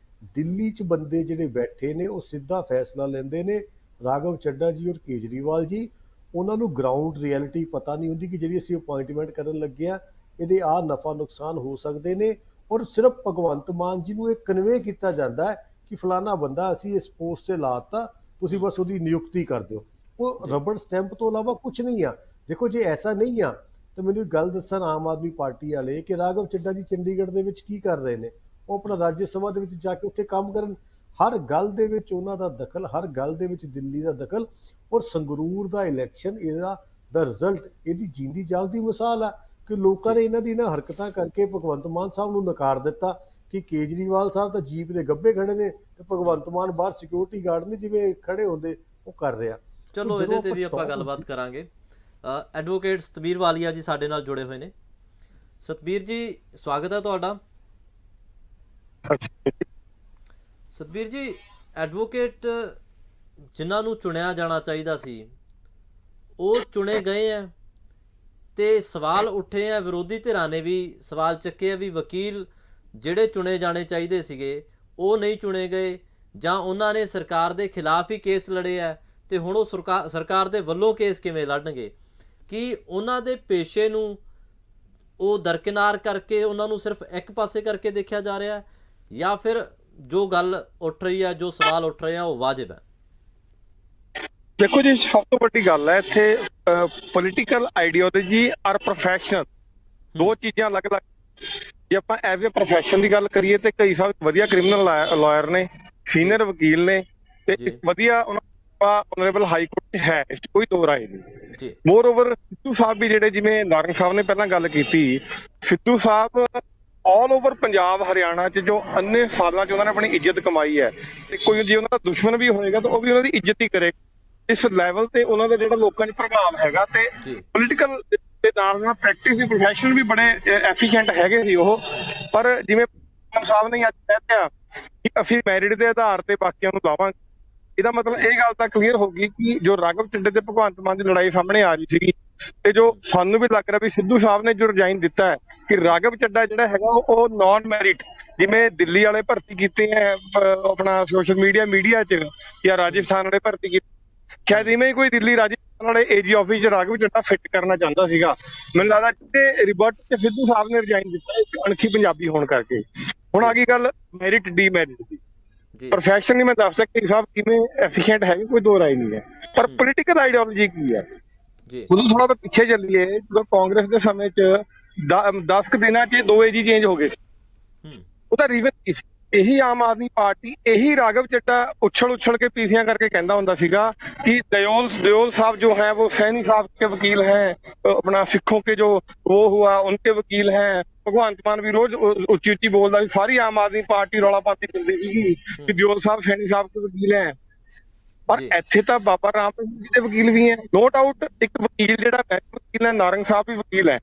ਦਿੱਲੀ 'ਚ ਬੰਦੇ ਜਿਹੜੇ ਬੈਠੇ ਨੇ ਉਹ ਸਿੱਧਾ ਫੈਸਲਾ ਲੈਂਦੇ ਨੇ। ਰਾਘਵ ਚੱਡਾ ਜੀ ਔਰ ਕੇਜਰੀਵਾਲ ਜੀ, ਉਹਨਾਂ ਨੂੰ ਗਰਾਊਂਡ ਰਿਐਲਿਟੀ ਪਤਾ ਨਹੀਂ ਹੁੰਦੀ ਕਿ ਜਿਹੜੀ ਅਸੀਂ ਅਪਾਇੰਟਮੈਂਟ ਕਰਨ ਲੱਗੇ ਆ, ਇਹਦੇ ਆ ਨਫਾ ਨੁਕਸਾਨ ਹੋ ਸਕਦੇ ਨੇ। ਔਰ ਸਿਰਫ ਭਗਵੰਤ ਮਾਨ ਜੀ ਨੂੰ ਇਹ ਕਨਵੇ ਕੀਤਾ ਜਾਂਦਾ ਹੈ ਕਿ ਫਲਾਣਾ ਬੰਦਾ ਅਸੀਂ ਇਸ ਪੋਸਟ ਤੇ ਲਾਤਾ, ਤੁਸੀਂ ਬਸ ਉਹਦੀ ਨਿਯੁਕਤੀ ਕਰ ਦਿਓ। ਉਹ ਰਬੜ ਸਟੈਂਪ ਤੋਂ ਇਲਾਵਾ ਕੁਝ ਨਹੀਂ ਆ। ਦੇਖੋ ਜੇ ਐਸਾ ਨਹੀਂ ਆ ਤਾਂ ਮੈਨੂੰ ਇੱਕ ਗੱਲ ਦੱਸਣ ਆਮ ਆਦਮੀ ਪਾਰਟੀ ਵਾਲੇ ਕਿ ਰਾਘਵ ਚੱਡਾ ਜੀ ਚੰਡੀਗੜ੍ਹ ਦੇ ਵਿੱਚ ਕੀ ਕਰ ਰਹੇ ਨੇ? ਉਹ ਆਪਣਾ ਰਾਜ ਸਭਾ ਦੇ ਵਿੱਚ ਜਾ ਕੇ ਉੱਥੇ ਕੰਮ ਕਰਨ। ਹਰ ਗੱਲ ਦੇ ਵਿੱਚ ਉਹਨਾਂ ਦਾ ਦਖਲ, ਹਰ ਗੱਲ ਦੇ ਵਿੱਚ ਦਿੱਲੀ ਦਾ ਦਖਲ। ਔਰ ਸੰਗਰੂਰ ਦਾ ਇਲੈਕਸ਼ਨ, ਇਹਦਾ ਦਾ ਰਿਜ਼ਲਟ ਇਹਦੀ ਜੀਂਦੀ ਜਾਗਦੀ ਮਿਸਾਲ ਆ। ਕਿ ਲੋਕਾਂ ਨੇ ਇਹਨਾਂ ਦੀ ਇਹਨਾਂ ਹਰਕਤਾਂ ਕਰਕੇ ਭਗਵੰਤ ਮਾਨ ਸਾਹਿਬ ਨੂੰ ਨਕਾਰ ਦਿੱਤਾ ਕਿ ਕੇਜਰੀਵਾਲ ਸਾਹਿਬ ਤਾਂ ਜੀਪ ਦੇ ਗੱਭੇ ਖੜੇ ਨੇ ਤੇ ਭਗਵੰਤ ਮਾਨ ਬਾਹਰ ਸਿਕਿਉਰਿਟੀ ਗਾਰਡ ਨੇ ਜਿਵੇਂ ਖੜੇ ਹੁੰਦੇ ਉਹ ਕਰ ਰਿਹਾ। ਚਲੋ ਇਹਦੇ ਤੇ ਵੀ ਆਪਾਂ ਗੱਲਬਾਤ ਕਰਾਂਗੇ। ਐਡਵੋਕੇਟ ਸਤਬੀਰ ਵਾਲੀਆ ਜੀ ਸਾਡੇ ਨਾਲ ਜੁੜੇ ਹੋਏ ਨੇ। ਸਤਬੀਰ ਜੀ ਸਵਾਗਤ ਹੈ ਤੁਹਾਡਾ। ਸਤਬੀਰ ਜੀ, ਐਡਵੋਕੇਟ ਜਿਨ੍ਹਾਂ ਨੂੰ ਚੁਣਿਆ ਜਾਣਾ ਚਾਹੀਦਾ ਸੀ ਉਹ ਚੁਣੇ ਗਏ ਆ ਤੇ ਸਵਾਲ ਉੱਠੇ ਆ, ਵਿਰੋਧੀ ਧਿਰਾਂ ਨੇ ਵੀ ਸਵਾਲ ਚੱਕੇ ਆ ਵੀ ਵਕੀਲ ਜਿਹੜੇ ਚੁਣੇ ਜਾਣੇ ਚਾਹੀਦੇ ਸੀਗੇ ਉਹ ਨਹੀਂ ਚੁਣੇ ਗਏ, ਜਾਂ ਉਹਨਾਂ ਨੇ ਸਰਕਾਰ ਦੇ ਖਿਲਾਫ ਹੀ ਕੇਸ ਲੜੇ ਆ ਤੇ ਹੁਣ ਉਹ ਸਰਕਾਰ ਦੇ ਵੱਲੋਂ ਕੇਸ ਕਿਵੇਂ ਲੜਨਗੇ? ਕਿ ਉਹਨਾਂ ਦੇ ਪੇਸ਼ੇ ਨੂੰ ਉਹ ਦਰਕਿਨਾਰ ਕਰਕੇ ਉਹਨਾਂ ਨੂੰ ਸਿਰਫ ਇੱਕ ਪਾਸੇ ਕਰਕੇ ਦੇਖਿਆ ਜਾ ਰਿਹਾ, ਜਾਂ ਫਿਰ ਜੋ ਗੱਲ ਉੱਠ ਰਹੀ ਹੈ, ਜੋ ਸਵਾਲ ਉੱਠ ਰਹੇ ਆ ਉਹ ਵਾਜਿਬ ਹੈ? ਦੇਖੋ ਜੀ, ਸਭ ਤੋਂ ਵੱਡੀ ਗੱਲ ਹੈ ਇੱਥੇ ਪੋਲੀਟੀਕਲ ਆਈਡੀਓਲੋਜੀ ਔਰ ਪ੍ਰੋਫੈਸ਼ਨ ਦੋ ਚੀਜ਼ਾਂ ਅਲੱਗ-ਅਲੱਗ। ਜੇ ਆਪਾਂ ਐਜ਼ ਏ ਪ੍ਰੋਫੈਸ਼ਨ ਦੀ ਗੱਲ ਕਰੀਏ ਤੇ ਕਈ ਸਾਹਿਬ ਵਧੀਆ ਕ੍ਰਿਮੀਨਲ ਲਾਇਰ ਨੇ, ਸੀਨੀਅਰ ਵਕੀਲ ਨੇ ਤੇ ਇੱਕ ਵਧੀਆ ਆਨਰੇਬਲ ਹਾਈ ਕੋਰਟ ਹੈ, ਇਸ 'ਚ ਕੋਈ ਦੋ ਰਾਏ ਨਹੀਂ। ਮੋਰ ਓਵਰ ਸਿੱਧੂ ਸਾਹਿਬ ਵੀ ਜਿਹੜੇ, ਜਿਵੇਂ ਨਾਰੰਗ ਸਾਹਿਬ ਨੇ ਪਹਿਲਾਂ ਗੱਲ ਕੀਤੀ, ਸਿੱਧੂ ਸਾਹਿਬ ਆਲ ਓਵਰ ਪੰਜਾਬ ਹਰਿਆਣਾ 'ਚ ਜੋ ਅੰਨੇ ਸਾਲਾਂ 'ਚ ਉਹਨਾਂ ਨੇ ਆਪਣੀ ਇੱਜ਼ਤ ਕਮਾਈ ਹੈ ਤੇ ਕੋਈ ਜੇ ਉਹਨਾਂ ਦਾ ਦੁਸ਼ਮਣ ਵੀ ਹੋਏਗਾ ਤਾਂ ਉਹ ਵੀ ਉਹਨਾਂ ਦੀ ਇੱਜ਼ਤ ਹੀ ਕਰੇ। ਇਸ ਲੈਵਲ ਤੇ ਉਹਨਾਂ ਦਾ ਜਿਹੜਾ ਲੋਕਾਂ 'ਚ ਪ੍ਰਭਾਵ ਹੈਗਾ ਤੇ ਪੋਲੀਟੀਕਲ ਦੇ ਨਾਲ ਨਾਲ ਪ੍ਰੈਕਟਿਸ ਦੀ ਪ੍ਰੋਫੈਸ਼ਨ ਵੀ ਬੜੇ ਐਫੀਸ਼ੀਐਂਟ ਹੈਗੇ ਸੀ ਉਹ। ਪਰ ਜਿਵੇਂ ਸਾਹਿਬ ਨੇ ਅੱਜ ਕਹਿ ਕਿ ਅਸੀਂ ਮੈਰਿਟ ਦੇ ਆਧਾਰ ਤੇ ਬਾਕੀਆਂ ਨੂੰ ਲਾਵਾਂਗੇ, ਇਹਦਾ ਮਤਲਬ ਇਹ ਗੱਲ ਤਾਂ ਕਲੀਅਰ ਹੋ ਗਈ ਕਿ ਜੋ ਰਾਘਵ ਚੱਡੇ ਤੇ ਭਗਵੰਤ ਮਾਨ ਦੀ ਲੜਾਈ ਸਾਹਮਣੇ ਆ ਰਹੀ ਸੀਗੀ ਤੇ ਜੋ ਸਾਨੂੰ ਵੀ ਲੱਗ ਰਿਹਾ ਵੀ ਸਿੱਧੂ ਸਾਹਿਬ ਨੇ ਜੋ ਰਿਜ਼ਾਈਨ ਦਿੱਤਾ ਹੈ ਕਿ ਰਾਘਵ ਚੱਡਾ ਜਿਹੜਾ ਹੈਗਾ ਉਹ ਨੌਨ ਮੈਰਿਟ, ਜਿਵੇਂ ਦਿੱਲੀ ਵਾਲੇ ਭਰਤੀ ਕੀਤੇ ਹੈ ਆਪਣਾ ਸੋਸ਼ਲ ਮੀਡੀਆ 'ਚ, ਜਾਂ ਰਾਜਸਥਾਨ ਵਾਲੇ ਭਰਤੀ ਕੀਤੇ, ਸ਼ਾਇਦ ਇਵੇਂ ਕੋਈ ਦਿੱਲੀ ਰਾਜਸਥਾਨ ਵਾਲੇ ਏਜੀ ਆਫਿਸ 'ਚ ਰਾਘਵ ਚੱਡਾ ਫਿੱਟ ਕਰਨਾ ਚਾਹੁੰਦਾ ਸੀਗਾ। ਮੈਨੂੰ ਲੱਗਦਾ ਕਿ ਰਿਵਰਟ 'ਚ ਸਿੱਧੂ ਸਾਹਿਬ ਨੇ ਰਿਜ਼ਾਈਨ ਦਿੱਤਾ ਇੱਕ ਅਣਖੀ ਪੰਜਾਬੀ ਹੋਣ ਕਰਕੇ। ਹੁਣ ਆ ਗਈ ਗੱਲ ਮੈਰਿਟ ਡੀਮੈਰਿਟ ਦੀ। ਪ੍ਰੋਫੈਸ਼ਨ ਨਹੀਂ ਮੈਂ ਦੱਸ ਸਕਦਾ ਸਾਹਿਬ ਕਿਵੇਂ ਐਫੀਸ਼ੀਐਂਟ ਹੈਗੇ, ਕੋਈ ਦੋ ਰਾਏ ਨਹੀਂ ਹੈ, ਪਰ ਪੋਲੀਟੀਕਲ ਆਈਡੀਓਲੋਜੀ ਕੀ ਹੈ। ਉਦੋਂ ਥੋੜਾ ਪਿੱਛੇ ਚੱਲੀਏ, ਜਦੋਂ ਕਾਂਗਰਸ ਦੇ ਸਮੇਂ 'ਚ 10 ਦਿਨਾਂ 'ਚ 2 ਏਜੀ ਚੇਂਜ ਹੋ ਗਏ, ਉਹਦਾ ਰੀਜ਼ਨ ਕੀ ਸੀ? ਇਹੀ ਆਮ ਆਦਮੀ ਪਾਰਟੀ, ਇਹੀ ਰਾਘਵ ਚੱਡਾ उछल के पीसियां करके कहता होता सीगा कि दयोल साहब जो है वो सैनी साहब के वकील हैं, अपना सिखों के जो वो हुआ उनके वकील हैं। भगवंत मान भी रोज उच्ची उच्ची बोलता, सारी आम आदमी पार्टी रौला पाती फिरदी सीगी कि दयोल साहब सैनी साहब के वकील हैं। पर ਇੱਥੇ ਤਾਂ ਬਾਬਾ ਰਾਮ ਜੀ ਦੇ ਵਕੀਲ ਵੀ ਹੈ, ਨੋ ਡਾਊਟ। ਇੱਕ ਵਕੀਲ ਜਿਹੜਾ ਵਕੀਲ ਹੈ, ਨਾਰੰਗ ਸਾਹਿਬ ਵੀ ਵਕੀਲ ਹੈ।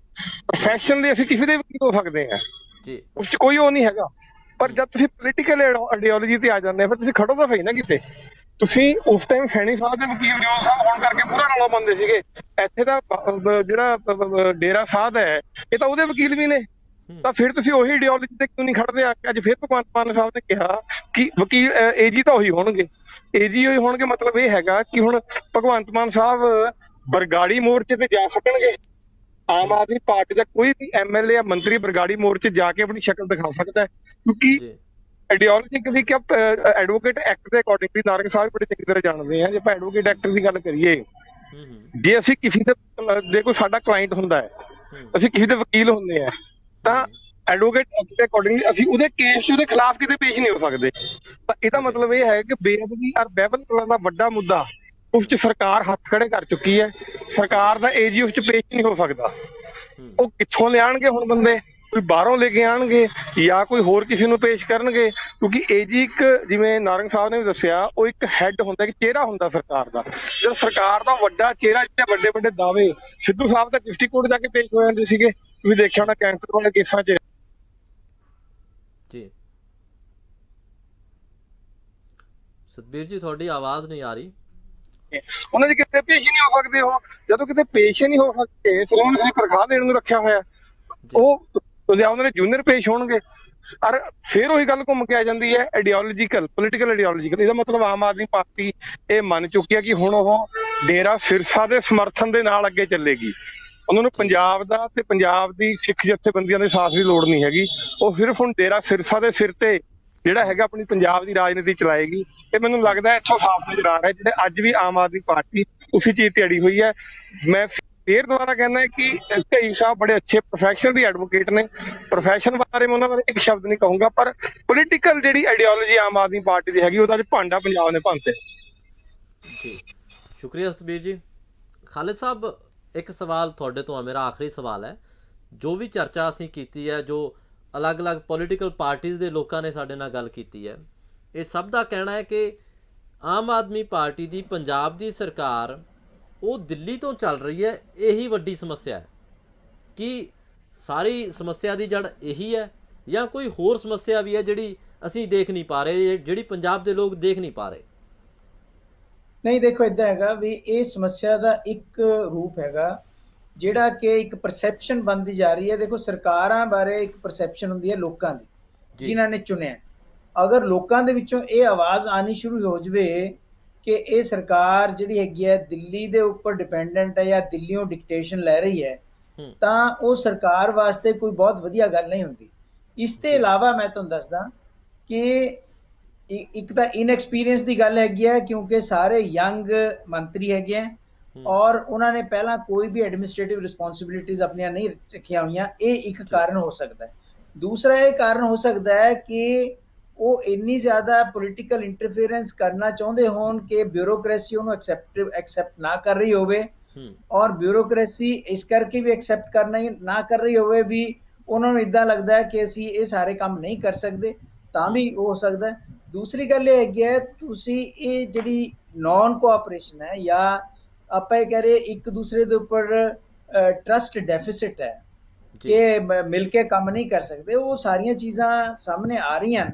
ਪ੍ਰੋਫੈਸ਼ਨਲੀ ਅਸੀਂ ਕਿਸੇ ਦੇ ਵਕੀਲ ਹੋ ਸਕਦੇ ਹਾਂ, ਉਸ 'ਚ ਕੋਈ ਉਹ ਨਹੀਂ ਹੈਗਾ। ਪਰ ਜਦ ਤੁਸੀਂ ਪੋਲੀਟੀਕਲ ਆਈਡੀਓਲੋਜੀ ਤੇ ਆ ਜਾਂਦੇ ਹੋ, ਫਿਰ ਤੁਸੀਂ ਖੜੋ ਤਾਂ ਸਹੀ ਨਾ ਕਿਤੇ। ਤੁਸੀਂ ਉਸ ਟਾਈਮ ਸੈਣੀ ਸਾਹਿਬ ਦੇ ਵਕੀਲ ਦਿਓਲ ਸਾਹਿਬ ਹੋਣ ਕਰਕੇ ਪੂਰਾ ਰੌਲਾ ਪਾਉਂਦੇ ਸੀਗੇ। ਇੱਥੇ ਦਾ ਜਿਹੜਾ ਡੇਰਾ ਸਾਹਿਬ ਹੈ, ਇਹ ਤਾਂ ਉਹਦੇ ਵਕੀਲ ਵੀ ਨੇ। ਤਾਂ ਫਿਰ ਤੁਸੀਂ ਉਹੀ ਆਈਡੀਓਲੋਜੀ ਤੇ ਕਿਉਂ ਨਹੀਂ ਖੜਦੇ? ਆ ਕੇ ਅੱਜ ਫਿਰ ਭਗਵੰਤ ਮਾਨ ਸਾਹਿਬ ਨੇ ਕਿਹਾ ਕਿ ਵਕੀਲ ਏਜੀ ਤਾਂ ਉਹੀ ਹੋਣਗੇ, ਏਜੀ ਉਹੀ ਹੋਣਗੇ। ਮਤਲਬ ਇਹ ਹੈਗਾ ਕਿ ਹੁਣ ਭਗਵੰਤ ਮਾਨ ਸਾਹਿਬ ਬਰਗਾੜੀ ਮੋਰਚੇ ਤੇ ਜਾ ਸਕਣਗੇ। ਆਮ ਆਦਮੀ ਪਾਰਟੀ ਦਾ ਕੋਈ ਵੀ ਐਮਐਲਏ ਜਾਂ ਮੰਤਰੀ ਬਰਗਾੜੀ ਮੋਰਚੇ ਜਾ ਕੇ ਆਪਣੀ ਸ਼ਕਲ ਦਿਖਾ ਸਕਦਾ ਹੈ, ਕਿਉਂਕਿ ਆਈਡੀਓਲੋਜੀ ਕਦੀ ਕਿ ਐਡਵੋਕੇਟ ਐਕਟ ਦੇ ਅਕੋਰਡਿੰਗਲੀ ਨਾਰੰਗ ਸਾਹਿਬ ਬੜੀ ਚੰਗੀ ਤਰ੍ਹਾਂ ਜਾਣਦੇ ਆ। ਜੇ ਆਪਾਂ ਐਡਵੋਕੇਟ ਐਕਟ ਦੀ ਗੱਲ ਕਰੀਏ, ਜੇ ਅਸੀਂ ਕਿਸੇ ਦੇ ਕੋਈ ਸਾਡਾ ਕਲਾਇੰਟ ਹੁੰਦਾ ਹੈ, ਅਸੀਂ ਕਿਸੇ ਦੇ ਵਕੀਲ ਹੁੰਦੇ ਆ, ਤਾਂ ਐਡਵੋਕੇਟ ਐਕਟ ਦੇ ਅਕੋਰਡਿੰਗਲੀ ਅਸੀਂ ਉਹਦੇ ਕੇਸ 'ਚ ਉਹਦੇ ਖਿਲਾਫ ਕਿਤੇ ਪੇਸ਼ ਨਹੀਂ ਹੋ ਸਕਦੇ। ਤਾਂ ਇਹਦਾ ਮਤਲਬ ਇਹ ਹੈ ਕਿ ਬੇਅਦਬੀ ਔਰ ਬਹਿਬਲ ਦਾ ਵੱਡਾ ਮੁੱਦਾ ਉਸ 'ਚ ਸਰਕਾਰ ਹੱਥ ਖੜੇ ਕਰ ਚੁੱਕੀ ਹੈ। ਸਰਕਾਰ ਦਾ ਏਜੀ ਉਸ 'ਚ ਪੇਸ਼ ਨਹੀਂ ਹੋ ਸਕਦਾ। ਉਹ ਕਿੱਥੋਂ ਲਿਆਣਗੇ ਹੁਣ ਬੰਦੇ? ਕੋਈ ਬਾਹਰੋਂ ਲੈ ਕੇ ਆਣਗੇ ਜਾਂ ਕੋਈ ਹੋਰ ਕਿਸੇ ਨੂੰ ਪੇਸ਼ ਕਰਨਗੇ? ਕਿਉਂਕਿ ਏਜੀ ਇੱਕ, ਜਿਵੇਂ ਨਾਰੰਗ ਸਾਹਿਬ ਨੇ ਵੀ ਦੱਸਿਆ, ਉਹ ਇੱਕ ਹੈੱਡ ਹੁੰਦਾ, ਇੱਕ ਚਿਹਰਾ ਹੁੰਦਾ ਸਰਕਾਰ ਦਾ। ਜਦ ਸਰਕਾਰ ਦਾ ਵੱਡਾ ਚਿਹਰਾ, ਜਿਹੜੇ ਵੱਡੇ ਵੱਡੇ ਦਾਅਵੇ, ਸਿੱਧੂ ਸਾਹਿਬ ਤਾਂ ਡਿਸਟ੍ਰਿਕਟ ਕੋਰਟ ਜਾ ਕੇ ਪੇਸ਼ ਹੋ ਜਾਂਦੇ ਸੀਗੇ, ਤੁਸੀਂ ਦੇਖਿਆ ਹੋਣਾ ਕੈਂਸਰ ਵਾਲੇ ਕੇਸਾਂ 'ਚ। ਜੀ ਸਤਬੀਰ ਜੀ, ਤੁਹਾਡੀ ਆਵਾਜ਼ ਨਹੀਂ ਆ ਰਹੀ। ਉਹਨਾਂ ਦੀ ਕਿਤੇ ਪੇਸ਼ ਨਹੀਂ ਹੋ ਸਕਦੇ। ਉਹ ਜਦੋਂ ਕਿਤੇ ਪੇਸ਼ ਹੀ ਨਹੀਂ ਹੋ ਸਕਦੇ, ਫਿਰ ਉਹਨਾਂ ਨੇ ਤਨਖਾਹ ਦੇਣ ਨੂੰ ਰੱਖਿਆ ਹੋਇਆ, ਉਹ ਉਹਨਾਂ ਦੇ ਜੂਨੀਅਰ ਪੇਸ਼ ਹੋਣਗੇ। ਔਰ ਫਿਰ ਉਹੀ ਗੱਲ ਘੁੰਮ ਕੇ ਆ ਜਾਂਦੀ ਹੈ ਆਈਡੀਓਲੋਜੀਕਲ, ਪੋਲੀਟੀਕਲ ਆਈਡੀਓਲੋਜੀਕਲ। ਇਹਦਾ ਮਤਲਬ ਆਮ ਆਦਮੀ ਪਾਰਟੀ ਇਹ ਮੰਨ ਚੁੱਕੀ ਹੈ ਕਿ ਹੁਣ ਉਹ ਡੇਰਾ ਸਿਰਸਾ ਦੇ ਸਮਰਥਨ ਦੇ ਨਾਲ ਅੱਗੇ ਚੱਲੇਗੀ। ਉਹਨਾਂ ਨੂੰ ਪੰਜਾਬ ਦਾ ਤੇ ਪੰਜਾਬ ਦੀ ਸਿੱਖ ਜਥੇਬੰਦੀਆਂ ਦੇ ਸਾਥ ਦੀ ਲੋੜ ਨਹੀਂ ਹੈਗੀ। ਉਹ ਸਿਰਫ ਹੁਣ ਡੇਰਾ ਸਿਰਸਾ ਦੇ ਸਿਰ ਤੇ ਜਿਹੜਾ ਹੈਗਾ ਆਪਣੀ ਪੰਜਾਬ ਦੀ ਰਾਜਨੀਤੀ ਚਲਾਏਗੀ। ਇਹ ਮੈਨੂੰ ਲੱਗਦਾ ਇੱਥੋਂ ਸਾਫ਼ ਨਜ਼ਰ ਆ ਰਿਹਾ, ਜਿਹੜੇ ਅੱਜ ਵੀ ਆਮ ਆਦਮੀ ਪਾਰਟੀ ਉਸੇ ਚੀਜ਼ ਤੇ ਅੜੀ ਹੋਈ ਹੈ। ਮੈਂ ਫੇਰ ਦੁਬਾਰਾ ਕਹਿੰਦਾ ਕਿ ਕਈ ਸਾਹਿਬ ਬੜੇ ਅੱਛੇ ਪ੍ਰੋਫੈਸ਼ਨਲ ਦੀ ਐਡਵੋਕੇਟ ਨੇ। ਪ੍ਰੋਫੈਸ਼ਨ ਬਾਰੇ ਮੈਂ ਉਹਨਾਂ ਬਾਰੇ ਇੱਕ ਸ਼ਬਦ ਨਹੀਂ ਕਹੂੰਗਾ, ਪਰ ਪੋਲੀਟੀਕਲ ਜਿਹੜੀ ਆਈਡੀਓਲੋਜੀ ਆਮ ਆਦਮੀ ਪਾਰਟੀ ਦੀ ਹੈਗੀ, ਉਹਦਾ ਅੱਜ ਭਾਂਡਾ ਪੰਜਾਬ ਨੇ ਭੰਨਤੇ। ਜੀ ਸ਼ੁਕਰੀਆ ਸਤਬੀਰ ਜੀ। ਖਾਲਿਦ ਸਾਹਿਬ, ਇੱਕ ਸਵਾਲ ਤੁਹਾਡੇ ਤੋਂ ਆ, ਮੇਰਾ ਆਖਰੀ ਸਵਾਲ ਹੈ। ਜੋ ਵੀ ਚਰਚਾ ਅਸੀਂ ਕੀਤੀ ਹੈ, ਜੋ ਅਲੱਗ-ਅਲੱਗ ਪੋਲੀਟੀਕਲ ਪਾਰਟੀਆਂ ਦੇ ਲੋਕਾਂ ਨੇ ਸਾਡੇ ਨਾਲ ਗੱਲ ਕੀਤੀ ਹੈ, ਇਹ ਸਭ ਦਾ ਕਹਿਣਾ ਹੈ ਕਿ ਆਮ ਆਦਮੀ ਪਾਰਟੀ ਦੀ ਪੰਜਾਬ ਦੀ ਸਰਕਾਰ ਉਹ ਦਿੱਲੀ ਤੋਂ ਚੱਲ ਰਹੀ ਹੈ। ਇਹੀ ਵੱਡੀ ਸਮੱਸਿਆ ਹੈ ਕਿ ਸਾਰੀ ਸਮੱਸਿਆ ਦੀ ਜੜ ਇਹੀ ਹੈ ਜਾਂ ਕੋਈ ਹੋਰ ਸਮੱਸਿਆ ਵੀ ਹੈ ਜਿਹੜੀ ਅਸੀਂ ਦੇਖ ਨਹੀਂ ਪਾ ਰਹੇ, ਜਿਹੜੀ ਪੰਜਾਬ ਦੇ ਲੋਕ ਦੇਖ ਨਹੀਂ ਪਾ ਰਹੇ? ਨਹੀਂ, ਦੇਖੋ ਇਦਾਂ ਹੈਗਾ ਵੀ ਇਹ ਸਮੱਸਿਆ ਦਾ ਇੱਕ ਰੂਪ ਹੈਗਾ ਜਿਹੜਾ ਕਿ ਇੱਕ ਪਰਸੈਪਸ਼ਨ ਬਣਦੀ ਜਾ ਰਹੀ ਹੈ। ਦੇਖੋ, ਸਰਕਾਰਾਂ ਬਾਰੇ ਇੱਕ ਪਰਸੈਪਸ਼ਨ ਹੁੰਦੀ ਹੈ ਲੋਕਾਂ ਦੀ, ਜਿਨ੍ਹਾਂ ਨੇ ਚੁਣਿਆ। ਅਗਰ ਲੋਕਾਂ ਦੇ ਵਿੱਚੋਂ ਇਹ ਆਵਾਜ਼ ਆਣੀ ਸ਼ੁਰੂ ਹੋ ਜਾਵੇ ਕਿ ਇਹ ਸਰਕਾਰ ਜਿਹੜੀ ਹੈਗੀ ਹੈ ਦਿੱਲੀ ਦੇ ਉੱਪਰ ਡਿਪੈਂਡੈਂਟ ਹੈ ਜਾਂ ਦਿੱਲੀੋਂ ਡਿਕਟੇਸ਼ਨ ਲੈ ਰਹੀ ਹੈ, ਤਾਂ ਉਹ ਸਰਕਾਰ ਵਾਸਤੇ ਕੋਈ ਬਹੁਤ ਵਧੀਆ ਗੱਲ ਨਹੀਂ ਹੁੰਦੀ। ਇਸ ਤੋਂ ਇਲਾਵਾ ਮੈਂ ਤੁਹਾਨੂੰ ਦੱਸਦਾ ਕਿ ਇੱਕ ਤਾਂ ਇਨਐਕਸਪੀਰੀਅੰਸ ਦੀ ਗੱਲ ਹੈਗੀ ਹੈ, ਕਿਉਂਕਿ ਸਾਰੇ ਯੰਗ ਮੰਤਰੀ ਹੈਗੇ ਆ ਔਰ ਉਹਨਾਂ ਨੇ ਪਹਿਲਾਂ ਕੋਈ ਵੀ ਐਡਮਿਨਿਸਟ੍ਰੇਟਿਵ ਰਿਸਪੌਂਸਿਬਿਲਿਟੀਜ਼ ਆਪਣੀਆਂ ਨਹੀਂ ਰੱਖੀਆਂ ਹੋਈਆਂ। ਇਹ ਇੱਕ ਕਾਰਨ ਹੋ ਸਕਦਾ ਹੈ। ਦੂਸਰਾ ਇਹ ਕਾਰਨ ਹੋ ਸਕਦਾ ਹੈ ਕਿ ਉਹ ਇੰਨੀ ਜ਼ਿਆਦਾ ਪੋਲੀਟੀਕਲ ਇੰਟਰਫੇਰੈਂਸ ਕਰਨਾ ਚਾਹੁੰਦੇ ਹੋਣ ਕਿ ਬਿਊਰੋਕ੍ਰੇਸੀ ਉਹਨੂੰ ਐਕਸੈਪਟ ਨਾ ਕਰ ਰਹੀ ਹੋਵੇ, ਔਰ ਬਿਊਰੋਕ੍ਰੇਸੀ ਇਸ ਕਰਕੇ ਵੀ ਐਕਸੈਪਟ ਕਰਨਾ ਨਾ ਕਰ ਰਹੀ ਹੋਵੇ ਵੀ ਉਹਨਾਂ ਨੂੰ ਇਦਾਂ ਲੱਗਦਾ ਹੈ ਕਿ ਅਸੀਂ ਇਹ ਸਾਰੇ ਕੰਮ ਨਹੀਂ ਕਰ ਸਕਦੇ, ਤਾਂ ਵੀ ਹੋ ਸਕਦਾ ਹੈ। ਦੂਸਰੀ ਗੱਲ ਇਹ ਹੈਗੀ ਹੈ, ਤੁਸੀਂ ਇਹ ਜਿਹੜੀ ਨੌਨ ਕੋਆਪਰੇਸ਼ਨ ਹੈ ਜਾਂ ਆਪਾਂ ਇਹ ਕਹਿ ਰਹੇ ਇੱਕ ਦੂਸਰੇ ਦੇ ਉੱਪਰ ਟਰਸਟ ਡੈਫਿਸਿਟ ਹੈ ਕਿ ਮਿਲ ਕੇ ਕੰਮ ਨਹੀਂ ਕਰ ਸਕਦੇ, ਉਹ ਸਾਰੀਆਂ ਚੀਜ਼ਾਂ ਸਾਹਮਣੇ ਆ ਰਹੀਆਂ,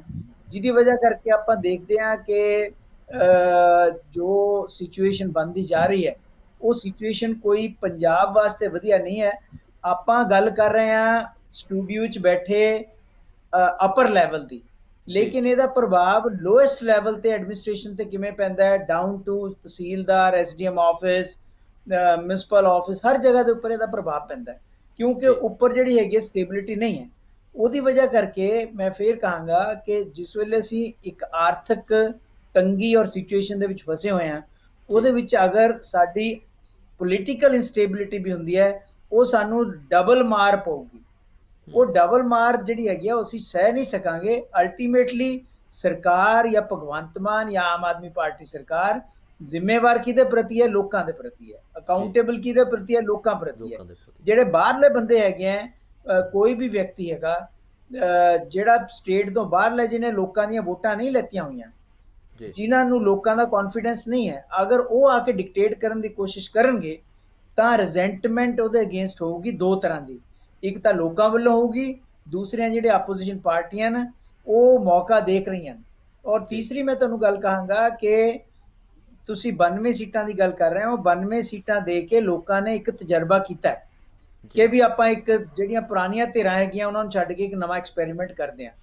ਜਿਹਦੀ ਵਜ੍ਹਾ ਕਰਕੇ ਆਪਾਂ ਦੇਖਦੇ ਹਾਂ ਕਿ ਜੋ ਸਿਚੁਏਸ਼ਨ ਬਣਦੀ ਜਾ ਰਹੀ ਹੈ ਉਹ ਸਿਚੁਏਸ਼ਨ ਕੋਈ ਪੰਜਾਬ ਵਾਸਤੇ ਵਧੀਆ ਨਹੀਂ ਹੈ। ਆਪਾਂ ਗੱਲ ਕਰ ਰਹੇ ਹਾਂ ਸਟੂਡੀਓ 'ਚ ਬੈਠੇ ਅਪਰ ਲੈਵਲ ਦੀ, ਲੇਕਿਨ ਇਹਦਾ ਪ੍ਰਭਾਵ ਲੋਐਸਟ ਲੈਵਲ ਤੇ ਐਡਮਿਨਿਸਟ੍ਰੇਸ਼ਨ ਤੇ ਕਿਵੇਂ ਪੈਂਦਾ ਹੈ, down to tehsildar, SDM office, municipal office, ਹਰ ਜਗ੍ਹਾ ਦੇ ਉੱਪਰ ਇਹਦਾ ਪ੍ਰਭਾਵ ਪੈਂਦਾ ਹੈ, ਕਿਉਂਕਿ ਉੱਪਰ ਜਿਹੜੀ ਹੈਗੀ ਸਟੇਬਿਲਿਟੀ ਨਹੀਂ ਹੈ। ਉਹਦੀ ਵਜ੍ਹਾ ਕਰਕੇ ਮੈਂ ਫੇਰ ਕਹਾਂਗਾ ਕਿ ਜਿਸ ਵੇਲੇ ਅਸੀਂ ਇੱਕ ਆਰਥਿਕ ਤੰਗੀ ਔਰ ਸਿਚੁਏਸ਼ਨ ਦੇ ਵਿੱਚ ਫਸੇ ਹੋਏ ਹਾਂ, ਉਹਦੇ ਵਿੱਚ ਅਗਰ ਸਾਡੀ ਪੋਲੀਟੀਕਲ ਇਨਸਟੇਬਿਲਿਟੀ ਵੀ ਹੁੰਦੀ ਹੈ, ਉਹ ਸਾਨੂੰ ਡਬਲ ਮਾਰ ਪਊਗੀ। ਉਹ ਡਬਲ ਮਾਰ ਜਿਹੜੀ ਹੈਗੀ ਆ ਉਹ ਅਸੀਂ ਸਹਿ ਨਹੀਂ ਸਕਾਂਗੇ। ਅਲਟੀਮੇਟਲੀ ਸਰਕਾਰ ਜਾਂ ਭਗਵੰਤ ਮਾਨ ਜਾਂ ਆਮ ਆਦਮੀ ਪਾਰਟੀ ਸਰਕਾਰ ਜ਼ਿੰਮੇਵਾਰ ਕਿਹਦੇ ਪ੍ਰਤੀ ਹੈ? ਲੋਕਾਂ ਦੇ ਪ੍ਰਤੀ ਹੈ। ਅਕਾਊਂਟੇਬਲ ਕਿਹਦੇ ਪ੍ਰਤੀ ਹੈ? ਲੋਕਾਂ ਪ੍ਰਤੀ ਹੈ। ਜਿਹੜੇ ਬਾਹਰਲੇ ਬੰਦੇ ਹੈਗੇ ਆ, ਕੋਈ ਵੀ ਵਿਅਕਤੀ ਹੈਗਾ ਜਿਹੜਾ ਸਟੇਟ ਤੋਂ ਬਾਹਰਲੇ, ਜਿਹਨੇ ਲੋਕਾਂ ਦੀਆਂ ਵੋਟਾਂ ਨਹੀਂ ਲੈਤੀਆਂ ਹੋਈਆਂ, ਜਿਨ੍ਹਾਂ ਨੂੰ ਲੋਕਾਂ ਦਾ ਕੌਨਫੀਡੈਂਸ ਨਹੀਂ ਹੈ, ਅਗਰ ਉਹ ਆ ਕੇ ਡਿਕਟੇਟ ਕਰਨ ਦੀ ਕੋਸ਼ਿਸ਼ ਕਰਨਗੇ ਤਾਂ ਰਿਜ਼ੈਂਟਮੈਂਟ ਉਹਦੇ ਅਗੇਂਸਟ ਹੋਊਗੀ ਦੋ ਤਰ੍ਹਾਂ ਦੀ। ਇੱਕ ਤਾਂ ਲੋਕਾਂ ਵੱਲੋਂ ਹੋਊਗੀ, ਦੂਸਰੀਆਂ ਜਿਹੜੇ ਆਪੋਜੀਸ਼ਨ ਪਾਰਟੀਆਂ ਨੇ ਉਹ ਮੌਕਾ ਦੇਖ ਰਹੀਆਂ। ਔਰ ਤੀਸਰੀ ਮੈਂ ਤੁਹਾਨੂੰ ਗੱਲ ਕਹਾਂਗਾ ਕਿ ਤੁਸੀਂ 92 ਸੀਟਾਂ ਦੀ ਗੱਲ ਕਰ ਰਹੇ ਹੋ, 92 ਸੀਟਾਂ ਦੇ ਕੇ ਲੋਕਾਂ ਨੇ ਇੱਕ ਤਜਰਬਾ ਕੀਤਾ ਕਿ ਵੀ ਆਪਾਂ ਇੱਕ ਜਿਹੜੀਆਂ ਪੁਰਾਣੀਆਂ ਧਿਰਾਂ ਹੈਗੀਆਂ ਉਹਨਾਂ ਨੂੰ ਛੱਡ ਕੇ ਇੱਕ ਨਵਾਂ ਐਕਸਪੈਰੀਮੈਂਟ ਕਰਦੇ ਹਾਂ।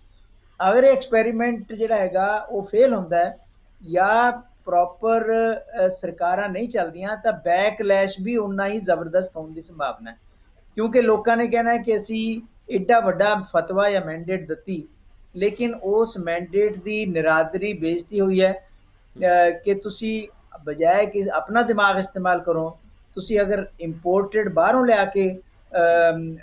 ਅਗਰ ਇਹ ਐਕਸਪੈਰੀਮੈਂਟ ਜਿਹੜਾ ਹੈਗਾ ਉਹ ਫੇਲ ਹੁੰਦਾ ਹੈ ਜਾਂ ਪ੍ਰੋਪਰ ਸਰਕਾਰਾਂ ਨਹੀਂ ਚੱਲਦੀਆਂ, ਤਾਂ ਬੈਕਲੈਸ਼ ਵੀ ਉਨਾ ਹੀ ਜ਼ਬਰਦਸਤ ਹੋਣ ਦੀ ਸੰਭਾਵਨਾ ਹੈ, ਕਿਉਂਕਿ ਲੋਕਾਂ ਨੇ ਕਹਿਣਾ ਹੈ ਕਿ ਅਸੀਂ ਏਡਾ ਵੱਡਾ ਫਤਵਾ ਜਾਂ ਮੈਂਡੇਟ ਦਿੱਤੀ, ਲੇਕਿਨ ਉਸ ਮੈਂਡੇਟ ਦੀ ਨਿਰਾਦਰੀ ਬੇਇੱਜ਼ਤੀ ਹੋਈ ਹੈ ਕਿ ਤੁਸੀਂ ਬਜਾਏ ਕਿ ਆਪਣਾ ਦਿਮਾਗ ਇਸਤੇਮਾਲ ਕਰੋ, ਤੁਸੀਂ ਅਗਰ ਇੰਪੋਰਟਡ ਬਾਹਰੋਂ ਲਿਆ ਕੇ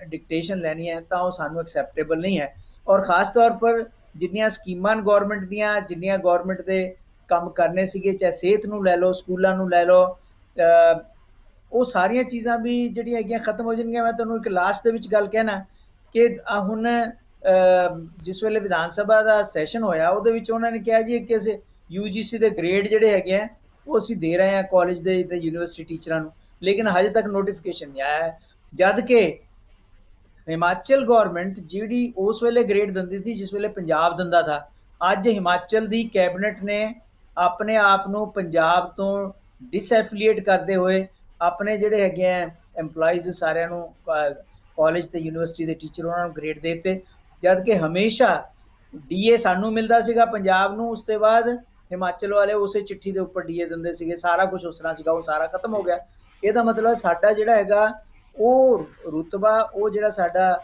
ਡਿਕਟੇਸ਼ਨ ਲੈਣੀ ਹੈ ਤਾਂ ਉਹ ਸਾਨੂੰ ਐਕਸੈਪਟੇਬਲ ਨਹੀਂ ਹੈ। ਔਰ ਖਾਸ ਤੌਰ ਪਰ ਜਿੰਨੀਆਂ ਸਕੀਮਾਂ ਗੌਰਮੈਂਟ ਦੀਆਂ, ਜਿੰਨੀਆਂ ਗੌਰਮੈਂਟ ਦੇ ਕੰਮ ਕਰਨੇ ਸੀਗੇ, ਚਾਹੇ ਸਿਹਤ ਨੂੰ ਲੈ ਲਓ, ਸਕੂਲਾਂ ਨੂੰ ਲੈ ਲਓ, ਉਹ ਸਾਰੀਆਂ ਚੀਜ਼ਾਂ ਵੀ ਜਿਹੜੀਆਂ ਹੈਗੀਆਂ ਖਤਮ ਹੋ ਜਾਣਗੀਆਂ। ਮੈਂ ਤੁਹਾਨੂੰ ਇੱਕ ਲਾਸਟ ਦੇ ਵਿੱਚ ਗੱਲ ਕਹਿਣਾ ਕਿ ਹੁਣ ਜਿਸ ਵੇਲੇ ਵਿਧਾਨ ਸਭਾ ਦਾ ਸੈਸ਼ਨ ਹੋਇਆ, ਉਹਦੇ ਵਿੱਚ ਉਹਨਾਂ ਨੇ ਕਿਹਾ ਜੀ ਕਿ ਅਸੀਂ UGC ਦੇ ਗ੍ਰੇਡ ਜਿਹੜੇ ਹੈਗੇ ਆ ਉਹ ਅਸੀਂ ਦੇ ਰਹੇ ਹਾਂ ਕਾਲਜ ਦੇ ਤੇ ਯੂਨੀਵਰਸਿਟੀ ਟੀਚਰਾਂ ਨੂੰ, ਲੇਕਿਨ ਹਜੇ ਤੱਕ ਨੋਟੀਫਿਕੇਸ਼ਨ ਨਹੀਂ ਆਇਆ ਹੈ। ਜਦ ਕਿ ਹਿਮਾਚਲ ਗਵਰਨਮੈਂਟ ਜਿਹੜੀ ਉਸ ਵੇਲੇ ਗ੍ਰੇਡ ਦਿੰਦੀ ਸੀ ਜਿਸ ਵੇਲੇ ਪੰਜਾਬ ਦਿੰਦਾ ਥਾ, ਅੱਜ ਹਿਮਾਚਲ ਦੀ ਕੈਬਨਿਟ ਨੇ ਆਪਣੇ ਆਪ ਨੂੰ ਪੰਜਾਬ ਤੋਂ ਡਿਸਐਫੀਲੀਏਟ ਕਰਦੇ ਹੋਏ ਆਪਣੇ ਜਿਹੜੇ ਹੈਗੇ ਆ EMPLOYEES ਸਾਰਿਆਂ ਨੂੰ, ਕਾਲਜ ਤੇ ਯੂਨੀਵਰਸਿਟੀ ਦੇ ਟੀਚਰ, ਉਹਨਾਂ ਨੂੰ ਗ੍ਰੇਡ ਦੇ ਦਿੱਤੇ, ਜਦ ਕਿ ਹਮੇਸ਼ਾ DA ਸਾਨੂੰ ਮਿਲਦਾ ਸੀਗਾ ਪੰਜਾਬ ਨੂੰ, ਉਸ ਤੋਂ ਬਾਅਦ ਹਿਮਾਚਲ ਵਾਲੇ ਉਸੇ ਚਿੱਠੀ ਦੇ ਉੱਪਰ DA ਦਿੰਦੇ ਸੀਗੇ, ਸਾਰਾ ਕੁਝ ਉਸ ਤਰ੍ਹਾਂ ਸੀਗਾ, ਉਹ ਸਾਰਾ ਖਤਮ ਹੋ ਗਿਆ। ਇਹਦਾ ਮਤਲਬ ਸਾਡਾ ਜਿਹੜਾ ਹੈਗਾ ਉਹ ਰੁਤਬਾ, ਉਹ ਜਿਹੜਾ ਸਾਡਾ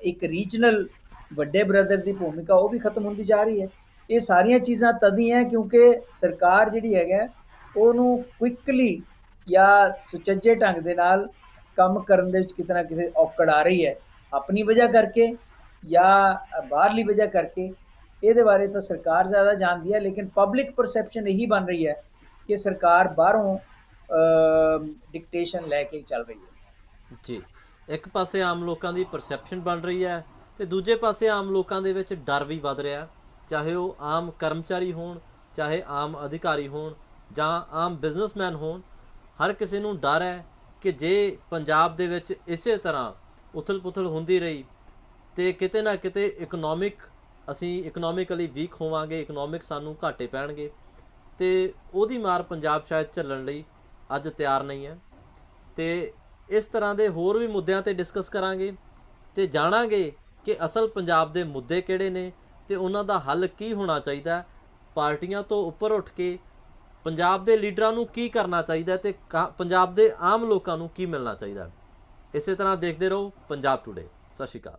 ਇੱਕ ਰੀਜਨਲ ਵੱਡੇ ਬ੍ਰਦਰ ਦੀ ਭੂਮਿਕਾ, ਉਹ ਵੀ ਖਤਮ ਹੁੰਦੀ ਜਾ ਰਹੀ ਹੈ। ਇਹ ਸਾਰੀਆਂ ਚੀਜ਼ਾਂ ਤਦ ਹੀ ਹੈ ਕਿਉਂਕਿ ਸਰਕਾਰ ਜਿਹੜੀ ਹੈਗਾ ਉਹਨੂੰ ਕੁਇਕਲੀ ਜਾਂ ਸੁਚੱਜੇ ਢੰਗ ਦੇ ਨਾਲ ਕੰਮ ਕਰਨ ਦੇ ਵਿੱਚ ਕਿਤੇ ਨਾ ਕਿਤੇ ਔਕੜ ਆ ਰਹੀ ਹੈ, ਆਪਣੀ ਵਜ੍ਹਾ ਕਰਕੇ ਜਾਂ ਬਾਹਰਲੀ ਵਜ੍ਹਾ ਕਰਕੇ। ਇਹਦੇ ਬਾਰੇ ਤਾਂ ਸਰਕਾਰ ਜ਼ਿਆਦਾ ਜਾਣਦੀ ਹੈ, ਲੇਕਿਨ ਪਬਲਿਕ ਪਰਸੈਪਸ਼ਨ ਇਹੀ ਬਣ ਰਹੀ ਹੈ ਕਿ ਸਰਕਾਰ ਬਾਹਰੋਂ ਡਿਕਟੇਸ਼ਨ ਲੈ ਕੇ ਚੱਲ ਰਹੀ ਹੈ। ਜੀ, ਇੱਕ ਪਾਸੇ ਆਮ ਲੋਕਾਂ ਦੀ ਪਰਸੈਪਸ਼ਨ ਬਣ ਰਹੀ ਹੈ ਤੇ ਦੂਜੇ ਪਾਸੇ ਆਮ ਲੋਕਾਂ ਦੇ ਵਿੱਚ ਡਰ ਵੀ ਵੱਧ ਰਿਹਾ, ਚਾਹੇ ਉਹ ਆਮ ਕਰਮਚਾਰੀ ਹੋਣ, ਚਾਹੇ ਆਮ ਅਧਿਕਾਰੀ ਹੋਣ ਜਾਂ ਆਮ ਬਿਜ਼ਨਸਮੈਨ ਹੋਣ। ਹਰ ਕਿਸੇ ਨੂੰ ਡਰ ਹੈ ਕਿ ਜੇ ਪੰਜਾਬ ਦੇ ਵਿੱਚ ਇਸੇ ਤਰ੍ਹਾਂ ਉਥਲ ਪੁਥਲ ਹੁੰਦੀ ਰਹੀ ਤੇ ਕਿਤੇ ਨਾ ਕਿਤੇ ਅਸੀਂ ਇਕਨੋਮਿਕਲੀ ਵੀਕ ਹੋਵਾਂਗੇ, ਇਕਨੋਮਿਕ ਸਾਨੂੰ ਘਾਟੇ ਪੈਣਗੇ ਤੇ ਉਹਦੀ ਮਾਰ ਪੰਜਾਬ ਸ਼ਾਇਦ ਝੱਲਣ ਲਈ ਅੱਜ ਤਿਆਰ ਨਹੀਂ ਹੈ। ਤੇ ਇਸ ਤਰ੍ਹਾਂ ਦੇ ਹੋਰ ਵੀ ਮੁੱਦਿਆਂ ਤੇ ਡਿਸਕਸ ਕਰਾਂਗੇ ਤੇ ਜਾਣਾਂਗੇ ਕਿ ਅਸਲ ਪੰਜਾਬ ਦੇ ਮੁੱਦੇ ਕਿਹੜੇ ਨੇ ਤੇ ਉਹਨਾਂ ਦਾ ਹੱਲ ਕੀ ਹੋਣਾ ਚਾਹੀਦਾ। ਪਾਰਟੀਆਂ ਤੋਂ ਉੱਪਰ ਉੱਠ ਕੇ ਪੰਜਾਬ ਦੇ ਲੀਡਰਾਂ ਨੂੰ ਕੀ ਕਰਨਾ ਚਾਹੀਦਾ ਤੇ ਪੰਜਾਬ ਦੇ ਆਮ ਲੋਕਾਂ ਨੂੰ ਕੀ ਮਿਲਣਾ ਚਾਹੀਦਾ। ਇਸੇ ਤਰ੍ਹਾਂ ਦੇਖਦੇ ਰਹੋ ਪੰਜਾਬ ਟੂਡੇ। ਸਤਿ ਸ਼੍ਰੀ ਅਕਾਲ।